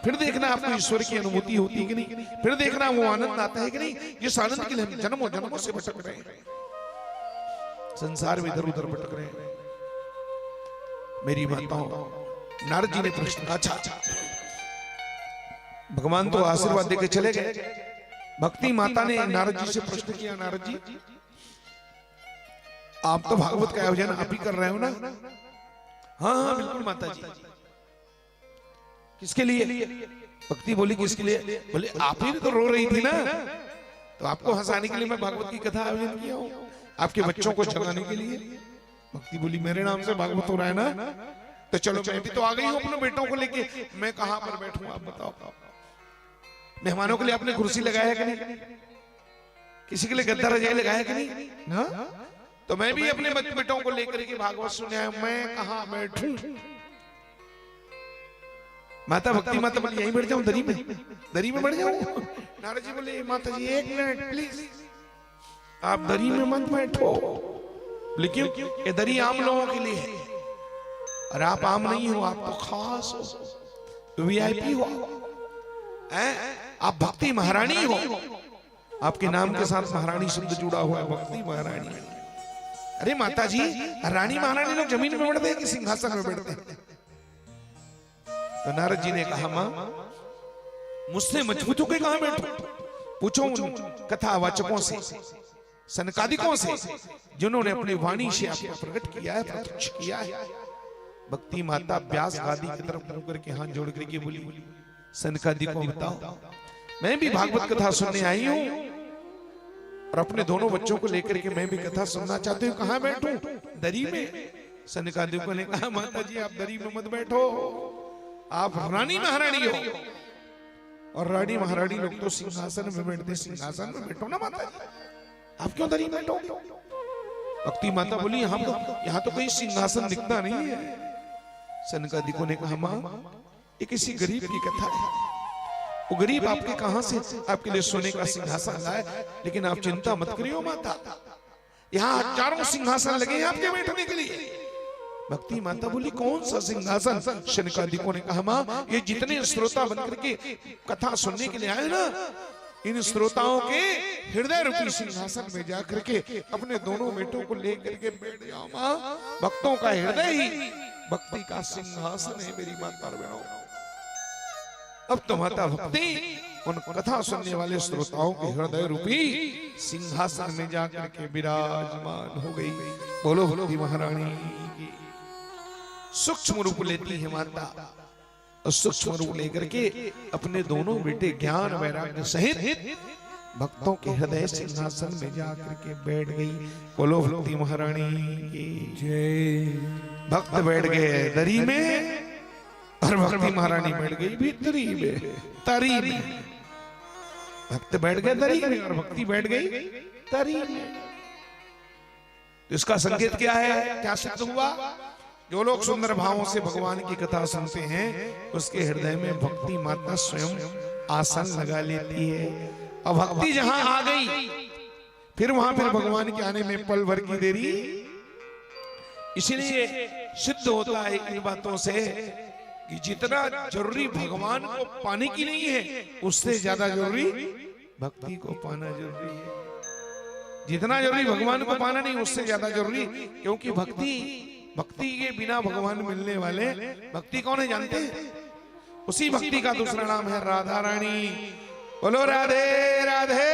फिर देखना आपको ईश्वर की अनुभूति होती है कि नहीं, फिर देखना वो आनंद आता है कि नहीं, जिस आनंद के लिए हम जन्मों जन्मों से भटक रहे हैं, संसार में इधर उधर भटक रहे हैं। मेरी माताओं, नारद जी ने प्रश्न, अच्छा भगवान तो आशीर्वाद देके चले गए, भक्ति माता ने नारद जी से प्रश्न किया, नारद जी आप तो भागवत का आयोजन आप ही कर रहे हो ना? हाँ हाँ बिल्कुल माता जी। किसके लिए? भक्ति बोली किसके लिए? बोले आप ही तो रो रही थी ना, तो आपको हंसाने के लिए मैं भागवत की कथा आयोजन किया हूँ, आपके बच्चों को जगाने के लिए। भक्ति बोली मेरे नाम से भागवत हो रहा है ना, तो चलो मैं भी तो आ गई हूँ अपने बेटों को लेके, मैं कहां पर बैठूं आप बताओ? मेहमानों के लिए आपने कुर्सी लगाया है कि नहीं? किसी के लिए गद्दा रजाई लगाया है कि नहीं? ना? तो मैं भी अपने बेटों को लेकर के भागवत सुने आया, मैं कहां बैठूं? माता भक्ति माता बोली यहीं बैठ जाऊं, दरी में बैठ जाऊं? नारद जी बोले माता जी एक मिनट प्लीज, आप दरी में मत बैठो। लेकिन ये दरी आम लोगों के लिए है, और आप आम नहीं हो, आप तो खास हो, वीआईपी हो, आप भक्ति महारानी हो। आपके नाम के साथ महारानी शब्द जुड़ा हुआ है, भक्ति महारानी। अरे माता जी, रानी महारानी लोग जमीन में बैठते हैं कि सिंहासन में बैठते हैं? तो नारद जी ने कहा, मां मुझसे मजबूत होकर कहां बैठो, पूछो उन कथावाचकों से, सनकादिकों से, जिन्होंने अपनी वाणी से आपको प्रकट किया है, प्रत्यक्ष किया है। भक्ति माता व्यास गादी की तरफ मुंह करके हाथ जोड़ करके बोली, सनकादिकों बताओ, मैं भी भागवत कथा सुनने आई हूं और अपने दोनों बच्चों को लेकर के मैं भी कथा सुनना चाहती हूँ, कहां बैठूं? दरी में। सनकादिकों ने कहा, माता जी आप दरी में मत बैठो, आप रानी महारानी हो, और रानी महारानी लोग तो सिंहासन में बैठते, सिंहासन में बैठो ना माता जी, आप क्यों दरी में बैठो? भक्ति माता बोली, यहाँ तो कोई सिंहासन दिखता नहीं है। सनकादिकों ने कहा, मां ये किसी गरीब की कथा है, वो गरीब आपके कहां से आपके लिए सोने का सिंहासन लाए, लेकिन आप चिंता मत करियो माता, यहाँ हजारों सिंहासन लगे हैं आपके बैठने के लिए। भक्ति माता बोली, कौन सा सिंहासन? सनकादिकों ने कहा, मां ये जितने श्रोता बनकर के कथा सुनने के लिए आए ना, इन श्रोताओं के हृदय रूपी सिंहासन में जाकर के अपने दोनों बेटों को लेकर के बैठ जाओ मां। भक्तों का हृदय ही भक्ति का सिंहासन है मेरी माता बहनों। अब तो माता भक्ति उन कथा सुनने वाले श्रोताओं के हृदय रूपी सिंहासन में जाकर के विराजमान हो गई। बोलो भक्ति महारानी की। सूक्ष्म रूप लेती है माता, और सूक्ष्म रूप लेकर के अपने दोनों बेटे ज्ञान वैराग्य सहित भक्तों के हृदय सिंहासन में जाकर के बैठ गई। बोलो भक्ति महारानी की जय। भक्त बैठ गए दरी में और भक्ति महारानी बैठ गई भीतरी में, तरी में। भक्त बैठ गए दरी में और भक्ति बैठ गई तरी में। तो इसका संकेत क्या है, क्या सिद्ध हुआ? जो लोग सुंदर भावों से भगवान की कथा सुनते हैं, उसके हृदय में भक्ति माता स्वयं आसन लगा लेती है। और भक्ति जहां आ गई, फिर वहां पर भगवान के आने में पल भर की देरी। इसलिए सिद्ध होता है इन बातों से कि जितना जरूरी भगवान को पाने की नहीं है, उससे ज्यादा जरूरी भक्ति को पाना जरूरी है। जितना जरूरी भगवान को पाना नहीं, उससे ज्यादा जरूरी, क्योंकि भक्ति के बिना भगवान मिलने वाले, भक्ति कौन है जानते हैं? उसी भक्ति का दूसरा नाम है राधा रानी। बोलो राधे राधे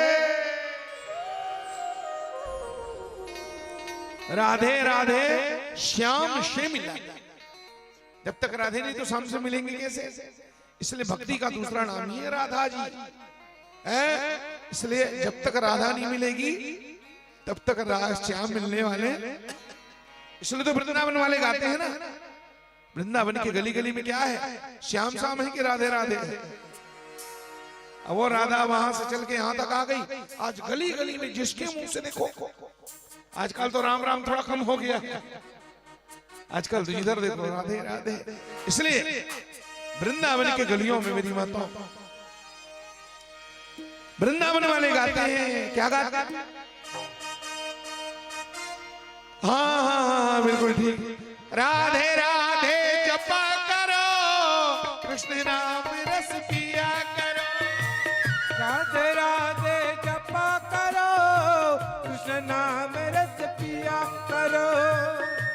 राधे राधे श्याम से मिला। जब तक राधे नहीं तो श्याम से मिलेंगे कैसे? इसलिए भक्ति का दूसरा नाम ही है राधा जी। इसलिए जब तक राधा नहीं मिलेगी तब तक श्याम मिलने वाले। इसलिए तो वृंदावन वाले गाते हैं ना, वृंदावन की गली गली में क्या है? श्याम श्याम है कि राधे राधे है। अब वो राधा वहां से चल के यहां तक आ गई। आज गली गली में जिसके मुंह से देखो, आजकल तो राम राम थोड़ा कम हो गया, आजकल तो इधर देखो राधे राधे। इसलिए वृंदावन के गलियों में मेरी माता, वृंदावन वाले गाते हैं, क्या गाते हैं? हाँ हाँ हाँ बिल्कुल ठीक। राधे राधे जपा करो, कृष्ण नाम रस पिया करो। राधे राधे जपा करो, कृष्ण नाम रस पिया करो।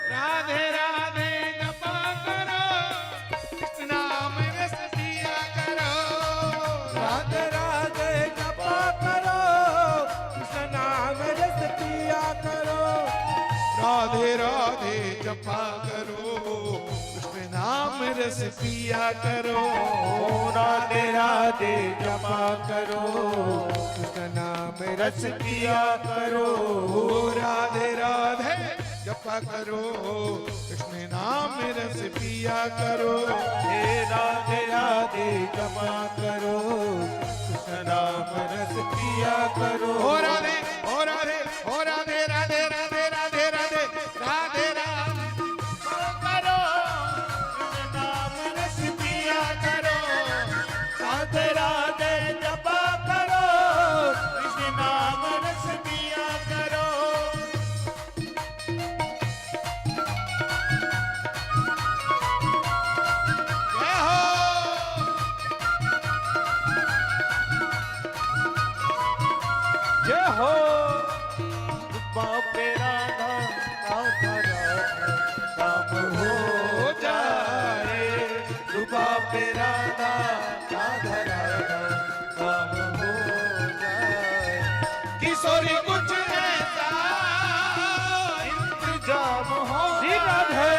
राधे राधे जपा करो, कृष्ण नाम रस पिया करो। राधे राधे जपा करो, कृष्ण नाम रस पिया करो। राधे राधे जपा करो, कृष्ण नाम रस पिया करो। राधे राधे जपा करो, कृष्ण नाम रस पिया करो। राधे राधे जपा करो, कृष्ण नाम रस पिया करो। हे राधे राधे जपा करो, कृष्ण नाम रस पिया करो। ओ राधे ओ राधे ओ राधे राधे राधे राधे राधे राधे राधे करो, कृष्ण नाम रस पिया करो। राधे राधे जपा करो, कृष्ण नाम रस पिया करो। पे राधा राधा राधा राम हो जाए। किशोरी कुछ ऐसा इंतजाम हो राधे,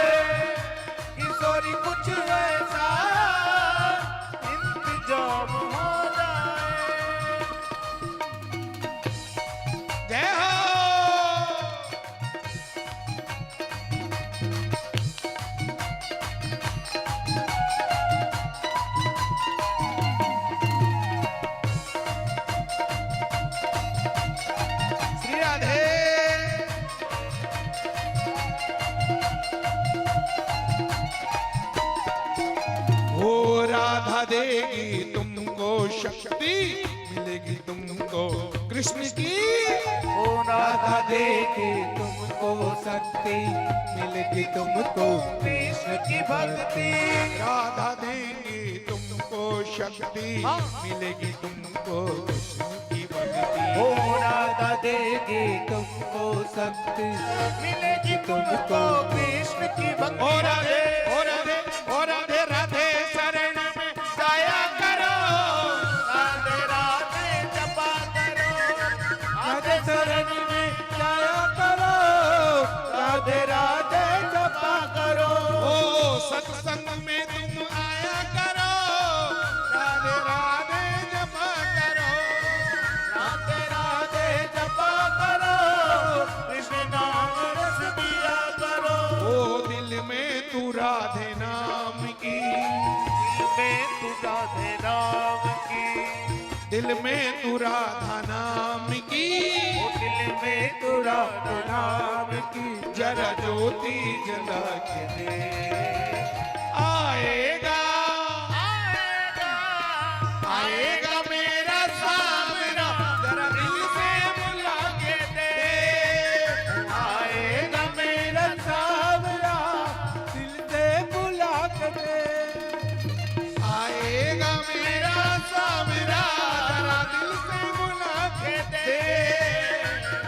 किशोरी कुछ ऐसा इंतजाम हो जाए। जय हो। श्री राधे। ओ राधा देगी तुमको शक्ति, मिलेगी तुमको कृष्ण की। ओ राधा देगी तुमको शक्ति, मिलेगी तुमको कृष्ण की भक्ति। राधा देगी तुमको शक्ति, मिलेगी तुमको कृष्ण की भक्ति। ओ राधा देगी तुमको शक्ति, मिलेगी तुमको कृष्ण की भक्ति। ओ राधे ओ राधे ओ राधे राधे शरण में गाया करो। राधे राधे जपा करो, राधे शरण में जाया करो। राधे राधे जपा करो। ओ सत्संग में तुम आया करो। राधे राधे जपा करो। राधे राधे जपा करो, कृष्ण नाम रस पिया करो। ओ दिल में तू राधे नाम की, में तू राधे नाम की, दिल में तू राधा नाम की। ओ दिल में तू राधे नाम की। जरा ज्योति जला के दे। आएगा आएगा आएगा मेरा सामना, जरा दिल से बुला के दे। आएगा मेरा सावरा, दिल से बुला के दे। आएगा मेरा सामना, जरा दिल से बुला के दे।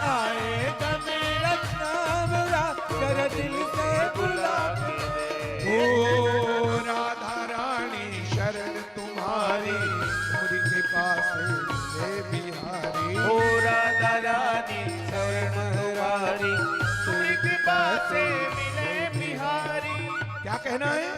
आएगा मेरा सावरा, जरा दिल से बुला के दे। ओ राधा रानी शरण तुम्हारी, तुम्हारी कृपा से मिले बिहारी। ओ राधा रानी शरण हमारी, तेरी कृपा से मिले बिहारी। क्या कहना है?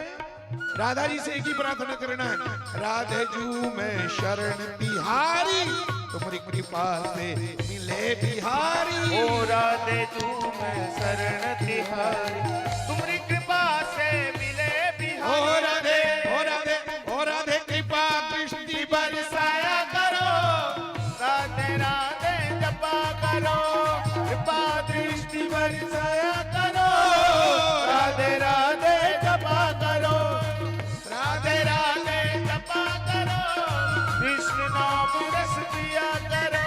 राधा जी से एक ही प्रार्थना करना है। राधे जू में शरण तिहारी, तुम्हारी कृपा से मिले बिहारी। ओ राधे तू मैं शरण तिहारी, तुम्हारी कृपा से मिले ओ बिहारी। राधे ओ राधे ओ राधे कृपा दृष्टि बरसाया करो। राधे राधे जपा करो, कृपा दृष्टि बरसाया करो। राधे राधे जपा करो, राधे राधे जपा करो। कृष्ण नाम रस पिया करो।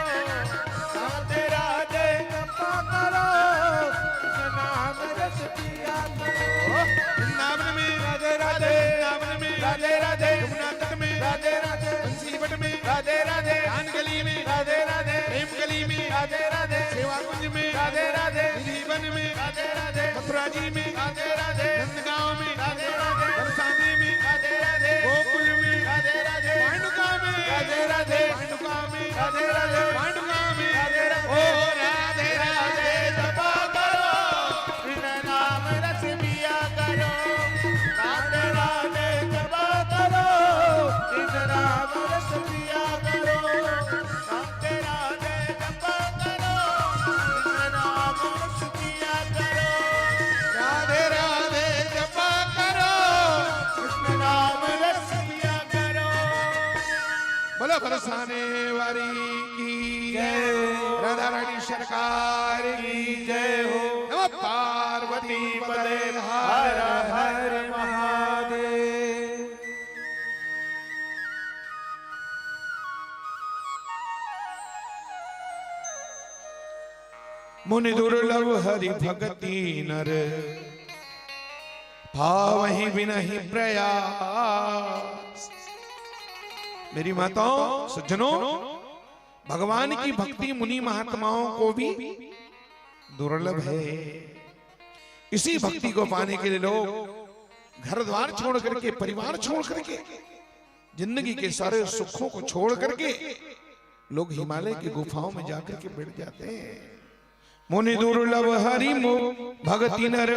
राधे राधे जपा करो, कृष्ण नाम रस पिया करो। वृंदावन में राधे राधे, वृंदावन में राधे राधे, यमुना तट में राधे राधे, बंसीवट में राधे राधे, कान गली में राधे राधे, प्रेम गली में राधे राधे, सेवा कुंज में राधे राधे, जीवन में राधे राधे, मथुरा जी में राधे राधे, नंदगांव में राधे राधे, बरसाने में राधे राधे, गोकुल में राधे राधे, पांडुका में राधे राधे, पांडुका में राधे राधे, पांडुका में राधे राधे, ओ राधे राधे जपा करो, कृष्ण नाम रस पिया करो। राधे राधे जपा करो, कृष्ण नाम रस पिया करो। राधे राधे जपा करो, कृष्ण नाम रस पिया करो। राधे राधे जपा करो। कृष्ण नाम रस पिया करो। बोलो बरसाने वाली की जय हो। राधा रानी सरकार की जय हो। नमः पार्वती पदे हर हर हर महादेव। मुनि दुर्लभ हरि भगति नर, भावहि बिनहि प्रयास। मेरी माताओं सज्जनों, भगवान की भक्ति मुनि महात्माओं को भी दुर्लभ है। इसी भक्ति को पाने के लिए लोग घर द्वार छोड़ करके, परिवार छोड़ करके, जिंदगी के सारे सुखों को छोड़ करके लोग हिमालय की गुफाओं में जाकर के बैठ जाते हैं। मुनि दुर्लभ हरि भगति नर,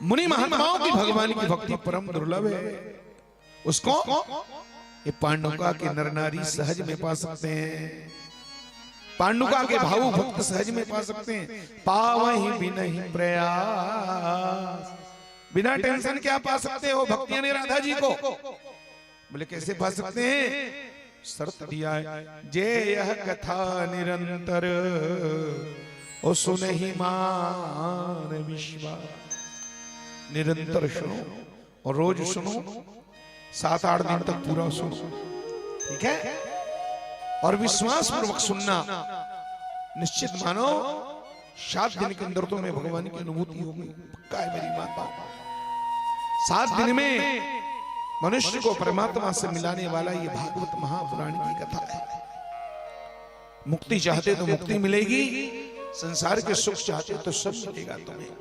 मुनि महात्माओं की भगवान की भक्ति परम दुर्लभ है। उसको ये पांडुका के नर नारी सहज में पा सकते हैं, पांडुका के भावु भक्त सहज में पा सकते हैं। पावहि बिनहि प्रयास, बिना टेंशन क्या पा सकते हो भक्तियां ने राधा जी को? बोले कैसे पा सकते हैं? शर्त दिया है, जे यह कथा निरंतर ओ सुनहि मान विश्वास। निरंतर सुनो और रोज सुनो, 7-8 दिन तक पूरा सुनो, ठीक है? और विश्वास पूर्वक सुनना, निश्चित मानो 7 दिन के अंदर तो मैं भगवान की अनुभूति होगी, पक्का है मेरी माता। 7 दिन में मनुष्य को परमात्मा से मिलाने वाला ये भागवत महापुराण की कथा है। मुक्ति चाहते तो मुक्ति मिलेगी, संसार के सुख चाहते तो सब मिलेगा तुम्हें।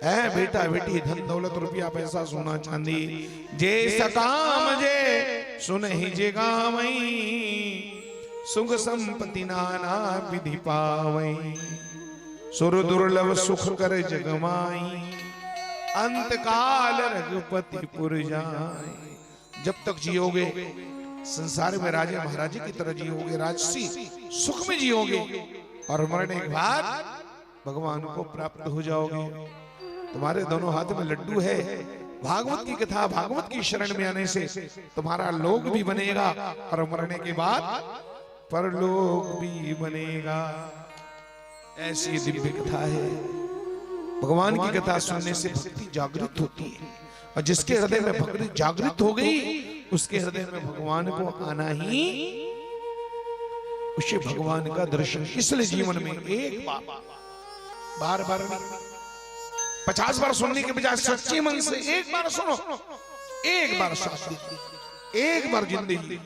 है बेटा बेटी, धन दौलत रुपया पैसा सोना चांदी, जे सकाम जे सुन ही जे गावई, सुख संपत्ति नाना विधि पावई, सुर दुर्लभ सुख कर जगमाई, अंत काल रघुपति पुर जाए। जब तक जियोगे संसार में राजा महाराजे की तरह जियोगे, राजसी सुख में जियोगे, और मरने के बाद भगवान को प्राप्त हो जाओगे। तुम्हारे दोनों हाथ में लड्डू है, भागवत की कथा, भागवत की शरण में आने से तुम्हारा लोक भी बनेगा और मरने के बाद परलोक भी बनेगा। ऐसी दिव्य कथा है। भगवान की कथा सुनने से भक्ति जागृत होती है, और जिसके हृदय में भक्ति जागृत हो गई उसके हृदय में भगवान को आना ही उसे भगवान का दर्शन। इसलिए जीवन में एक बार बार नहीं, 50 बार सुनने के बजाय सच्चे मन से एक बार सुनो, एक बार शास्त्र, एक बार जिंदगी,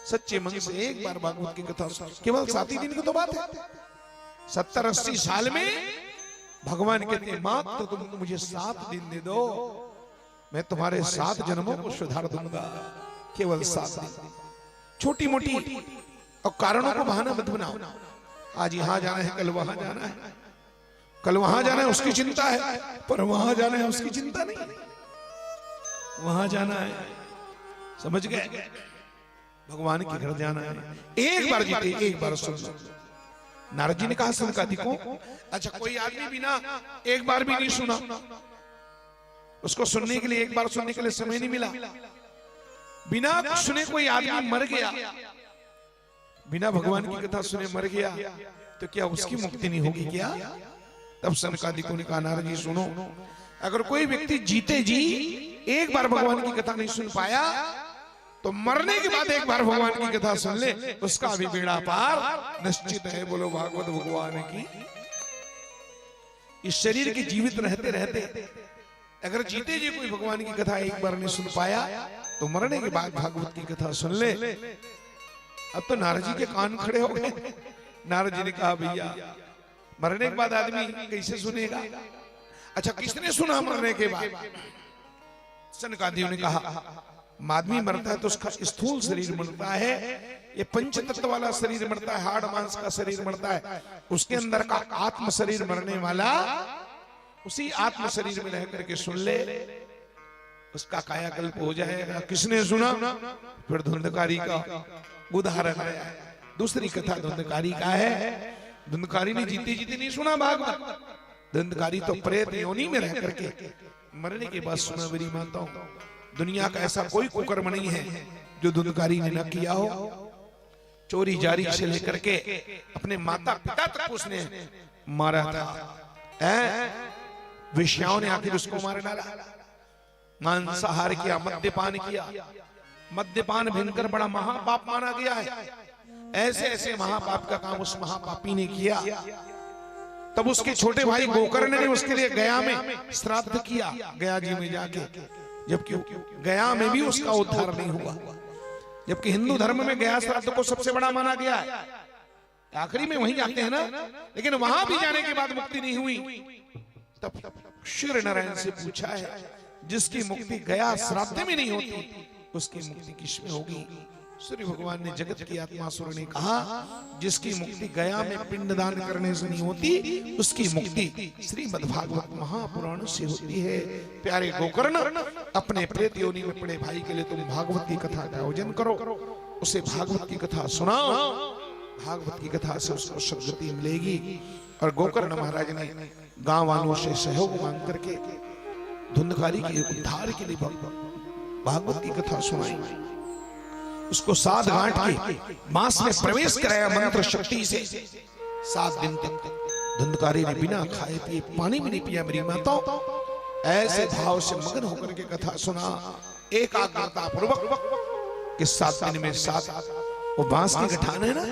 सच्चे मन से एक बार भागवत की कथा सुनो। केवल 7 ही दिन की तो बात है। 70-80 साल में भगवान कहते हैं, मात्र तुम मुझे 7 दिन दे दो, मैं तुम्हारे 7 जन्मों को सुधार दूंगा। केवल 7 दिन। छोटी मोटी और कारणों को बहाना मत बनाओ। आज यहां जाना है, कल वहां जाना है, कल वहां जाना है उसकी चिंता है, पर वहां जाना है उसकी चिंता नहीं, वहां जाना है। समझ गए? भगवान के घर जाना है। एक बार जीते, एक बार सुन लो। नारद जी ने कहा सनकादि को, अच्छा कोई आदमी बिना एक बार भी नहीं सुना, उसको सुनने के लिए, एक बार सुनने के लिए समय नहीं मिला, बिना सुने कोई आदमी मर गया, बिना भगवान की कथा सुने मर गया, तो क्या उसकी मुक्ति नहीं होगी क्या? तब सनकादिकों ने कहा, नारद जी सुनो, अगर कोई व्यक्ति जीते जी एक बार भगवान की कथा नहीं सुन पाया, तो मरने के बाद एक बार भगवान की कथा सुन ले, उसका भी बेड़ा पार निश्चित है। बोलो भागवत भगवान की। इस शरीर के जीवित रहते रहते अगर जीते जी कोई भगवान की कथा एक बार नहीं सुन पाया, तो मरने के बाद भागवत की कथा सुन ले। अब तो नारद जी के कान खड़े हो गए। नारद जी ने कहा, भैया मरने के बाद आदमी कैसे सुनेगा? अच्छा किसने सुना मरने के बाद? सनकादियों ने कहा, आदमी मरता है तो उसका स्थूल शरीर मरता है, ये पंच तत्व वाला शरीर मरता है, हाड़ मांस का शरीर मरता है, उसके अंदर का आत्म शरीर मरने वाला उसी आत्म शरीर में रह करके सुन ले, उसका कायाकल्प हो जाएगा। किसने सुना? फिर धुंधकारी का उदाहरण आया। दूसरी कथा धुंधकारी का है। धुंधकारी ने जीते जीते नहीं सुना भागवत, धुंधकारी तो प्रेत योनि में रह करके मरने के बाद सुना। मेरी माताओं, दुनिया का ऐसा कोई कुकर्म नहीं है जो धुंधकारी ने न किया हो। चोरी जारी से लेकर के अपने माता पिता तक उसने मारा था। विषयाओं ने आखिर उसको मार डाला। मांसाहार किया, मद्यपान किया। मद्यपान भयंकर बड़ा महापाप माना गया है। ऐसे ऐसे महापाप का काम उस महापापी ने किया। तब उसके छोटे भाई गोकर्ण ने उसके लिए गया में श्राद्ध किया, गया जी में जाके, जबकि गया में भी उसका उद्धार नहीं हुआ। जबकि हिंदू धर्म में गया श्राद्ध को सबसे बड़ा माना गया है। आखिरी में वहीं जाते हैं ना, लेकिन वहां भी जाने के बाद मुक्ति नहीं हुई। तब सूर्य नारायण से पूछा है, जिसकी मुक्ति गया श्राद्ध में नहीं होती उसकी मुक्ति किसमें होगी? सूर्य भगवान ने जगत की आत्मा सूर्य ने कहा, जिसकी मुक्ति गया में पिंडदान करने से नहीं होती उसकी मुक्ति श्रीमद् भागवत महापुराण से होती है। प्यारे गोकर्ण, अपने प्रेत योनि में पड़े भाई के लिए तुम भागवत की कथा का आयोजन करो, उसे भागवत की कथा सुनाओ, भागवत की कथा से उसको सद्गति मिलेगी। और गोकर्ण महाराज ने गांव वालों से सहयोग मांग करके धुंधकारी के उद्धार के लिए भागवत की कथा सुनाई। उसको 7 गांठ के मांस में प्रवेश कराया मंत्र शक्ति से। 7 दिन तक धुंधकारी ने बिना खाए पिए पानी भी नहीं पिया। मेरी माता ऐसे भाव से मगन होकर के कथा सुना, एकाग्रता पूर्वक कि 7 दिन में 7 वो बांस की गठान है ना,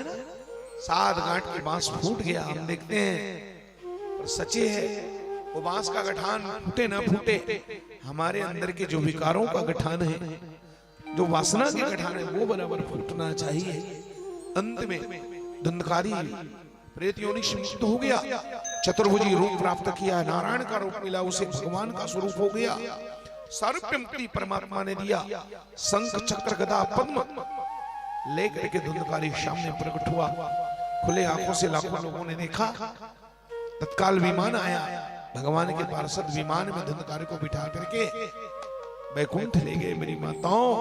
7 गांठ के बांस फूट गया। हम देखते हैं पर सच्चे है वो बांस का गठान फूटे ना फूटे, हमारे अंदर के जो विकारों का गठान है, जो वासना की गठान है, वो बराबर फूटना चाहिए। अंत में धुंधकारी प्रेत योनि से मुक्त हो गया, चतुर्भुजी रूप प्राप्त किया, नारायण का रूप मिला, उसे भगवान का स्वरूप हो गया। सर्व मुक्ति परमात्मा ने दिया। शंख चक्र गदा पद्म लेकर के धुंधकारी सामने प्रकट हुआ। खुले आंखों से लाखों लोगों ने देखा। तत्काल विमान आया, भगवान के पार्षद विमान में धुंधकारी को बिठा करके वैकुंठ ले गए। मेरी माताओं,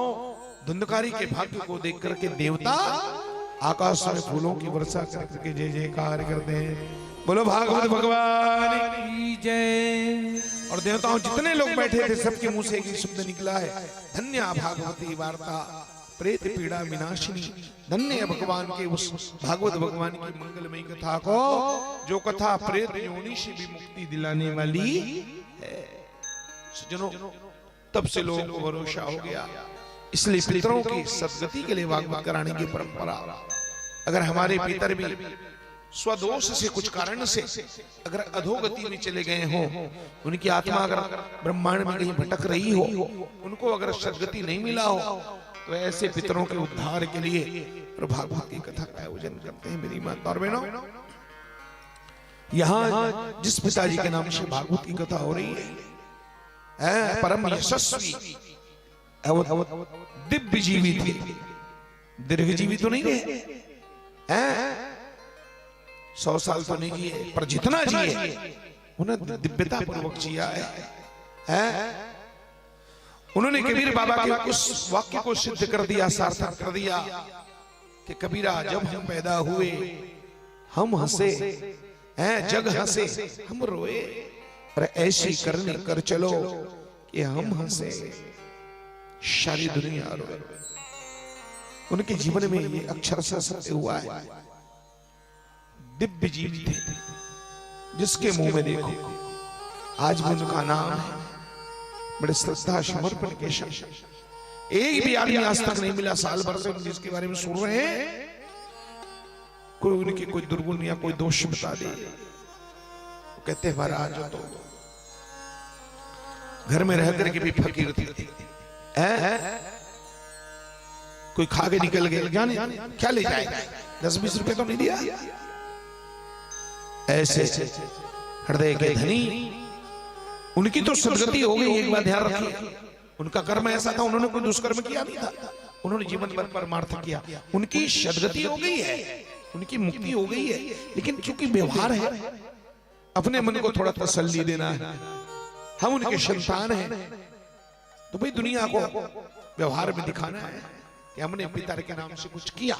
धुंधकारी के भाग्य को देख करके देवता आकाश में फूलों की वर्षा करके जय जयकार करते हैं। बोलो भागवत भगवान की जय। और देवताओं जितने लोग बैठे थे सबके मुंह से एक ही शब्द निकला है, धन्य भागवती वार्ता प्रेत पीड़ा विनाशिनी। धन्य है भगवान के उस भागवत भगवान की मंगलमयी कथा को, जो कथा प्रेत योनि से भी मुक्ति दिलाने वाली है। सज्जनों, तब से लोगों को भरोसा हो गया। इसलिए पितरों की सद्गति के लिए भागवत कराने की परंपरा। अगर हमारे पितर भी स्वदोष से कुछ कारण से अगर अधोगति में चले गए हो, उनकी आत्मा अगर ब्रह्मांड में कहीं भटक रही हो, उनको अगर सद्गति नहीं मिला हो, तो ऐसे पितरों के उद्धार के लिए भागवत की कथा का आयोजन करते हैं। मेरी माता और बहनों, यहाँ जिस पिताजी के नाम से भागवत की कथा हो रही है, परम यशस्वी दिव्य जीवी थे, दीर्घ जीवी तो नहीं रहे, 100 साल तो नहीं जिए, पर जितना जिए उन्होंने दिव्यता पूर्वक जिया है। उन्होंने कबीर बाबा के उस वाक्य को सिद्ध कर दिया, सार्थक कर दिया कि कबीरा, जब हम पैदा हुए हम हंसे, जग हंसे हम रोए, और ऐसी करनी कर चलो कि हम हंसे सारी दुनिया रोए। उनके जीवन में ये अक्षरशः सत्य हुआ है। दिव्य जीव थे, जिसके मुंह में देखो आज भी उनका नाम है, बड़े श्रद्धा समर्पण के साथ। एक भी आदमी आज तक नहीं मिला साल भर से जिसके बारे में सुन रहे हैं कोई उनके कोई दुर्गुण या कोई दोष बता दे। कहते हैं महाराज तो घर में रह करके भी फकीर थे, कोई खा के निकल गए, जाने क्या ले जाएगा, 10-20 रुपए तो नहीं दिया। ऐसे हृदय के धनी, उनकी तो सद्गति हो गई। एक बात ध्यान रखिए, उनका कर्म ऐसा था, उन्होंने कोई दुष्कर्म किया नहीं था, उन्होंने जीवन भर परमार्थ किया। उनकी सद्गति हो गई है, उनकी मुक्ति हो गई है, लेकिन चूंकि व्यवहार है, अपने मन को थोड़ा तसल्ली देना है। हम उनके संतान हैं, तो भाई दुनिया को व्यवहार में दिखाना है कि हमने पिता के नाम से कुछ किया।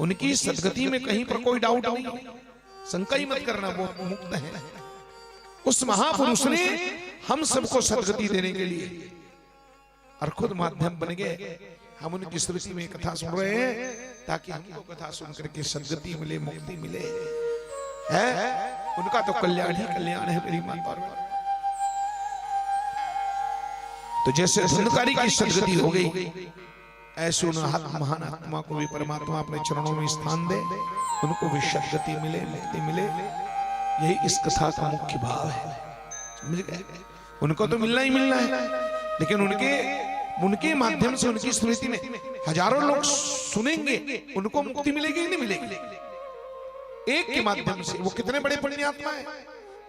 उनकी सद्गति में कहीं पर कोई डाउट नहीं, शंका ही मत करना, वो मुक्त है। उस महापुरुष ने हम सबको सद्गति देने के लिए और खुद माध्यम बन गए। हम उनकी स्मृति में कथा सुन रहे हैं ताकि हमको कथा सुन करके सद्गति मिले, मुक्ति मिले। है उनका तो कल्याण ही कल्याण है मेरी माता। तो जैसे धुंधकारी की सद्गति हो गई, ऐसे उन महान आत्मा को भी परमात्मा अपने चरणों में स्थान दे, उनको भी सद्गति मिले, मुक्ति मिले। यही इस कथा का मुख्य भाव है, समझ गए? उनको तो मिलना ही मिलना है, लेकिन उनके माध्यम से, उनकी स्मृति में हजारों लोग सुनेंगे, उनको मुक्ति मिलेगी ही नहीं मिलेगी। एक के माध्यम से, वो कितने बड़े पुण्यात्मा है,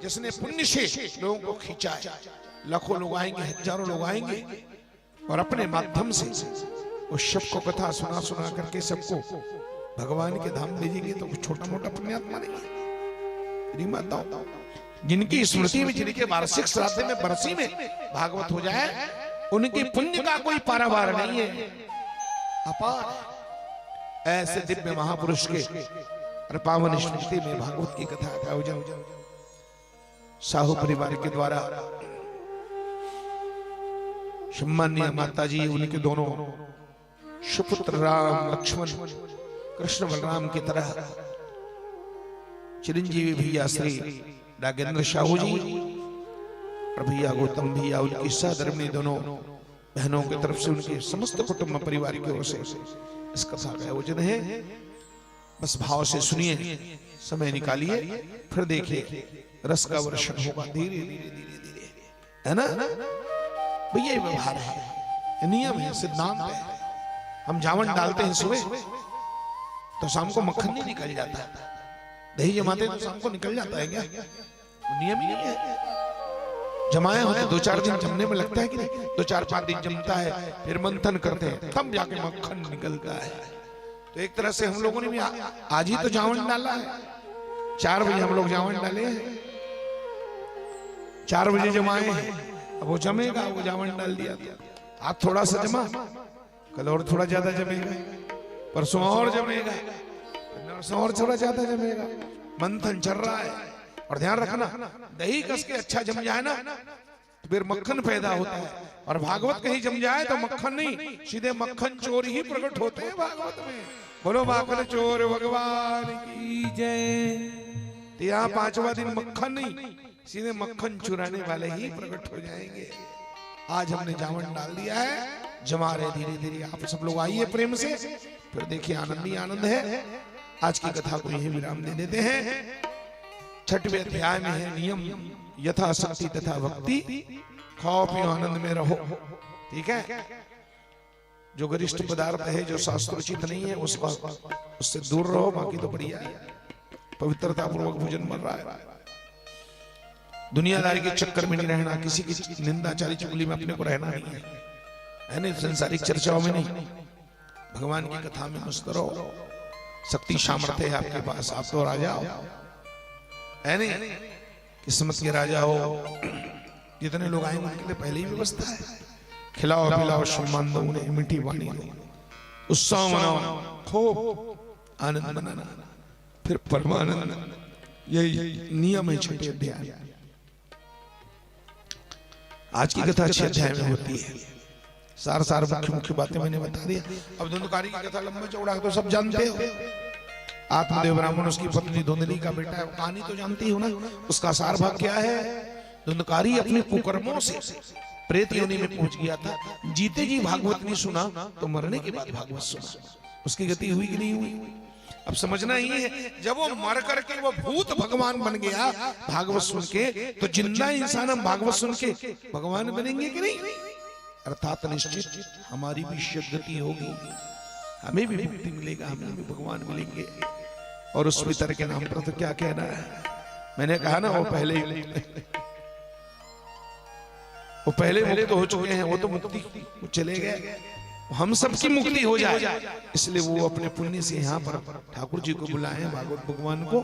जिसने पुण्य से लोगों को खींचा है। लाखों लोग आएंगे, हजारों लोग आएंगे और अपने माध्यम से उस शिव को कथा सुना सुना करके सबको भगवान के धाम भेजेंगे। तो कुछ छोटा मोटा पुण्यात्मा नहीं है। माताओं जिनकी स्मृति में, जिनके वार्षिक श्राद्ध में, बरसी में भागवत हो जाए, उनके पुण्य का कोई पारावार नहीं है, अपार। ऐसे दिव्य महापुरुष के और पावन स्मृति में भागवत की कथा हो जाओ। साहू परिवार के द्वारा सम्मानीय माता जी, उनके दोनों सुपुत्र राम लक्ष्मण कृष्ण बलराम की तरह चिरंजीवी भैया श्री नागेंद्र साहू जी और भैया गौतम भैया, उनकी सहधर्मिणी दोनों बहनों की तरफ से, उनके समस्त कुटुंब परिवार की ओर से इस कथा का आयोजन है। बस भाव से सुनिए, समय निकालिए, फिर देखिए रस का वर्षण होगा धीरे धीरे धीरे धीरे, है ना भैया। ये व्यवहार है, नियम है, सिद्धांत है। हम जावन डालते हैं सुबह तो शाम को मक्खन नहीं निकल जाता, दही जमाते तो शाम को निकल जाता है क्या? नियम ही नहीं है। जमाए होते 2-4 दिन जमने में लगता है कि नहीं, 2-4-5 दिन जमता है, फिर मंथन करते हैं, तब जाके मक्खन निकलता है। तो एक तरह से हम लोगों ने भी आज ही तो जावन डाला है। 4 बजे हम लोग जावन डाले हैं, 4 बजे जमाए हैं। अब वो जमेगा, वो जावन डाल दिया। आज थोड़ा सा जमा, कल और थोड़ा ज्यादा जमेगा, परसों और जमेगा, परसों और थोड़ा ज्यादा जमेगा। मंथन चल रहा है। और ध्यान रखना, दही कस के अच्छा जम जाए ना तो फिर मक्खन पैदा होता है। और भागवत कहीं जम जाए तो मक्खन नहीं, सीधे मक्खन चोर ही प्रकट होते हैं भागवत में। बोलो माखन चोर भगवान की जय। यहाँ 5वां दिन मक्खन नहीं, सीधे मक्खन चुराने वाले ही प्रकट हो जाएंगे। आज हमने जावन डाल दिया है, जमा रहे धीरे धीरे। आप सब लोग आइए प्रेम से, फिर देखिए आनंद ही आनंद है। आज की कथा को यही विराम दे देते हैं। 6वें अध्याय में है नियम यथा शक्ति तथा भक्ति, खाओ पियो आनंद में रहो। ठीक है, जो गरिष्ठ पदार्थ है, जो शास्त्रोचित नहीं है, उससे दूर रहो। बाकी तो बढ़िया है, पवित्रता पूर्वक भोजन बन रहा है। दुनियादारी के चक्कर में नहीं रहना, किसी की निंदा चाली चुगली में अपने को रहना नहीं है नहीं, संसारिक चर्चाओं में नहीं, भगवान की कथा में मस्त रहो। शक्ति सामर्थ्य है आपके पास, आप तो राजा हो, है नहीं, किस्मत के राजा हो। जितने लोग आएंगे उनके लिए पहले ही व्यवस्था है। खिलाओ पिलाओ, सम्मान दो उन्हें, मीठी वाणी दो, उत्सव मनाओ, खूब आनंद मनाना, फिर परमानंद। यही नियम है 6वें अध्याय। आज की कथा 6 अध्याय में होती है। सार मुख्य मुख्य बातें मैंने बता दिया। अब धुंधकारी की कथा लंबा चौड़ा तो सब जानते हो। आत्मदेव ब्राह्मण, उसकी पत्नी धुंधली का बेटा है, कहानी तो जानती हो ना। उसका सार भाग क्या है? धुंधकारी अपने कुकर्मों से प्रेत योनि में पहुंच गया था। जीते जी भागवत नहीं सुना तो मरने के बाद भागवत सुना। उसकी गति हुई कि नहीं हुई? अब समझना ही है, जब वो मर करके वो भूत भगवान बन गया भागवत सुन के, तो जिंदा इंसान हम भागवत सुन के भगवान बनेंगे कि नहीं? अर्थात निश्चित हमारी भी सद्गति होगी, हमें भी मुक्ति मिलेगा, हमें भी भगवान मिलेंगे। और उस पितर के नाम पर तो क्या कहना है। मैंने कहा ना, वो पहले मुक्त हो चुके हैं, वो तो मुक्ति चले गए। हम सबकी मुक्ति हो जाए, इसलिए वो अपने पुण्य से यहाँ पर ठाकुर जी को बुलाए, भागवत भगवान को।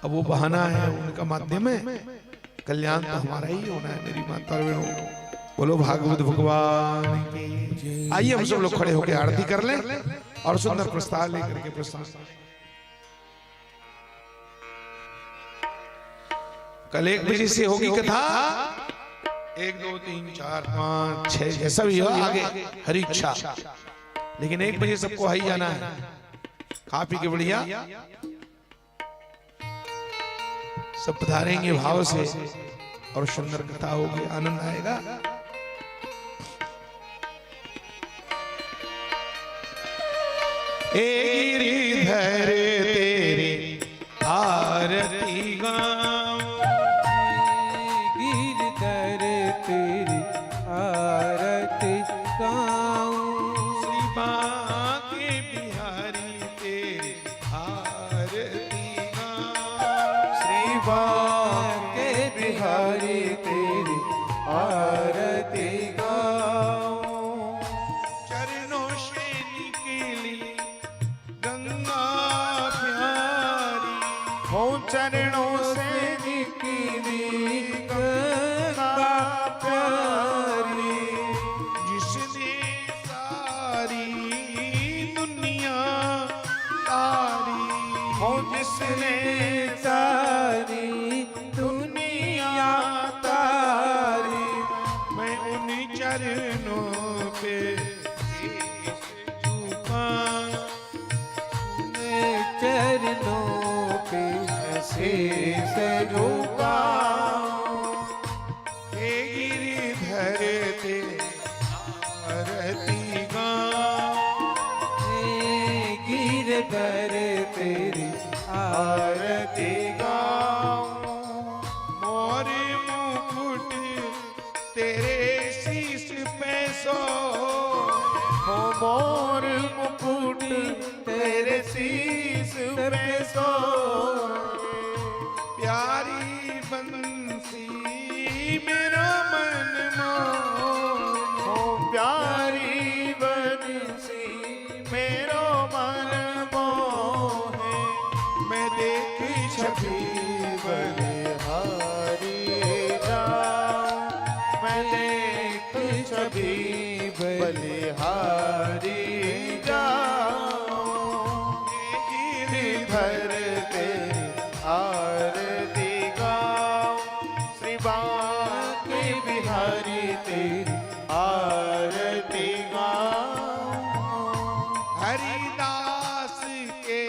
अब वो बहाना है, उनका माध्यम है, कल्याण तो हमारा ही होना है। मेरी माता बहनों, बोलो भागवत भगवान की। आइए हम सब लोग खड़े होकर आरती कर लें और सुंदर प्रस्ताव लेकर के प्रस्थान। कल 1 बजे से होगी कथा। 1 2 3 4 5 6 जैसा भी हो आगे हरी इच्छा, लेकिन 1 बजे सबको हाई जाना है। खा पी के बढ़िया सब पधारेंगे भाव से और सुंदर कथा होगी, आनंद आएगा। गिरिधर तेरे आरती गाऊं, गिरधर तेरी आरती गाऊं, श्री बांके बिहारी तेरी आरती गाऊं, श्री बांके चरणों पे शीश झुकाऊं, अपने चरणों पे शीश झुकाऊं, हे गिरधर ते आरती गाऊं, हे गिरधर तेरी आरती गाऊं, मोर मुकुट तेरे शीश पे सो, हो मोर मुकुट तेरे शीश पे सो, प्यारी बंसी मेरा मन मोह, हो प्यारी बंसी मेरो मन मोहे, मैं देख छवि बलिहारी जाऊं, मैं देख छवि बलिहारी जाऊं, गिरधर तेरी आरती गाऊं, श्री बांके बिहारी तेरी आरती गाऊं, हरिदास के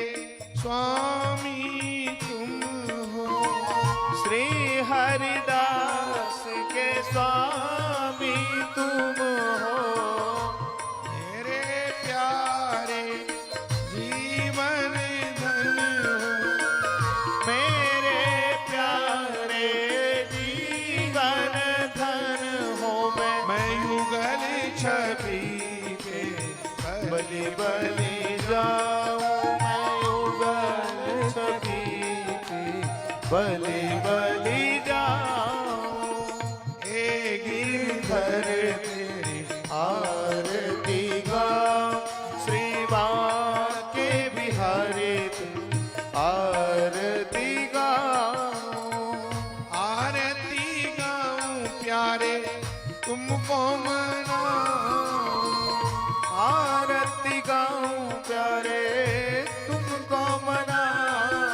स्वामी तुम हो, श्री हरिदास के स्वामी तुम हो, मेरे प्यारे जीवन धन हो, मेरे प्यारे जीवन धन हो, मैं युगल छवि के बलि बलि जाऊं, मैं युगल छवि के बलि बलि जाऊं, हे गिरधर तेरी आरती गाऊं, श्री बांके बिहारी तेरी आरती गाऊं, आरती गाऊं प्यारे तुमको मनाऊं, आरती गाऊं प्यारे तुमको मनाऊं,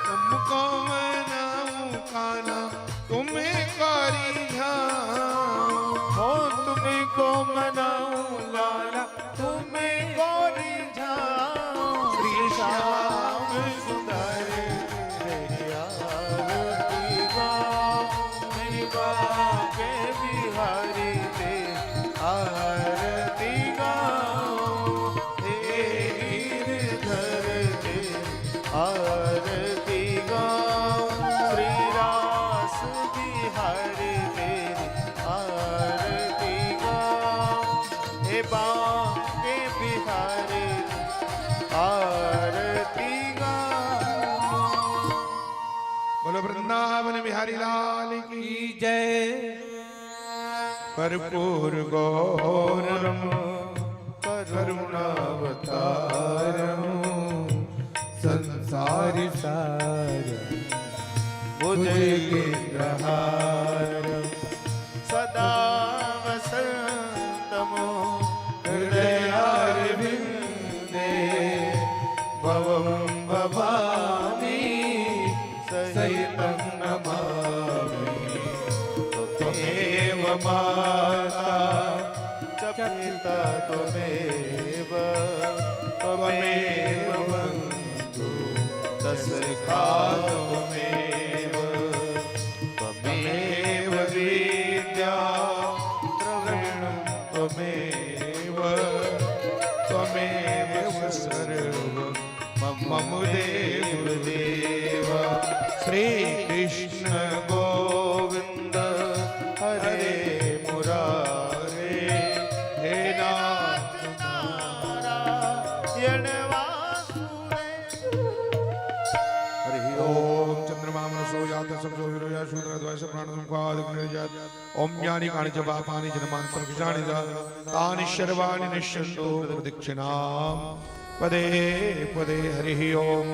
तुमको मनाऊं कान्हा तुम्हें करी ध्यान, हो तुमको मनाऊं लाला तुम्हें गौरी जाऊं, श्री श्याम सुंदर तेरी आरती गाऊं, मेरी बांके बिहारी तेरी आरती गाऊं, हे गिरधर तेरी आरती गाऊं, श्री रास बिहारी तेरी आरती गाऊं, हे बांके बिहारी आरती गाऊं। बोलो वृंदावन बिहारी लाल की की जय। कर्पूर गौरम करुणावतारम संसार सार बुझे गिरहारम सदा वसंतमो हृदयारविंदे भवं भवामि सहितं नमामि त्वमेव माता च पिता त्वमेव त्वमेव बन्धु च सखा त्वमेव त्वमेव विद्या द्रविणं त्वमेव त्वमेव सर्वं मम देव देव श्री कृष्ण गोविंद हरे मुरारे हे नाथ नारायण वासुदेव। हरि ओम चंद्रमा मनसो जात सबसो विरोया शूद्र द्वैष प्राण संपाद जात ओम ज्ञानी कानि च पापानि जन्मांतर किजानि तानि शर्वाणि निश्चन्तो प्रदक्षिणाम पदे पदे हरि ओम